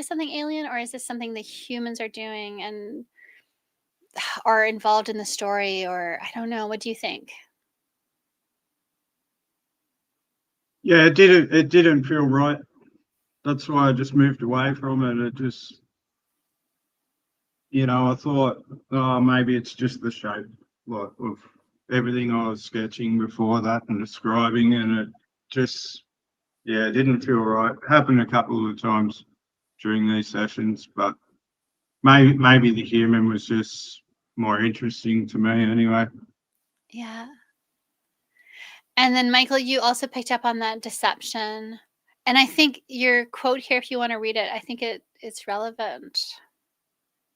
something alien, or is this something the humans are doing and are involved in the story? Or I don't know. What do you think? Yeah, it didn't feel right. That's why I just moved away from it. It just, I thought, oh, maybe it's just the shape, like, of everything I was sketching before that and describing, and it just yeah, it didn't feel right. Happened a couple of times during these sessions, but maybe the human was just more interesting to me anyway. Yeah. And then Michael, you also picked up on that deception. And I think your quote here, if you want to read it, I think it's relevant.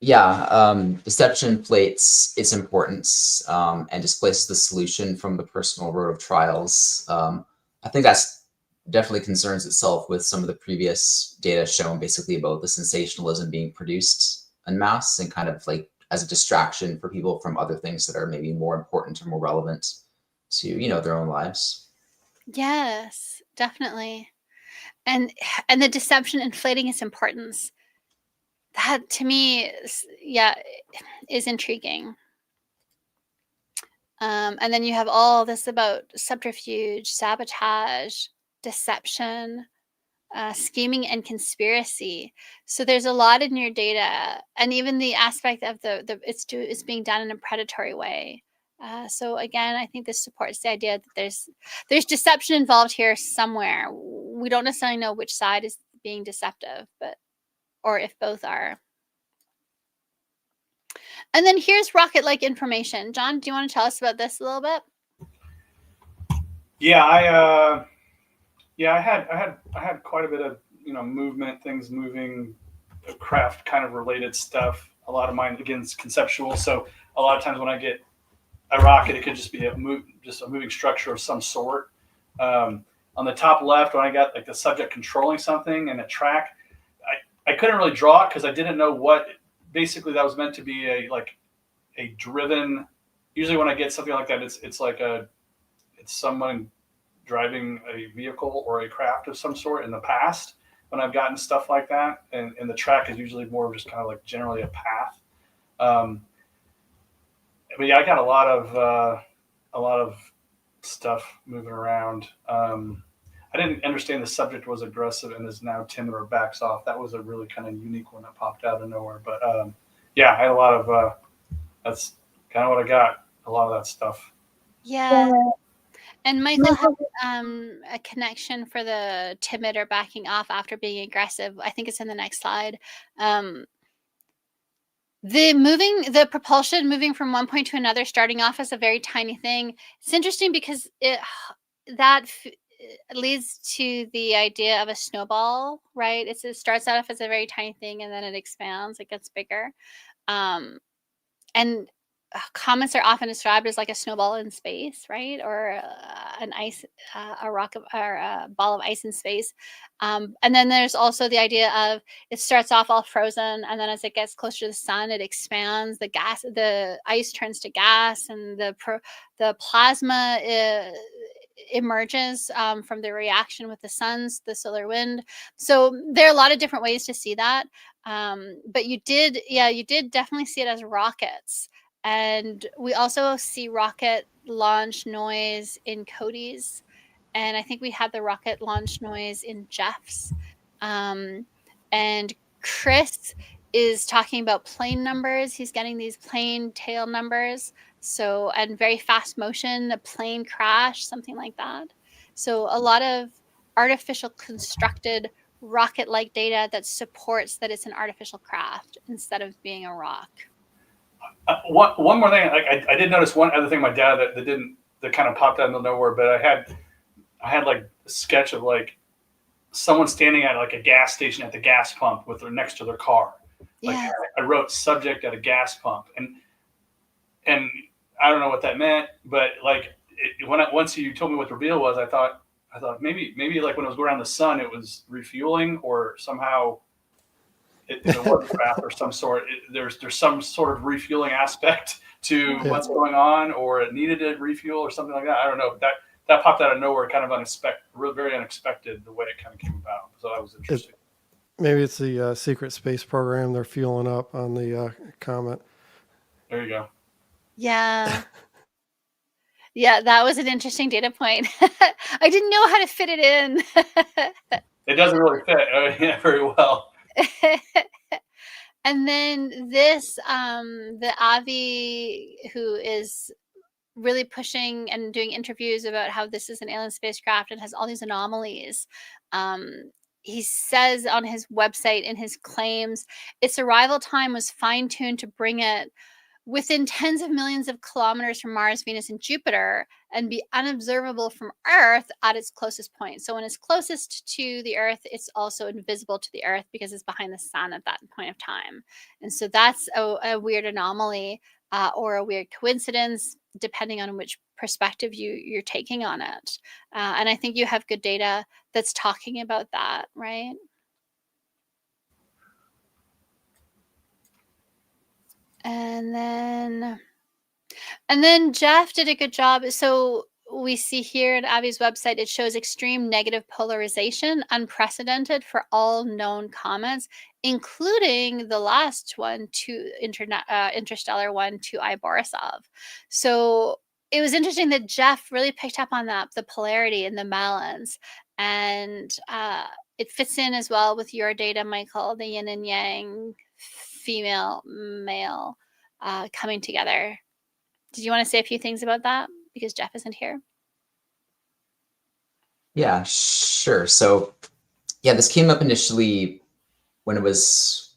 Yeah, deception inflates its importance and displaces the solution from the personal road of trials. I think that's definitely concerns itself with some of the previous data shown basically about the sensationalism being produced en masse and kind of like as a distraction for people from other things that are maybe more important or more relevant to, you know, their own lives. Yes, definitely. And the deception inflating its importance. That to me is intriguing. And then you have all this about subterfuge, sabotage, deception, scheming, and conspiracy. So there's a lot in your data, and even the aspect of it's being done in a predatory way. So again, I think this supports the idea that there's deception involved here somewhere. We don't necessarily know which side is being deceptive, or if both are. And then here's rocket-like information. John, do you want to tell us about this a little bit? Yeah, I had quite a bit of movement, things moving, craft kind of related stuff. A lot of mine again is conceptual. So a lot of times when I get a rocket, it could just be a moving structure of some sort. On the top left, when I got like the subject controlling something and a track, I couldn't really draw it because I didn't know what. Basically, that was meant to be a driven. Usually, when I get something like that, it's someone driving a vehicle or a craft of some sort in the past. When I've gotten stuff like that, and the track is usually more of just kind of like generally a path. But yeah, I got a lot of stuff moving around. I didn't understand the subject was aggressive and is now timid or backs off. That was a really kind of unique one that popped out of nowhere. But yeah, I had a lot of that's kind of what I got. A lot of that stuff. Yeah. And Michael had a connection for the timid or backing off after being aggressive. I think it's in the next slide. The propulsion moving from one point to another, starting off as a very tiny thing. It's interesting because that leads to the idea of a snowball, right? It starts out as a very tiny thing and then it expands, it gets bigger. And comets are often described as like a snowball in space, right? Or a rock or a ball of ice in space. And then there's also the idea of it starts off all frozen, and then as it gets closer to the sun, it expands. The ice turns to gas, and the plasma emerges from the reaction with the solar wind. So there are a lot of different ways to see that. But you did definitely see it as rockets. And we also see rocket launch noise in Cody's. And I think we had the rocket launch noise in Jeff's. And Chris is talking about plane numbers. He's getting these plane tail numbers. So, and very fast motion, a plane crash, something like that. So a lot of artificial constructed rocket-like data that supports that it's an artificial craft instead of being a rock. One more thing, I did notice one other thing my dad that kind of popped out of nowhere, but I had like a sketch of like someone standing at like a gas station at the gas pump with their next to their car. Like Yeah. I wrote subject at a gas pump, and I don't know what that meant, but like once you told me what the reveal was, I thought maybe like when it was going around the sun, it was refueling or somehow. It's a watercraft or some sort. There's some sort of refueling aspect to what's going on, or it needed a refuel or something like that. I don't know. But that popped out of nowhere, kind of very unexpected, the way it kind of came about. So that was interesting. Maybe it's the secret space program they're fueling up on the comet. There you go. Yeah. Yeah, that was an interesting data point. I didn't know how to fit it in. It doesn't really fit very well. And then this, the Avi, who is really pushing and doing interviews about how this is an alien spacecraft and has all these anomalies. He says on his website in his claims, its arrival time was fine-tuned to bring it within tens of millions of kilometers from Mars, Venus, and Jupiter, and be unobservable from Earth at its closest point. So when it's closest to the Earth, it's also invisible to the Earth because it's behind the sun at that point of time. And so that's a weird anomaly or a weird coincidence, depending on which perspective you're taking on it. And I think you have good data that's talking about that, right? And then Jeff did a good job. So we see here at Abby's website, it shows extreme negative polarization, unprecedented for all known comets, including the last one, interstellar one, to Borisov. So it was interesting that Jeff really picked up on that, the polarity and the balance. And it fits in as well with your data, Michael, the yin and yang, female, male, coming together. Did you want to say a few things about that? Because Jeff isn't here. Yeah, sure. So yeah, this came up initially when it was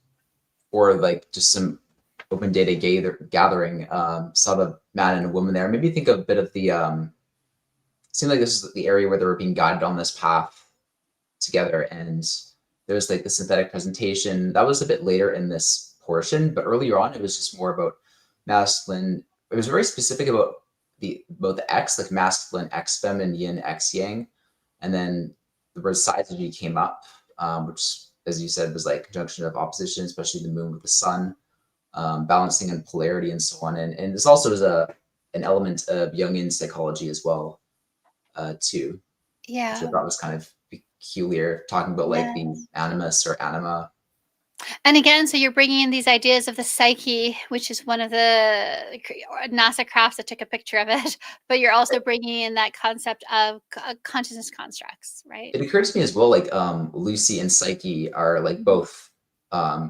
for like just some open data gathering. Saw the man and a woman there. Maybe think of a bit of the seemed like this is the area where they were being guided on this path together. And there's like the synthetic presentation that was a bit later in this portion, but earlier on it was just more about masculine. It was very specific about both the X, like masculine X fem and yin X yang, and then the word syzygy came up, which, as you said, was like conjunction of opposition, especially the moon with the sun, balancing and polarity and so on. And this also is an element of Jungian psychology as well, too. Yeah. Which I thought was kind of peculiar, talking about like the animus or anima. And again, so you're bringing in these ideas of the psyche, which is one of the NASA crafts that took a picture of it, but you're also bringing in that concept of consciousness constructs, right? It occurred to me as well, like Lucy and Psyche are like both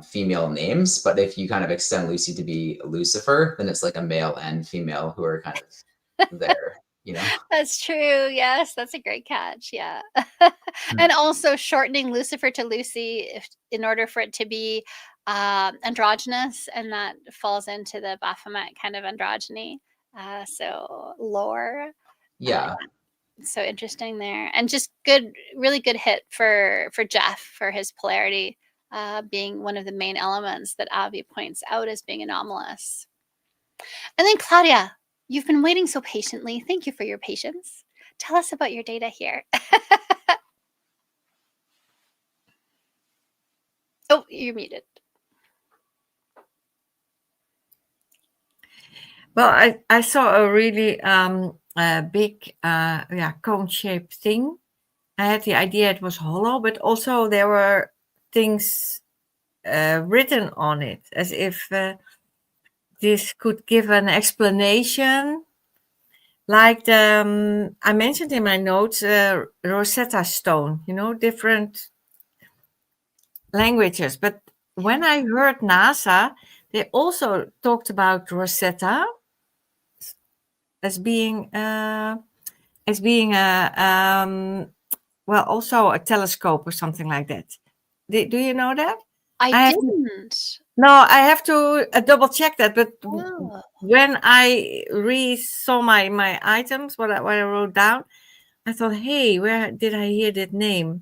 female names, but if you kind of extend Lucy to be Lucifer, then it's like a male and female who are kind of there, you know? That's true. Yes, that's a great catch. Yeah. And also shortening Lucifer to Lucy in order for it to be androgynous, and that falls into the Baphomet kind of androgyny. So lore. Yeah. So interesting there. And just good, really good hit for Jeff for his polarity being one of the main elements that Avi points out as being anomalous. And then Claudia, you've been waiting so patiently. Thank you for your patience. Tell us about your data here. Oh, you're muted. Well, I saw a really big cone-shaped thing. I had the idea it was hollow, but also there were things written on it, as if this could give an explanation. Like the, I mentioned in my notes, Rosetta Stone, different languages. But when I heard NASA, they also talked about Rosetta as being also a telescope or something like that. Do you know that? I didn't. No, I have to double check that. But when I saw my items, what I wrote down, I thought, hey, where did I hear that name?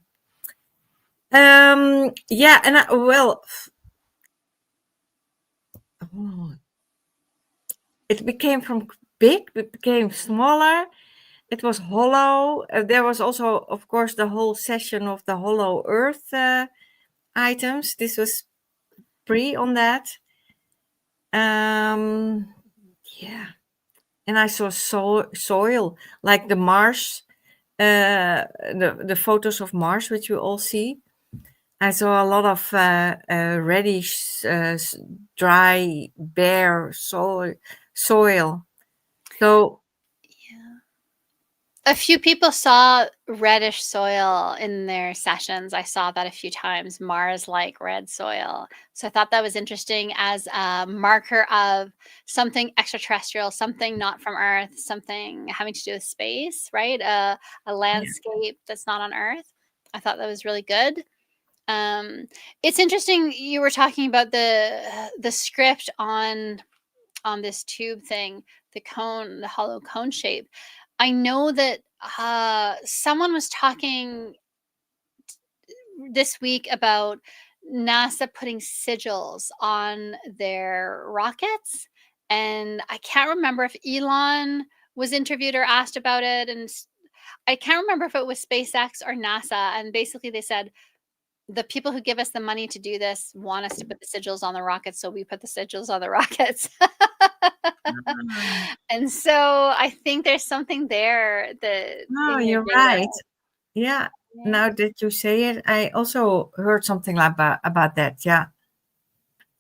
It became from big, it became smaller. It was hollow. There was also, of course, the whole session of the hollow earth items. This was pre on that. And I saw soil, like the Mars, the photos of Mars, which we all see. I saw a lot of reddish, dry, bare soil. So A few people saw reddish soil in their sessions. I saw that a few times, Mars-like red soil. So I thought that was interesting as a marker of something extraterrestrial, something not from Earth, something having to do with space, right? A landscape that's not on Earth. I thought that was really good. It's interesting you were talking about the script on this tube thing, the cone, the hollow cone shape. I know that someone was talking this week about NASA putting sigils on their rockets, and I can't remember if Elon was interviewed or asked about it, and I can't remember if it was SpaceX or NASA, and basically they said the people who give us the money to do this want us to put the sigils on the rockets, so we put the sigils on the rockets. And so I think there's something there that No, in your you're data. right. Yeah. Yeah. Now that you say it, I also heard something like about that. Yeah.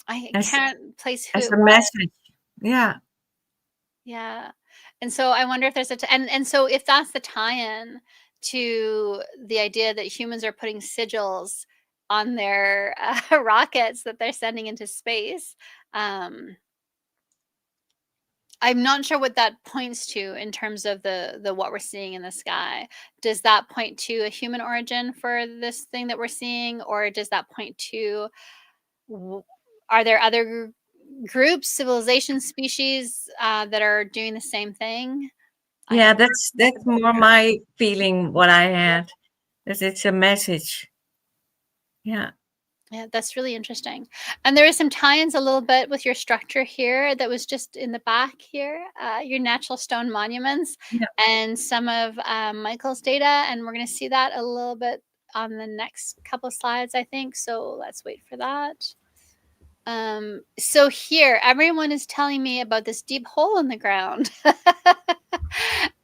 I As, can't place who as it a was. message. Yeah. Yeah. And so I wonder if there's and so if that's the tie-in to the idea that humans are putting sigils on their rockets that they're sending into space, I'm not sure what that points to in terms of the what we're seeing in the sky. Does that point to a human origin for this thing that we're seeing, or does that point to are there other groups, civilizations, species that are doing the same thing? Yeah, that's more my feeling. What I had, that it's a message. Yeah. Yeah, that's really interesting. And there is some tie-ins a little bit with your structure here that was just in the back here, your natural stone monuments, and some of Michael's data. And we're going to see that a little bit on the next couple slides, I think. So let's wait for that. So here, everyone is telling me about this deep hole in the ground.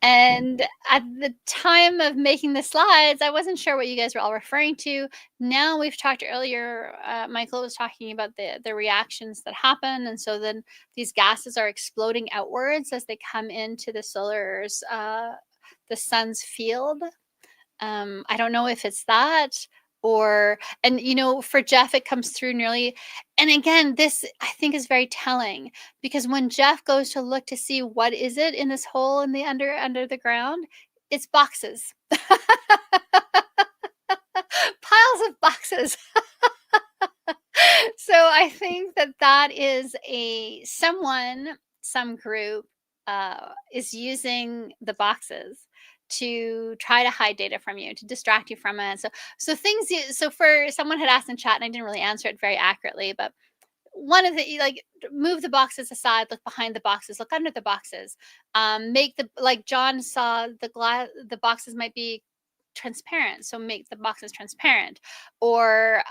And at the time of making the slides, I wasn't sure what you guys were all referring to. Now we've talked earlier, Michael was talking about the reactions that happen. And so then these gases are exploding outwards as they come into the the sun's field. I don't know if it's that or, and for Jeff, it comes through nearly. And again, this I think is very telling because when Jeff goes to look to see what is it in this hole in the under the ground, it's boxes. Piles of boxes. So I think that is some group is using the boxes to try to hide data from you, to distract you from it. So for someone had asked in chat, and I didn't really answer it very accurately, but one of the move the boxes aside, look behind the boxes, look under the boxes, make like John saw the boxes might be transparent, so make the boxes transparent, or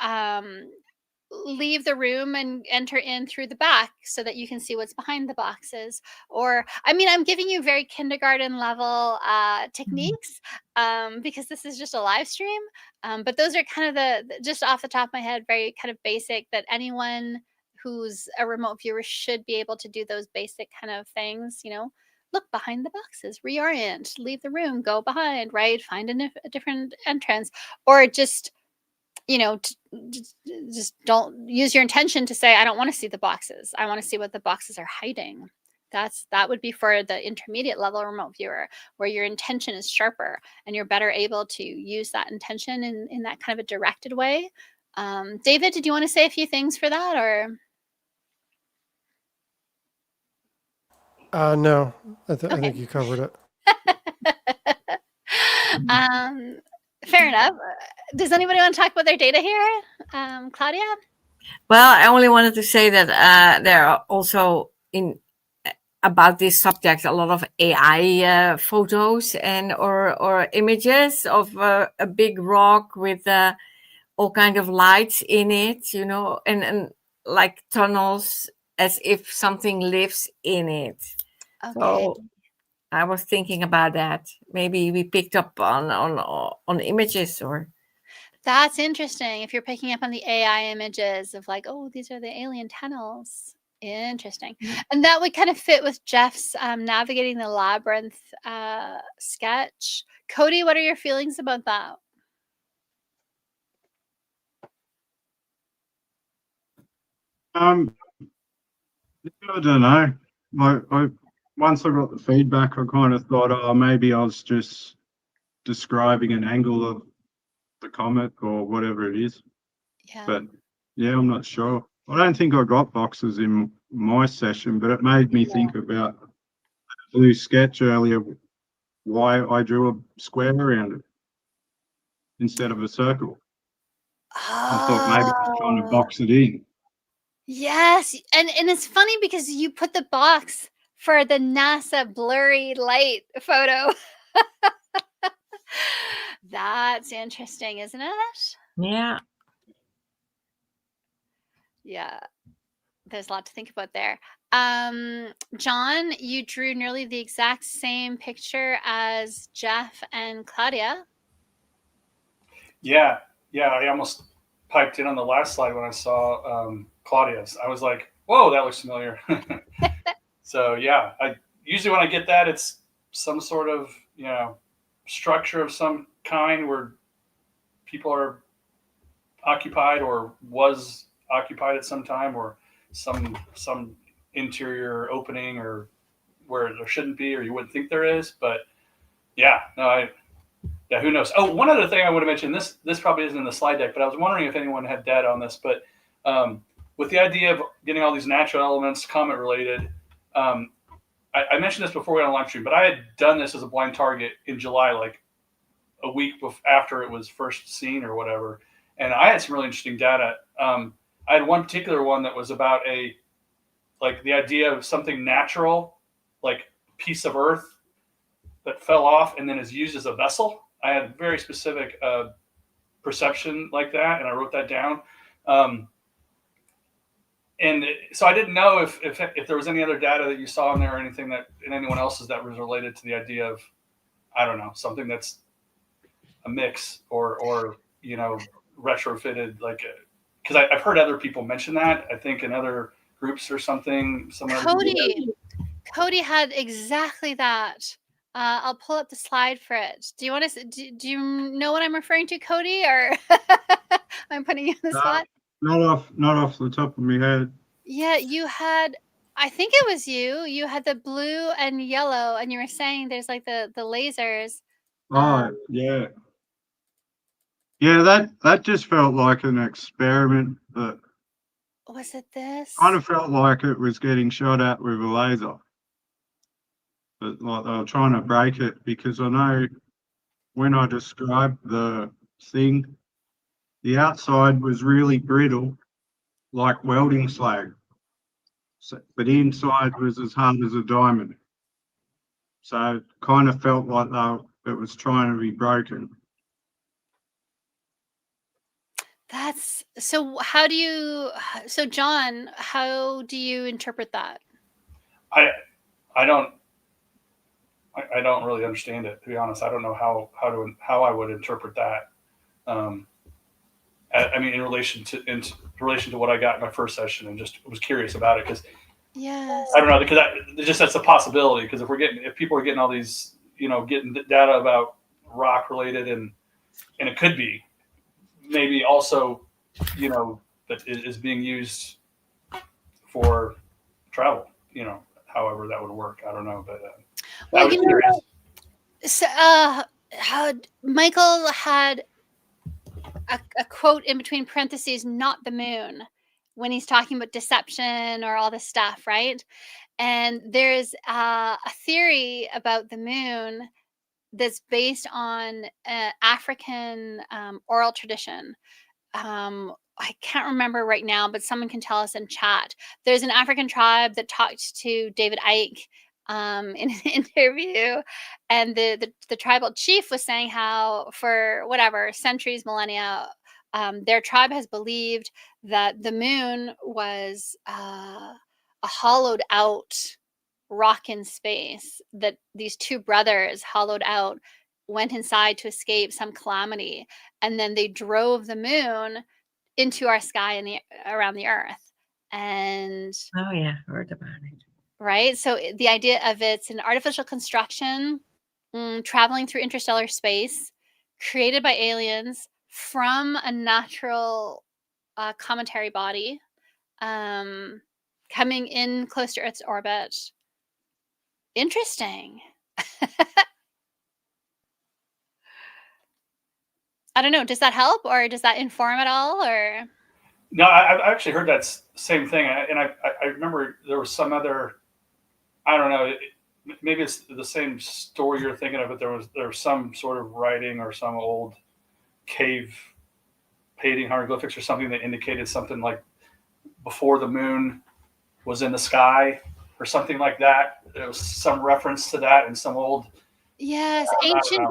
leave the room and enter in through the back so that you can see what's behind the boxes. Or I'm giving you very kindergarten level techniques because this is just a live stream, but those are kind of the just off the top of my head, very kind of basic, that anyone who's a remote viewer should be able to do those basic kind of things. Look behind the boxes, reorient, leave the room, go behind, right, find a different entrance, or just just don't use your intention to say, I don't want to see the boxes. I want to see what the boxes are hiding. That would be for the intermediate level remote viewer, where your intention is sharper and you're better able to use that intention in that kind of a directed way. David, did you want to say a few things for that, or? No, I think you covered it. Fair enough. Does anybody want to talk about their data here? Claudia? Well, I only wanted to say that there are also about this subject a lot of AI photos and or images of a big rock with all kind of lights in it, and like tunnels as if something lives in it. Okay. So I was thinking about that. Maybe we picked up on images or. That's interesting. If you're picking up on the AI images of like, oh, these are the alien tunnels. Interesting. And that would kind of fit with Jeff's navigating the labyrinth sketch. Cody, what are your feelings about that? I don't know. Once I got the feedback, I kind of thought, oh, maybe I was just describing an angle of the comet or whatever it is. Yeah. But yeah, I'm not sure. I don't think I got boxes in my session, but it made me think about the blue sketch earlier, why I drew a square around it instead of a circle. I thought maybe I was trying to box it in. Yes, and it's funny because you put the box for the NASA blurry light photo. That's interesting, isn't it? Yeah. Yeah. There's a lot to think about there. John, you drew nearly the exact same picture as Jeff and Claudia. Yeah, I almost piped in on the last slide when I saw Claudia's. I was like, whoa, that looks familiar. So yeah, I usually when I get that, it's some sort of, structure of some kind where people are occupied or was occupied at some time, or some interior opening or where there shouldn't be or you wouldn't think there is. But yeah, no, who knows? Oh, one other thing I would have mentioned, this probably isn't in the slide deck, but I was wondering if anyone had data on this. But with the idea of getting all these natural elements, comet related, I mentioned this before we went on live stream, but I had done this as a blind target in July, like a week after it was first seen or whatever. And I had some really interesting data. I had one particular one that was about the idea of something natural, like a piece of earth that fell off and then is used as a vessel. I had very specific perception like that, and I wrote that down. And so I didn't know if there was any other data that you saw in there or anything that in anyone else's that was related to the idea of, I don't know, something that's a mix or retrofitted, because I've heard other people mention that, I think in other groups or something. Cody had exactly that. I'll pull up the slide for it. Do you want to? Do you know what I'm referring to, Cody? Or I'm putting you in the spot. Not off the top of my head. Yeah, you had. I think it was you. You had the blue and yellow, and you were saying there's like the lasers. Oh, yeah. Yeah, that just felt like an experiment that Was it this? kind of felt like it was getting shot at with a laser. But like they were trying to break it, because I know when I described the thing, the outside was really brittle, like welding slag. So, but the inside was as hard as a diamond. So it kind of felt like it was trying to be broken. That's so. So John, how do you interpret that? I don't really understand it, to be honest. I don't know how I would interpret that. I mean, in relation to what I got in my first session, and just was curious about it because yes, I don't know, because that's a possibility. Because if people are getting all these, getting data about rock related, and it could be maybe also, that is being used for travel, however that would work. I don't know, but I was curious. So, Michael had a quote in between parentheses, not the moon, when he's talking about deception or all this stuff, right? And there's a theory about the moon that's based on African oral tradition. I can't remember right now, but someone can tell us in chat. There's an African tribe that talked to David Icke in an interview, and the tribal chief was saying how for whatever centuries, millennia, their tribe has believed that the moon was a hollowed out rock in space, that these two brothers hollowed out went inside to escape some calamity, and then they drove the moon into our sky and around the earth. And Oh yeah, heard about it. right, so the idea of it's an artificial construction, traveling through interstellar space, created by aliens from a natural cometary body, coming in close to Earth's orbit. Interesting. I don't know. Does that help, or does that inform at all? Or No, I've actually heard that same thing, and I remember there was some other, I don't know, maybe it's the same story you're thinking of, but there was some sort of writing or some old cave painting hieroglyphics or something that indicated something like before the moon was in the sky or something like that. There was some reference to that in some old. yes, I don't know.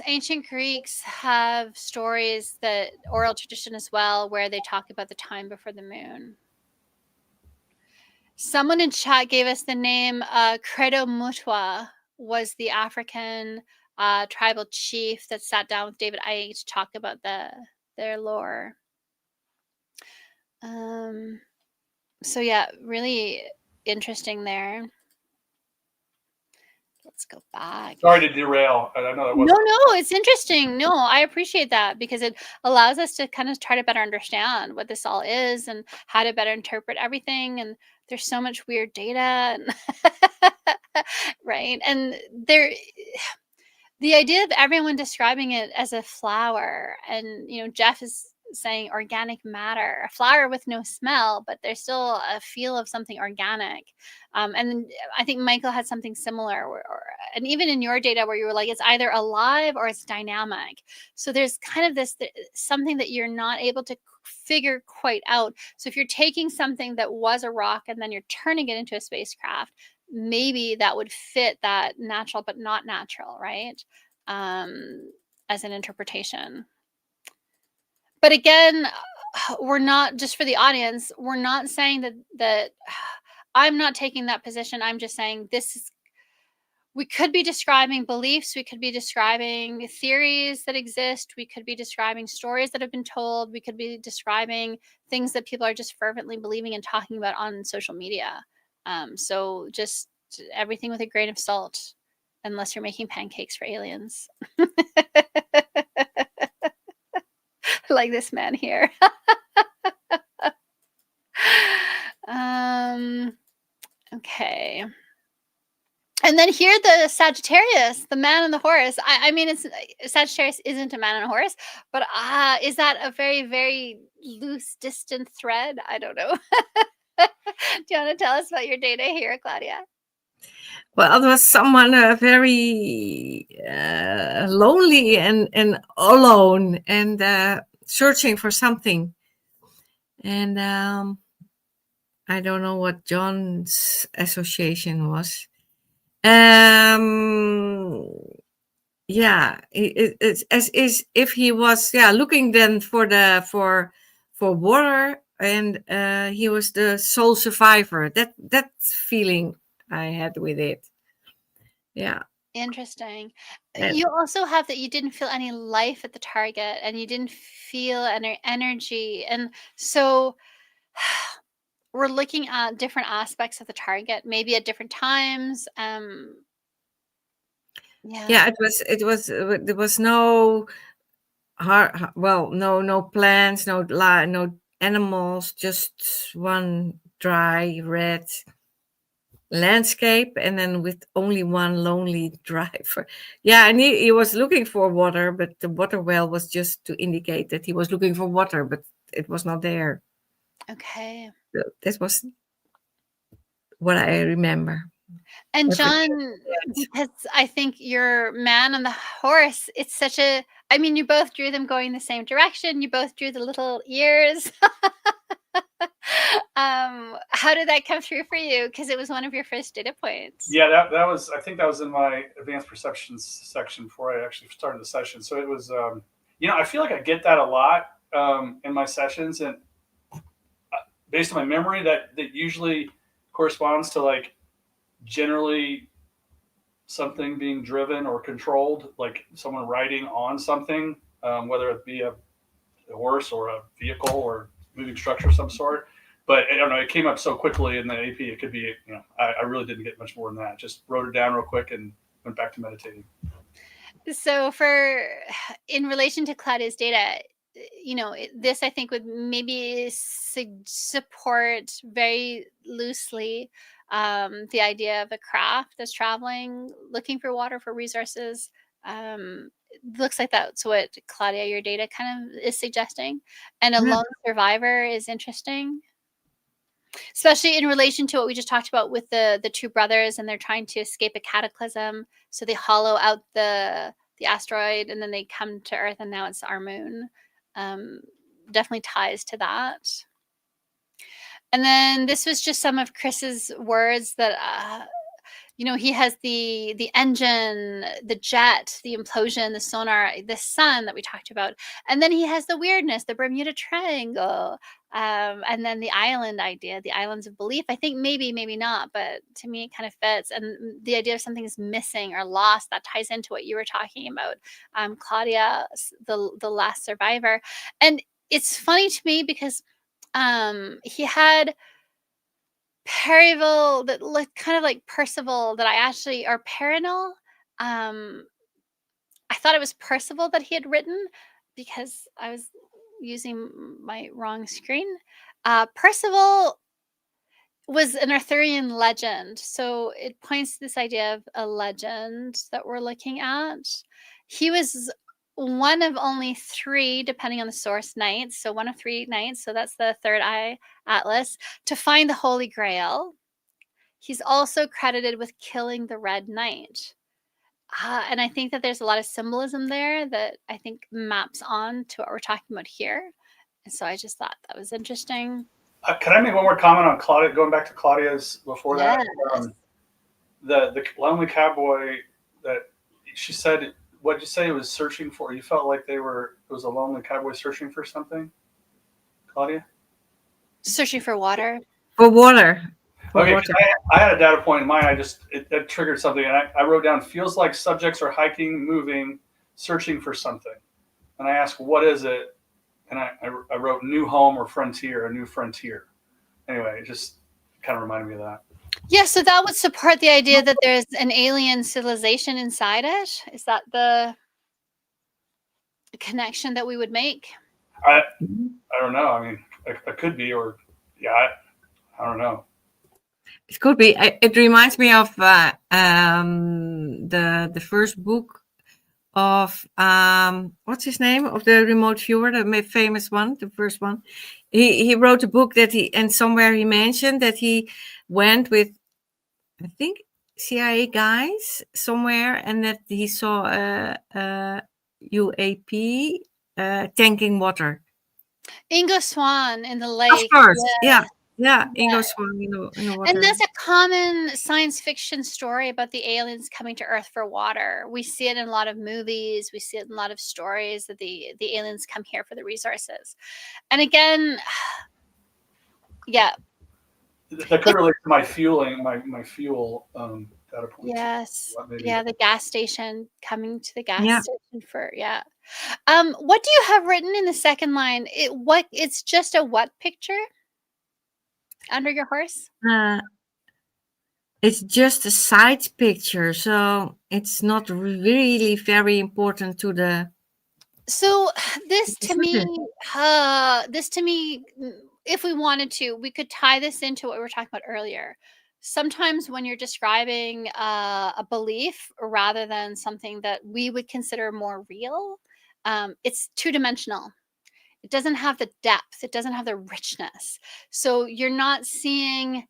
Ancient Greeks have stories, that oral tradition as well, where they talk about the time before the moon. Someone in chat gave us the name Credo Mutwa, was the African tribal chief that sat down with David Icke to talk about their lore. So yeah, really interesting there. Let's go back. Sorry to derail. I know that No, wasn't. no, it's interesting. No, I appreciate that, because it allows us to kind of try to better understand what this all is and how to better interpret everything. And there's so much weird data, and right? And the idea of everyone describing it as a flower, and Jeff is saying organic matter, a flower with no smell, but there's still a feel of something organic. And I think Michael had something similar, and even in your data where you were like, it's either alive or it's dynamic. So there's kind of this something that you're not able to figure quite out. So if you're taking something that was a rock and then you're turning it into a spacecraft, maybe that would fit that natural but not natural, right? As an interpretation. But again, we're not, just for the audience, we're not saying that I'm not taking that position. I'm just saying we could be describing beliefs, we could be describing theories that exist, we could be describing stories that have been told, we could be describing things that people are just fervently believing and talking about on social media. So just everything with a grain of salt, unless you're making pancakes for aliens. Like this man here. Okay. And then here, the Sagittarius, the man and the horse. I mean, Sagittarius isn't a man and a horse, but is that a very, very loose, distant thread? I don't know. Do you want to tell us about your data here, Claudia? Well, it was someone very lonely and alone, and searching for something. And I don't know what John's association was. Yeah, it's as if he was looking then for water, and he was the sole survivor. That feeling I had with it. Yeah. Interesting. And- You also have that you didn't feel any life at the target, and you didn't feel any energy. And so we're looking at different aspects of the target, maybe at different times. Yeah, it was there was no no plants, no animals, just one dry red landscape, and then with only one lonely driver. Yeah, and he was looking for water, but the water well was just to indicate that he was looking for water, but it was not there. Okay. So this was what I remember. And That's what- John, because I think your man on the horse, it's such a, I mean, you both drew them going the same direction. You both drew the little ears. How did that come through for you? Because it was one of your first data points. Yeah, that was, I think that was in my advanced perceptions section before I actually started the session. So it was, I feel like I get that a lot in my sessions, and based on my memory, that usually corresponds to like generally something being driven or controlled, like someone riding on something, whether it be a horse or a vehicle or moving structure of some sort. but I don't know, it came up so quickly in the AP, it could be, I really didn't get much more than that. Just wrote it down real quick and went back to meditating. So in relation to Claudia's data, this I think would maybe support very loosely the idea of a craft that's traveling, looking for water, for resources. Looks like that's what Claudia, your data kind of is suggesting. And a Yeah. lone survivor is interesting, especially in relation to what we just talked about with the two brothers, and they're trying to escape a cataclysm. So they hollow out the asteroid, and then they come to Earth, and now it's our moon. Definitely ties to that. And then this was just some of Chris's words that he has the engine, the jet, the implosion, the sonar, the sun that we talked about. And then he has the weirdness, the Bermuda Triangle, and then the island idea, the islands of belief. I think maybe not, but to me it kind of fits. And the idea of something is missing or lost, that ties into what you were talking about, Claudia, the last survivor. And it's funny to me because he had Perryville that looked kind of like Percival, that I actually, or Perinal. I thought it was Percival that he had written because I was using my wrong screen. Percival was an Arthurian legend, so it points to this idea of a legend that we're looking at. He was one of only 3, depending on the source, knights. So one of 3 knights. So that's the Third Eye Atlas, to find the Holy Grail. He's also credited with killing the Red Knight. And I think that there's a lot of symbolism there that I think maps on to what we're talking about here. And so I just thought that was interesting. Can I make one more comment on Claudia, going back to Claudia's before Yes. that? The lonely cowboy that she said, what did you say it was searching for? You felt like it was a lonely cowboy searching for something, Claudia? Searching for water. For water. For Okay, water. I had a data point in mind. It triggered something, and I wrote down, feels like subjects are hiking, moving, searching for something. And I asked, what is it? And I wrote new home or frontier, a new frontier. Anyway, it just kind of reminded me of that. Yeah, so that would support the idea that there's an alien civilization inside it. Is that the connection that we would make? I don't know. I mean, it could be, or I don't know. It could be. It reminds me of the first book of what's his name, of the remote viewer, the famous one, the first one. He wrote a book and somewhere he mentioned that he went with, I think, CIA guys somewhere, and that he saw a UAP tanking water. Ingo Swann in the lake. Of course, yeah. Ingo Swann in the water. And that's a common science fiction story about the aliens coming to Earth for water. We see it in a lot of movies. We see it in a lot of stories that the aliens come here for the resources. And again, yeah. That could relate to my fueling, my fuel data point. Yes. Maybe. Yeah, the gas station, coming to the gas Yeah. station for, yeah. What do you have written in the second line? It's just a what picture under your horse? It's just a side picture, so it's not really very important to the. So this to me, if we wanted to, we could tie this into what we were talking about earlier. Sometimes when you're describing a belief rather than something that we would consider more real, it's 2-dimensional. It doesn't have the depth. It doesn't have the richness. So you're not seeing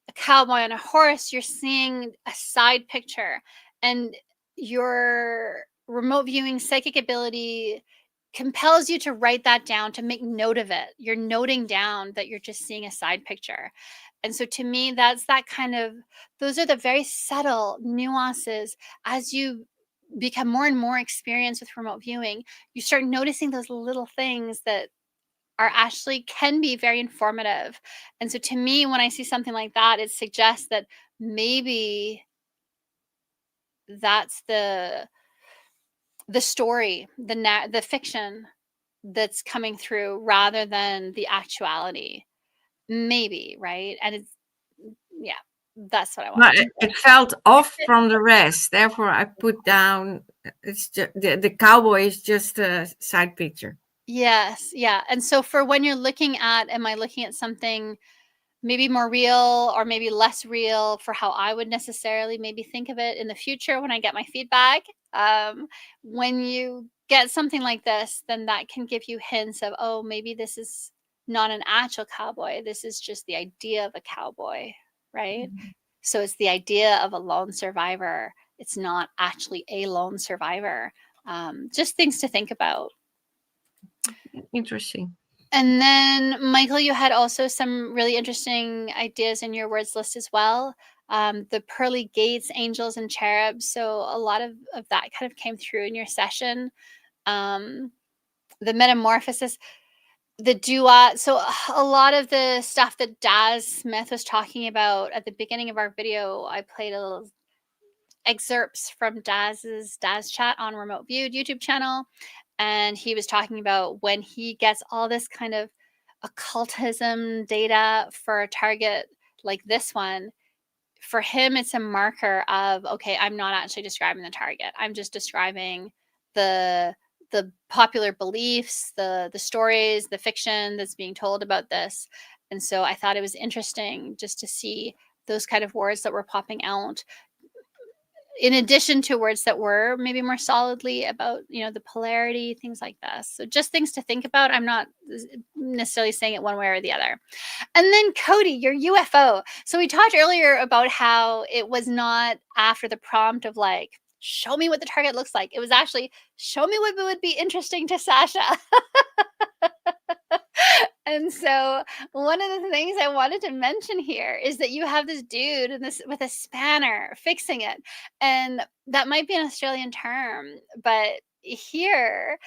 a cowboy on a horse. You're seeing a side picture, and your remote viewing psychic ability compels you to write that down, to make note of it. You're noting down that you're just seeing a side picture. And so to me, that's that kind of, those are the very subtle nuances. As you become more and more experienced with remote viewing, you start noticing those little things that are actually can be very informative. And so to me, when I see something like that, it suggests that maybe that's the story, the fiction that's coming through rather than the actuality. maybe, right? And it's, yeah, that's what I No, wanted to it felt off from the rest. Therefore, I put down it's just the cowboy is just a side picture. Yes, yeah. And so for when you're looking at, am I looking at something maybe more real or maybe less real for how I would necessarily maybe think of it in the future when I get my feedback? When you get something like this, then that can give you hints of, oh, maybe this is not an actual cowboy. This is just the idea of a cowboy, right? So it's the idea of a lone survivor. It's not actually a lone survivor. Just things to think about. Interesting. And then, Michael, you had also some really interesting ideas in your words list as well. The pearly gates, angels, and cherubs. So a lot of that kind of came through in your session. The metamorphosis, the duat. So a lot of the stuff that Daz Smith was talking about at the beginning of our video, I played a little excerpts from Daz chat on Remote Viewed YouTube channel. And he was talking about when he gets all this kind of occultism data for a target like this one, for him it's a marker of, okay, I'm not actually describing the target, I'm just describing the popular beliefs, the stories, the fiction that's being told about this. And so I thought it was interesting just to see those kind of words that were popping out, in addition to words that were maybe more solidly about, the polarity, things like this. So just things to think about. I'm not necessarily saying it one way or the other. And then Cody, your UFO. So we talked earlier about how it was not after the prompt of like, show me what the target looks like. It was actually, show me what would be interesting to Sasha. And so one of the things I wanted to mention here is that you have this dude with a spanner fixing it. And that might be an Australian term, but here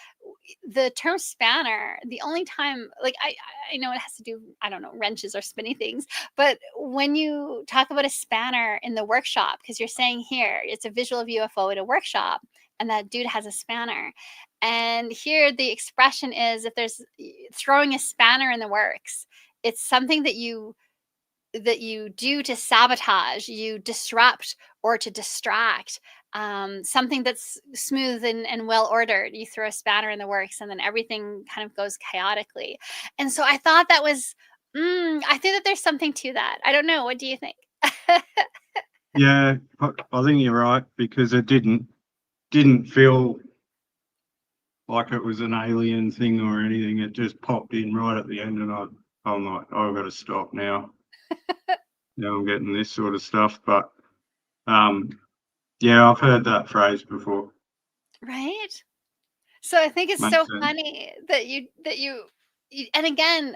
the term spanner, the only time, like I know it has to do, I don't know, wrenches or spinny things, but when you talk about a spanner in the workshop, because you're saying here it's a visual of UFO in a workshop and that dude has a spanner. And here the expression is, if there's throwing a spanner in the works, it's something that you do to sabotage, you disrupt, or to distract. Something that's smooth and well ordered, you throw a spanner in the works and then everything kind of goes chaotically. And so I thought that was, I think that there's something to that. I don't know. What do you think? Yeah, I think you're right, because it didn't feel like it was an alien thing or anything. It just popped in right at the end, and I'm like, oh, I've got to stop now. Now I'm getting this sort of stuff. But yeah, I've heard that phrase before. Right? So I think it's Makes so sense. funny that you and again,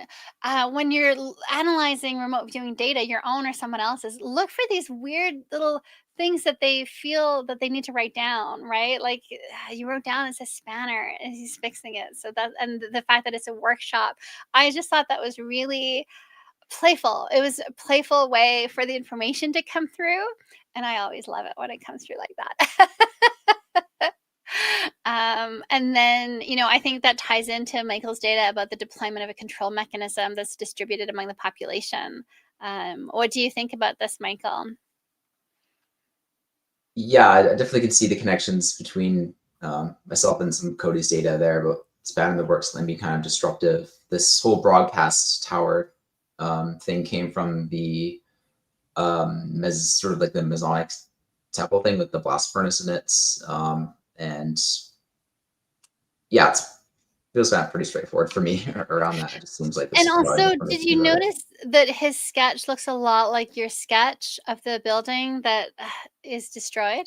when you're analyzing remote viewing data, your own or someone else's, look for these weird little things that they feel that they need to write down, right? Like you wrote down, it's a spanner and he's fixing it. So that, and the fact that it's a workshop, I just thought that was really playful. It was a playful way for the information to come through. And I always love it when it comes through like that. And then, I think that ties into Michael's data about the deployment of a control mechanism that's distributed among the population. What do you think about this, Michael? Yeah, I definitely could see the connections between myself and some Cody's data there about spanning the works and being kind of disruptive. This whole broadcast tower thing came from the sort of like the Masonic temple thing with the blast furnace in it. And yeah, it feels kind of pretty straightforward for me around that. It just seems like this. And also, did you notice that his sketch looks a lot like your sketch of the building that is destroyed?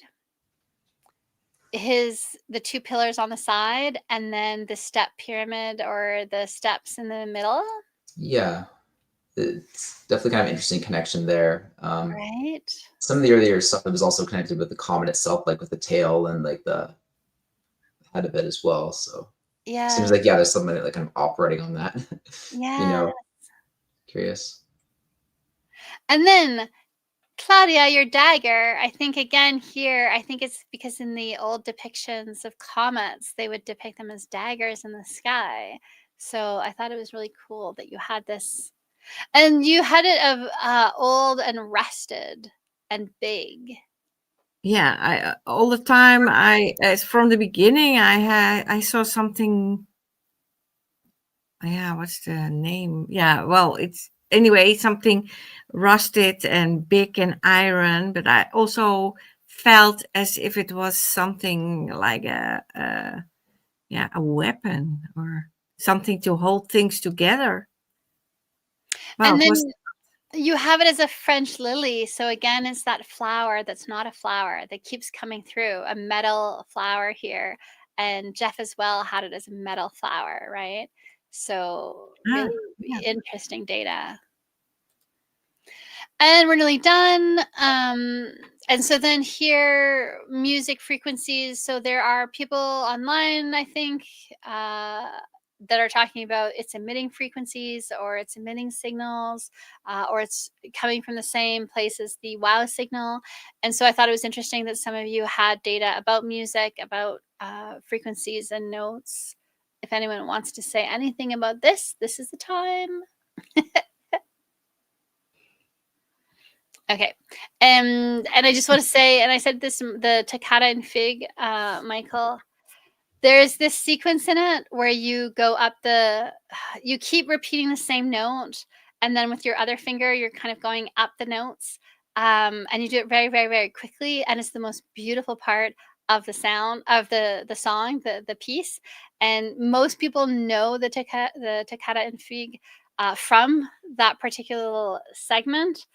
The two pillars on the side and then the step pyramid or the steps in the middle. Yeah, it's definitely kind of interesting connection there. Right. Some of the earlier stuff was also connected with the comet itself, like with the tail and like the head of it as well. So Yeah. seems like, yeah, there's somebody like kind of operating on that. Yeah. Curious. And then Claudia, your dagger, I think again here, I think it's because in the old depictions of comets, they would depict them as daggers in the sky. So I thought it was really cool that you had this. And you had it of old and rusted and big. Yeah, I all the time. From the beginning, I saw something. Yeah, what's the name? Yeah, well, it's anyway something rusted and big and iron, but I also felt as if it was something like a weapon or something to hold things together. Well, And it then was you have it as a French lily. So again, it's that flower that's not a flower that keeps coming through, a metal flower here. And Jeff as well had it as a metal flower, right? So really yeah. interesting data. And we're nearly done. And so then here, music frequencies. So there are people online, I think, that are talking about it's emitting frequencies or it's emitting signals or it's coming from the same place as the wow signal. And so I thought it was interesting that some of you had data about music, about frequencies and notes. If anyone wants to say anything about this, this is the time. Okay. And I just want to say, and I said this, the toccata and fig, Michael, there's this sequence in it where you go up you keep repeating the same note. And then with your other finger, you're kind of going up the notes. And you do it very, very, very quickly. And it's the most beautiful part of the sound of the song, the piece. And most people know the toccata and fig from that particular segment.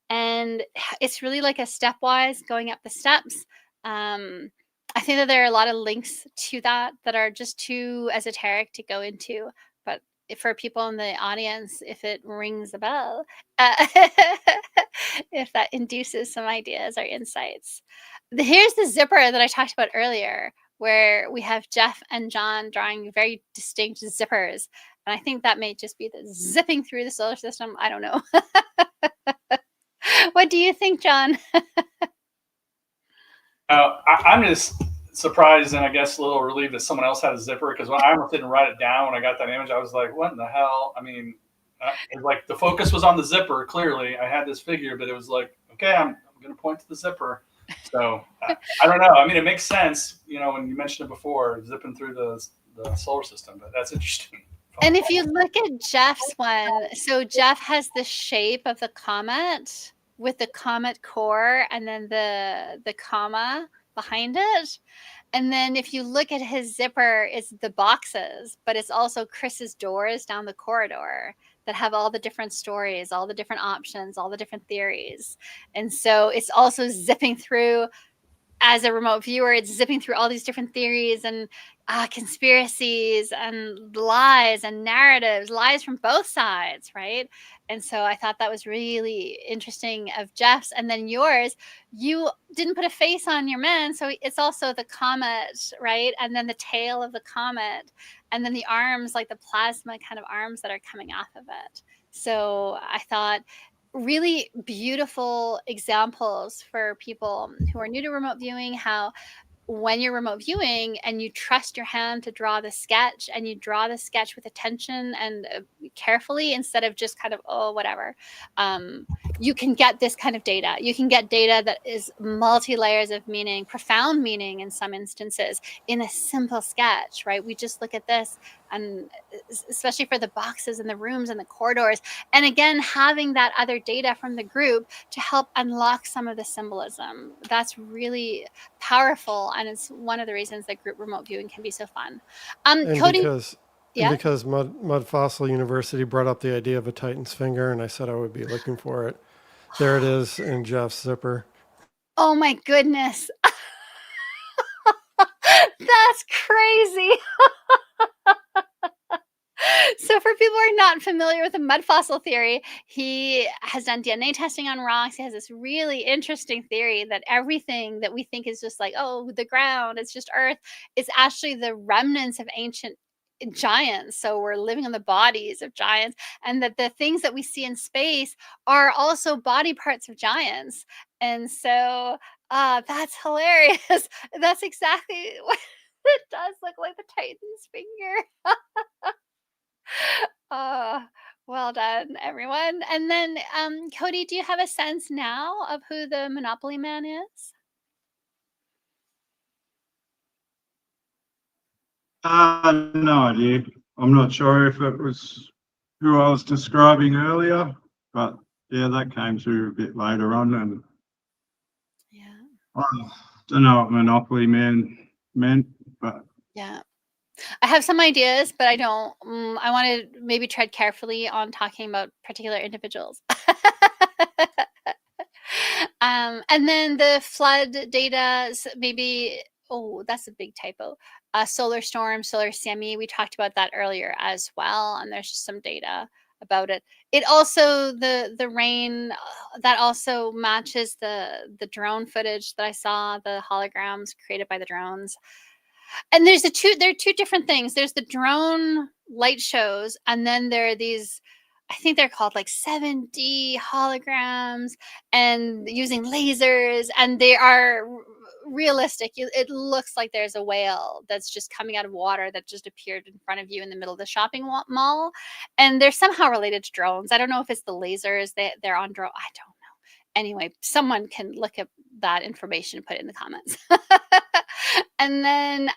And it's really like a stepwise going up the steps. I think that there are a lot of links to that are just too esoteric to go into, but for people in the audience, if it rings a bell, if that induces some ideas or insights. Here's the zipper that I talked about earlier, where we have Jeff and John drawing very distinct zippers. And I think that may just be the zipping through the solar system. I don't know. What do you think, John? I'm just surprised and I guess a little relieved that someone else had a zipper, because when I almost didn't write it down when I got that image, I was like, what in the hell? I mean, like the focus was on the zipper. Clearly, I had this figure, but it was like, okay, I'm going to point to the zipper. So I don't know. I mean, it makes sense, when you mentioned it before, zipping through the solar system, but that's interesting. And if you look at Jeff's one, so Jeff has the shape of the comet with the comet core and then the comma behind it. And then if you look at his zipper, it's the boxes, but it's also Chris's doors down the corridor that have all the different stories, all the different options, all the different theories. And so it's also zipping through. As a remote viewer, it's zipping through all these different theories and conspiracies and lies and narratives, lies from both sides, right? And so I thought that was really interesting of Jeff's. And then yours, you didn't put a face on your man, so it's also the comet, right? And then the tail of the comet, and then the arms, like the plasma kind of arms that are coming off of it. So I thought really beautiful examples for people who are new to remote viewing, how when you're remote viewing and you trust your hand to draw the sketch and you draw the sketch with attention and carefully instead of just kind of, oh, whatever, you can get this kind of data. You can get data that is multi-layers of meaning, profound meaning in some instances, in a simple sketch, right? We just look at this, and especially for the boxes and the rooms and the corridors. And again, having that other data from the group to help unlock some of the symbolism. That's really powerful. And it's one of the reasons that group remote viewing can be so fun. And Cody, because Mud Fossil University brought up the idea of a Titan's finger, and I said I would be looking for it. There it is in Jeff's zipper. Oh my goodness. That's crazy. So for people who are not familiar with the mud fossil theory, he has done DNA testing on rocks. He has this really interesting theory that everything that we think is just like, oh, the ground, it's just earth, is actually the remnants of ancient giants. So we're living on the bodies of giants, and that the things that we see in space are also body parts of giants. And so that's hilarious. That's exactly what it does look like, the Titan's finger. Well, Well done, everyone. And then, Cody, do you have a sense now of who the Monopoly Man is? No idea. I'm not sure if it was who I was describing earlier, but yeah, that came through a bit later on, and Yeah. I don't know what Monopoly Man meant, but Yeah. I have some ideas, but I don't. I want to maybe tread carefully on talking about particular individuals. And then the flood data, maybe. Oh, that's a big typo. Solar storm, solar semi. We talked about that earlier as well, and there's just some data about it. It also the rain that also matches the drone footage that I saw, the holograms created by the drones. And there are two different things. There's the drone light shows, and then there are these, I think they're called like 7D holograms and using lasers, and they are realistic. It looks like there's a whale that's just coming out of water that just appeared in front of you in the middle of the shopping mall, and they're somehow related to drones. I don't know if it's the lasers they're on drone. I don't know. Anyway, someone can look up that information and put it in the comments. And then,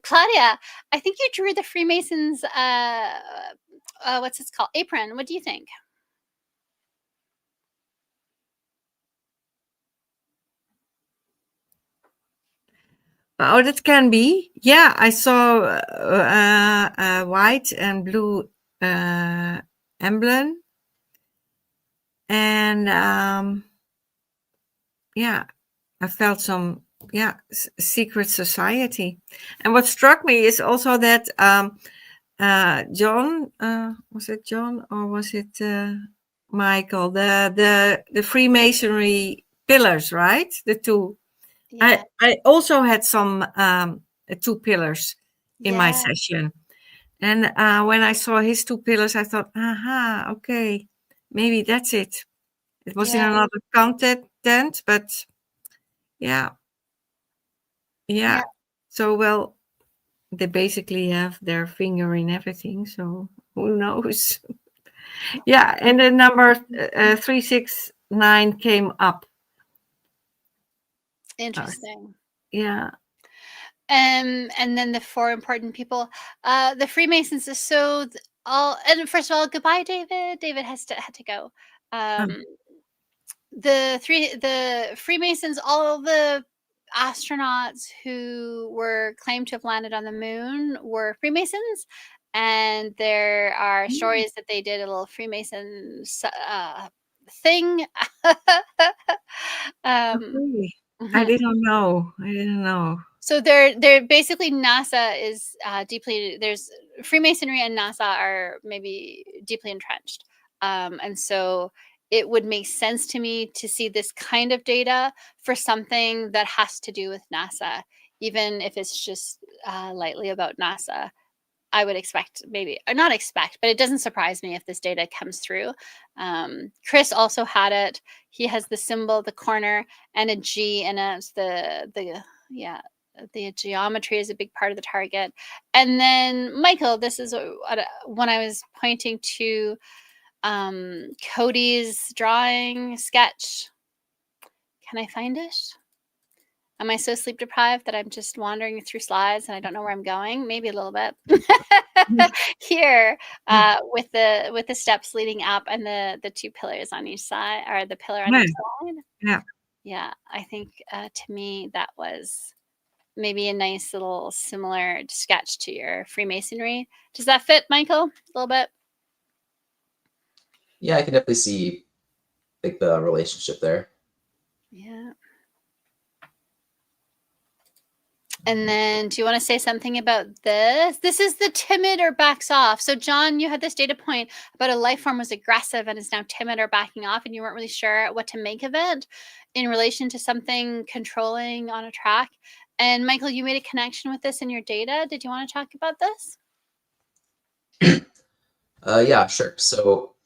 Claudia, I think you drew the Freemasons, what's it called? Apron. What do you think? Oh, that can be. Yeah, I saw a white and blue emblem. And yeah, I felt some secret society. And what struck me is also that John, was it John or was it Michael? The Freemasonry pillars, right? The two. Yeah. I also had some 2 pillars in my Yeah. session. And when I saw his 2 pillars, I thought, aha, okay, maybe that's it. It was in Yeah. another content, but yeah. So, well, they basically have their finger in everything. So who knows? Yeah. And the number 369 came up. Interesting. Yeah. And then the 4 important people. The Freemasons is so and first of all, goodbye, David. David had to go. The Freemasons, all the astronauts who were claimed to have landed on the moon were Freemasons, and there are stories that they did a little Freemason thing. Really? Mhm. I didn't know. So they're basically NASA is deeply, there's Freemasonry and NASA are maybe deeply entrenched, and so it would make sense to me to see this kind of data for something that has to do with NASA, even if it's just lightly about NASA. I would expect, maybe, or not expect, but it doesn't surprise me if this data comes through. Chris also had it. He has the symbol, the corner, and a G, and it's the geometry is a big part of the target. And then Michael, this is when I was pointing to Cody's drawing sketch. Can I find it? Am I so sleep deprived that I'm just wandering through slides and I don't know where I'm going? Maybe a little bit. Here, with the steps leading up and the 2 pillars on each side, or the pillar on each side. Yeah. I think to me that was maybe a nice little similar sketch to your Freemasonry. Does that fit, Michael? A little bit? Yeah, I can definitely see like the relationship there. Yeah. And then do you want to say something about this? This is the timid or backs off. So John, you had this data point about a life form was aggressive and is now timid or backing off, and you weren't really sure what to make of it in relation to something controlling on a track. And Michael, you made a connection with this in your data. Did you want to talk about this? Yeah, sure. So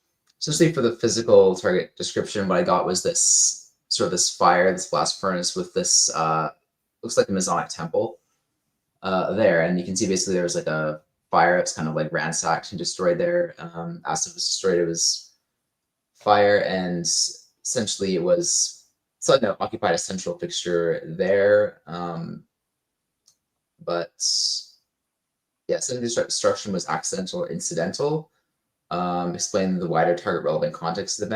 essentially for the physical target description, what I got was this sort of this fire, this blast furnace with this, looks like a Masonic temple there. And you can see basically there's like a fire. It's kind of like ransacked and destroyed there. As it was destroyed, it was fire, and essentially it was something that occupied a central fixture there. But yeah, some of the destruction was accidental or incidental. Explain the wider target relevant context of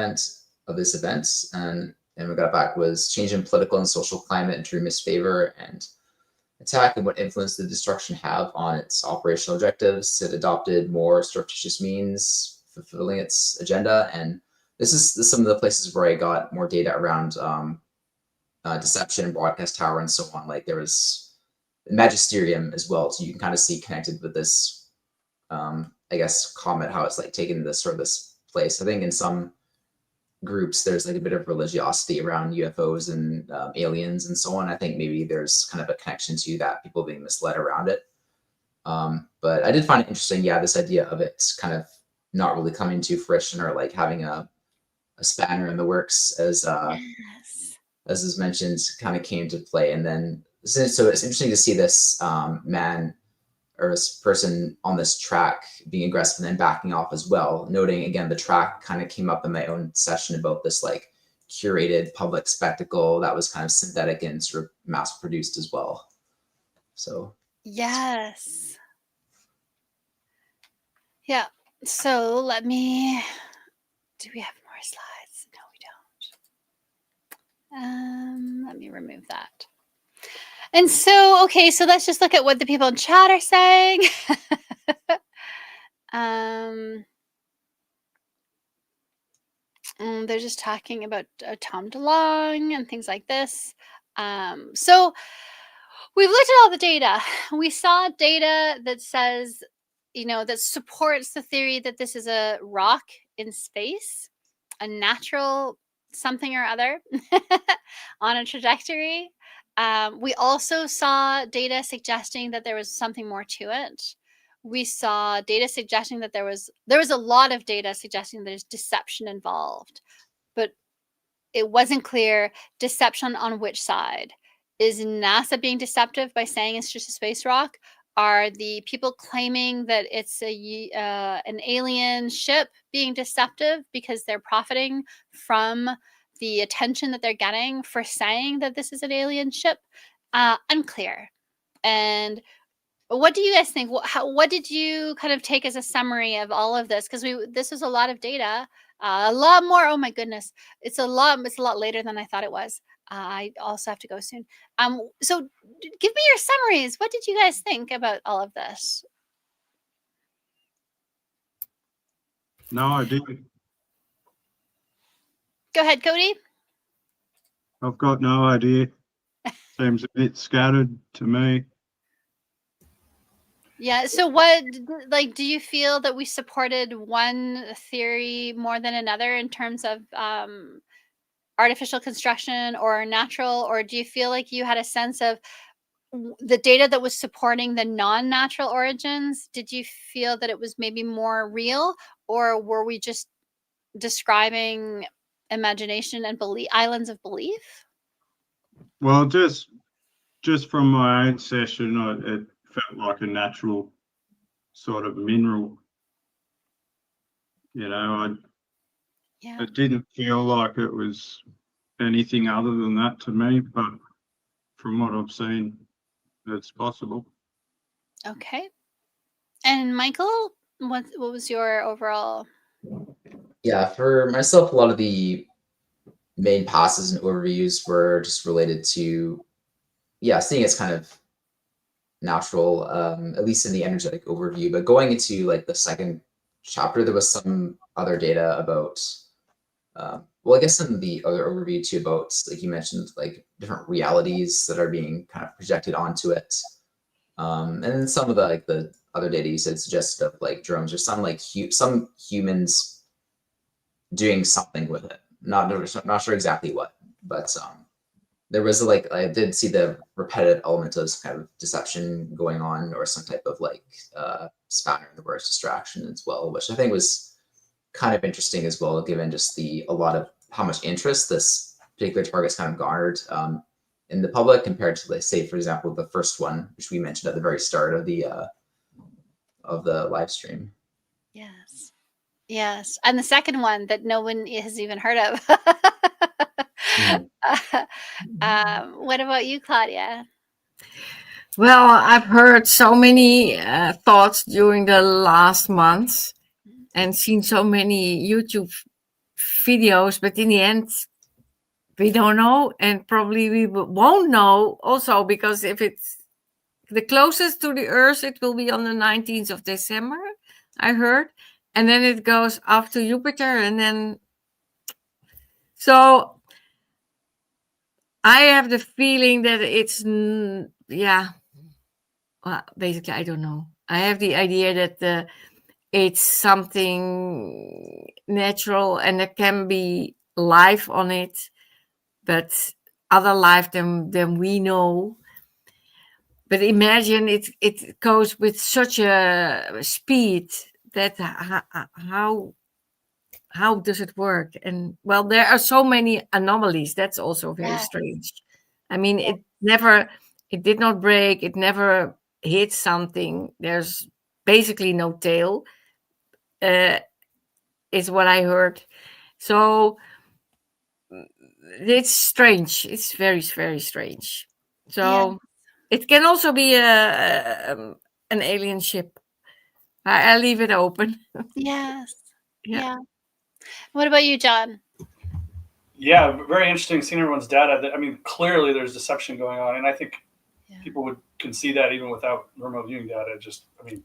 this event, and we got back was change in political and social climate and true misfavor and attack, and what influence did destruction have on its operational objectives. It adopted more surreptitious means fulfilling its agenda, and this is some of the places where I got more data around deception, broadcast tower, and so on. Like there was magisterium as well, so you can kind of see connected with this, I guess, comet, how it's like taken this sort of this place. I think in some groups there's like a bit of religiosity around UFOs and aliens and so on. I think maybe there's kind of a connection to that, people being misled around it. But I did find it interesting, yeah, this idea of it kind of not really coming to fruition, or like having a spanner in the works, as is mentioned, kind of came to play. And then so it's interesting to see this man or this person on this track being aggressive and then backing off as well. Noting again, the track kind of came up in my own session about this like curated public spectacle that was kind of synthetic and sort of mass produced as well. So yes. Yeah. So do we have more slides? No, we don't. Let me remove that. And so, okay, so let's just look at what the people in chat are saying. They're just talking about Tom DeLonge and things like this. So we've looked at all the data. We saw data that says, that supports the theory that this is a rock in space, a natural something or other on a trajectory. We also saw data suggesting that there was something more to it. We saw data suggesting that there was a lot of data suggesting there's deception involved, but it wasn't clear deception on which side. Is NASA being deceptive by saying it's just a space rock? Are the people claiming that it's an alien ship being deceptive because they're profiting from the attention that they're getting for saying that this is an alien ship? Unclear. And what do you guys think? What did you kind of take as a summary of all of this? Because this was a lot of data, a lot more. Oh my goodness, it's a lot later than I thought it was. I also have to go soon. So give me your summaries. What did you guys think about all of this? No idea. Go ahead, Cody. I've got no idea. Seems a bit scattered to me. Yeah. So what, do you feel that we supported one theory more than another in terms of artificial construction or natural, or do you feel like you had a sense of the data that was supporting the non-natural origins? Did you feel that it was maybe more real, or were we just describing imagination and islands of belief? Well, just from my own session, it felt like a natural sort of mineral. It didn't feel like it was anything other than that to me, but from what I've seen, it's possible. Okay. And Michael, what was your overall? Yeah, for myself, a lot of the main passes and overviews were just related to, seeing it's kind of natural, at least in the energetic overview. But going into like the second chapter, there was some other data about, I guess in the other overview too, about, like you mentioned, like different realities that are being kind of projected onto it. And then some of the other data you said suggested of like drones or some some humans doing something with it. Not sure exactly what, but there was I did see the repetitive element of some kind of deception going on, or some type of spanner in the works, distraction as well, which I think was kind of interesting as well, given just a lot of how much interest this particular target's kind of garnered in the public compared to, say, for example, the first one, which we mentioned at the very start of the the live stream. Yes. Yes. And the second one that no one has even heard of. Mm. What about you, Claudia? Well, I've heard so many thoughts during the last months and seen so many YouTube videos, but in the end, we don't know, and probably we won't know also, because if it's the closest to the Earth, it will be on the 19th of December, I heard, and then it goes up to Jupiter, and then so I have the feeling that it's well, basically I don't know. I have the idea that it's something natural and there can be life on it, but other life than we know. But imagine it goes with such a speed that how does it work? And well, there are so many anomalies. That's also very Yes. strange. I mean, Yes. it did not break. It never hit something. There's basically no tail, is what I heard. So it's strange. It's very, very strange. So it can also be an alien ship. I leave it open. Yes. Yeah. Yeah. What about you, John? Yeah, very interesting seeing everyone's data. I mean, clearly there's deception going on, and I think people can see that even without remote viewing data. Just, I mean,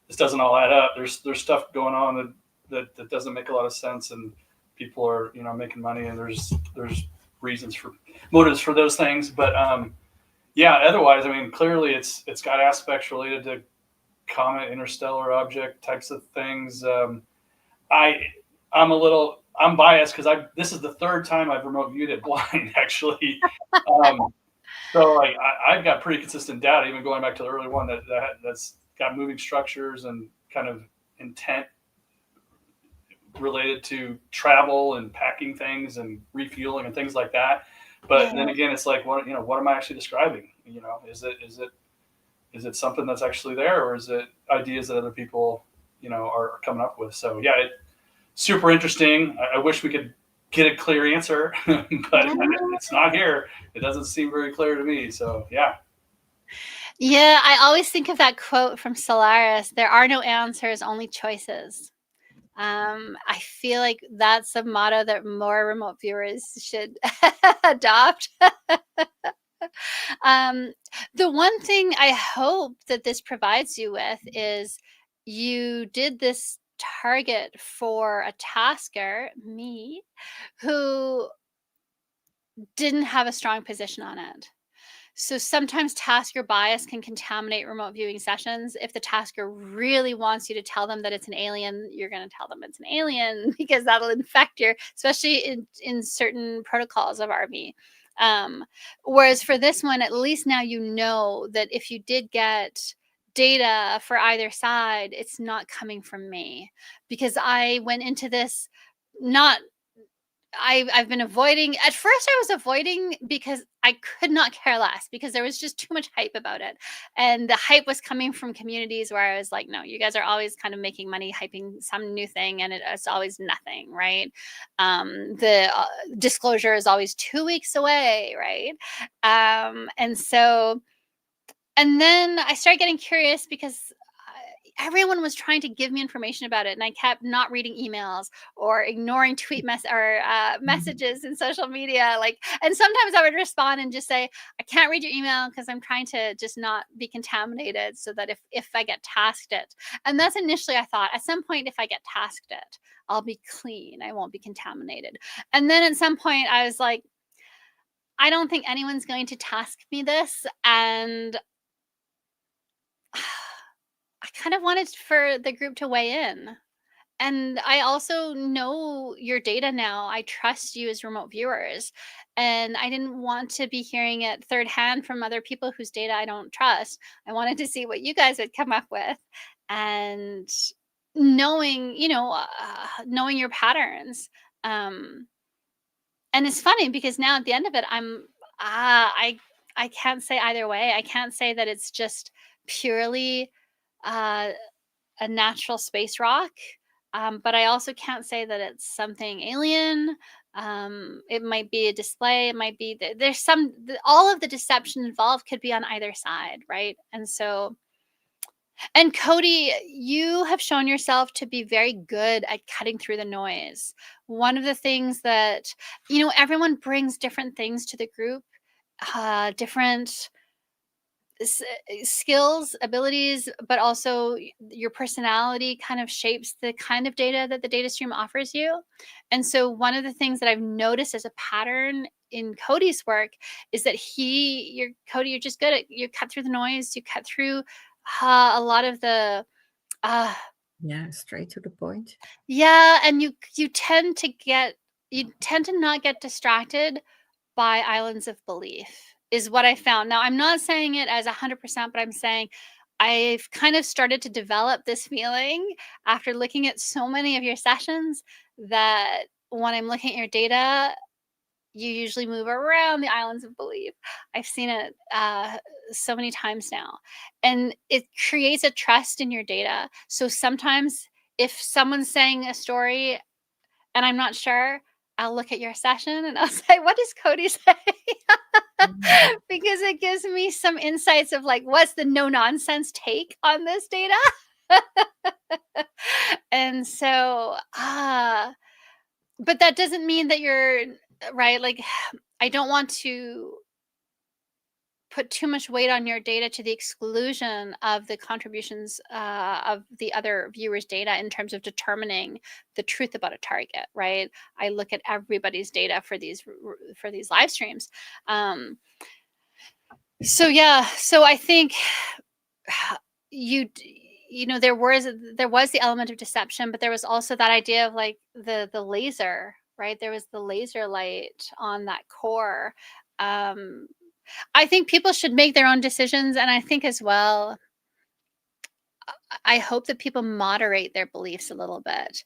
this doesn't all add up. There's stuff going on that doesn't make a lot of sense, and people are making money, and there's reasons for motives for those things. But yeah, otherwise, I mean, clearly it's got aspects related to comet, interstellar object types of things. I'm biased because this is the third time I've remote viewed it blind, actually. So like I've got pretty consistent data, even going back to the early one that's got moving structures and kind of intent related to travel and packing things and refueling and things like that. But then again, it's like, what am I actually describing? Is it something that's actually there, or is it ideas that other people are coming up with? So yeah, super interesting. I wish we could get a clear answer, but it's not here. It doesn't seem very clear to me. So yeah. Yeah, I always think of that quote from Solaris: "There are no answers, only choices." I feel like that's a motto that more remote viewers should adopt. The one thing I hope that this provides you with is you did this target for a tasker, me, who didn't have a strong position on it. So sometimes tasker bias can contaminate remote viewing sessions. If the tasker really wants you to tell them that it's an alien, you're going to tell them it's an alien because that'll infect your, especially in certain protocols of RV. Whereas for this one, at least now you know that if you did get data for either side, it's not coming from me, because I went into this not I've been avoiding. At first I was avoiding because I could not care less, because there was just too much hype about it. And the hype was coming from communities where I was like, no, you guys are always kind of making money hyping some new thing, and it's always nothing, right? The disclosure is always 2 weeks away, right? And then I started getting curious because everyone was trying to give me information about it, and I kept not reading emails or ignoring messages in social media. And sometimes I would respond and just say, I can't read your email because I'm trying to just not be contaminated, so that if I get tasked it. And that's initially I thought, at some point, if I get tasked it, I'll be clean. I won't be contaminated. And then at some point I was like, I don't think anyone's going to task me this. And I kind of wanted for the group to weigh in. And I also know your data now. I trust you as remote viewers. And I didn't want to be hearing it third hand from other people whose data I don't trust. I wanted to see what you guys would come up with. And knowing, knowing your patterns. And it's funny because now at the end of it, I can't say either way. I can't say that it's just purely a natural space rock, but I also can't say that it's something alien. It might be a display. It might be there's all of the deception involved could be on either side, right? And so, and Cody, you have shown yourself to be very good at cutting through the noise. One of the things that, everyone brings different things to the group, different skills, abilities, but also your personality kind of shapes the kind of data that the data stream offers you. And so one of the things that I've noticed as a pattern in Cody's work is that Cody, you're just good at, you cut through the noise, you cut through a lot of the straight to the point. Yeah, and you tend to not get distracted by islands of belief, is what I found. Now, I'm not saying it as 100%, but I'm saying I've kind of started to develop this feeling after looking at so many of your sessions that when I'm looking at your data, you usually move around the islands of belief. I've seen it so many times now, and it creates a trust in your data. So sometimes if someone's saying a story and I'm not sure, I'll look at your session and I'll say, what does Cody say? Because it gives me some insights of like, what's the no nonsense take on this data? And so, but that doesn't mean that you're right. Like, I don't want to put too much weight on your data to the exclusion of the contributions of the other viewers' data in terms of determining the truth about a target, right? I look at everybody's data for these live streams. So I think there was the element of deception, but there was also that idea of like the laser, right? There was the laser light on that core. I think people should make their own decisions. And I think as well, I hope that people moderate their beliefs a little bit.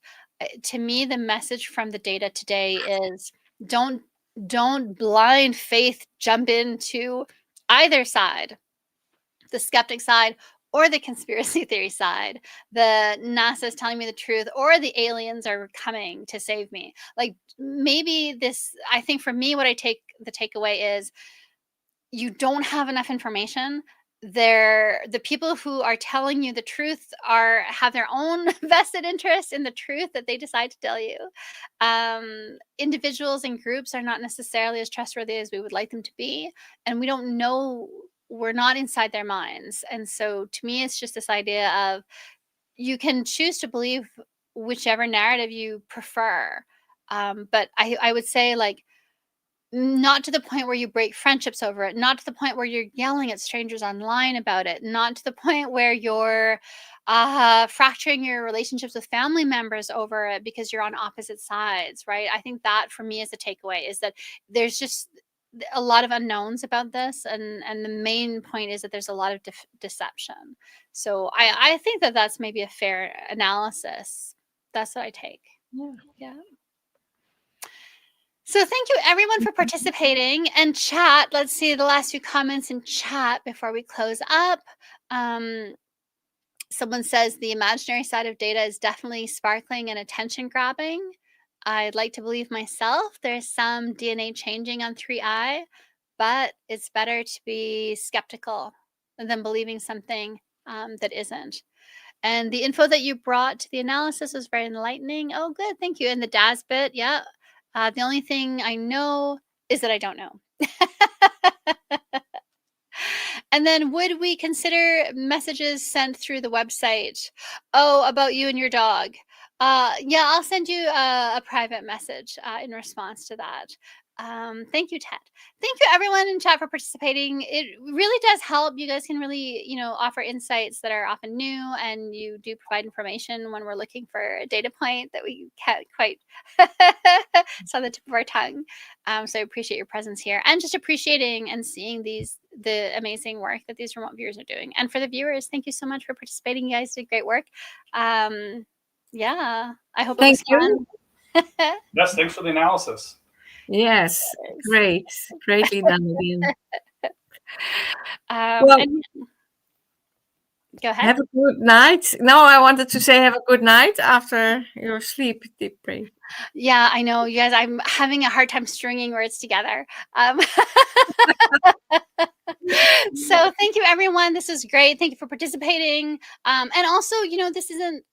To me, the message from the data today is don't blind faith jump into either side, the skeptic side or the conspiracy theory side. The NASA is telling me the truth or the aliens are coming to save me. Like maybe I think for me, the takeaway is, you don't have enough information. The people who are telling you the truth have their own vested interest in the truth that they decide to tell you. Individuals and groups are not necessarily as trustworthy as we would like them to be, and we don't know. We're not inside their minds. And so to me, it's just this idea of you can choose to believe whichever narrative you prefer. But I would say, like, not to the point where you break friendships over it, not to the point where you're yelling at strangers online about it, not to the point where you're fracturing your relationships with family members over it because you're on opposite sides, right? I think that for me is the takeaway, is that there's just a lot of unknowns about this, and the main point is that there's a lot of deception. So I think that that's maybe a fair analysis. That's what I take. Yeah. So thank you everyone for participating, and chat. Let's see the last few comments in chat before we close up. Someone says the imaginary side of data is definitely sparkling and attention grabbing. I'd like to believe myself there's some DNA changing on 3i, but it's better to be skeptical than believing something that isn't. And the info that you brought to the analysis was very enlightening. Oh, good. Thank you. And the DAS bit. Yeah. The only thing I know is that I don't know. And then would we consider messages sent through the website? Oh, about you and your dog. Yeah, I'll send you a private message in response to that. Thank you, Ted. Thank you everyone in chat for participating. It really does help. You guys can really, offer insights that are often new, and you do provide information when we're looking for a data point that we can't quite it's on the tip of our tongue. So I appreciate your presence here, and just appreciating and seeing the amazing work that these remote viewers are doing. And for the viewers, thank you so much for participating. You guys did great work. Yeah, I hope it was fun. Yes, thanks for the analysis. Yes, greatly done again. Go Go ahead. Have a good night. No, I wanted to say have a good night after your sleep deep break. Yeah, I know, you guys. I'm having a hard time stringing words together. So thank you, everyone. This is great. Thank you for participating. And also, this isn't.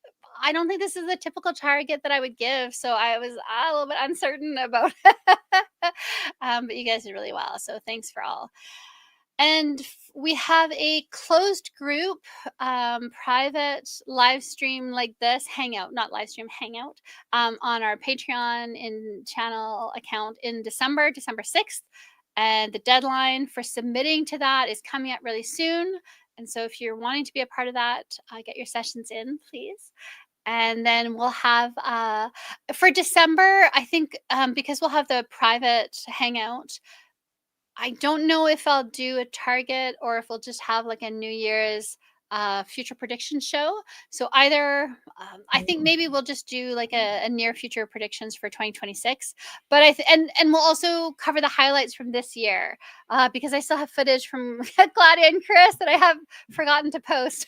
I don't think this is a typical target that I would give, so I was a little bit uncertain about it. But you guys did really well, so thanks for all. And we have a closed group, private live stream like this, hangout, not live stream, hangout, on our Patreon channel account in December 6th. And the deadline for submitting to that is coming up really soon. And so if you're wanting to be a part of that, get your sessions in, please. And then we'll have, for December, I think, because we'll have the private hangout, I don't know if I'll do a target or if we'll just have like a New Year's future prediction show. So either, I think maybe we'll just do like a near future predictions for 2026. But and we'll also cover the highlights from this year because I still have footage from Claudia and Chris that I have forgotten to post,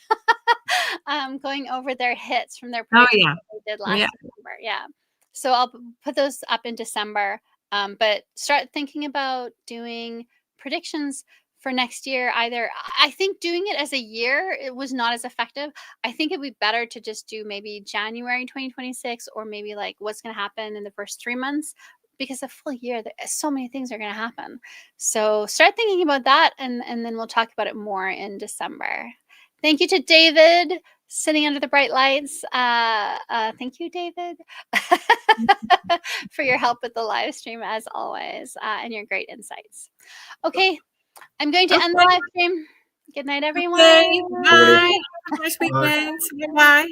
going over their hits from their predictions that they did last December. Yeah. So I'll put those up in December. But start thinking about doing predictions for next year. Either, I think doing it as a year, it was not as effective. I think it'd be better to just do maybe January 2026, or maybe like what's going to happen in the first 3 months, because a full year, so many things are going to happen. So start thinking about that, and then we'll talk about it more in December. Thank you to David, sitting under the bright lights. Thank you, David, for your help with the live stream as always, and your great insights. Okay, I'm going to end the live stream. Good night, everyone. Okay, bye. Everybody. Have a nice weekend. Bye.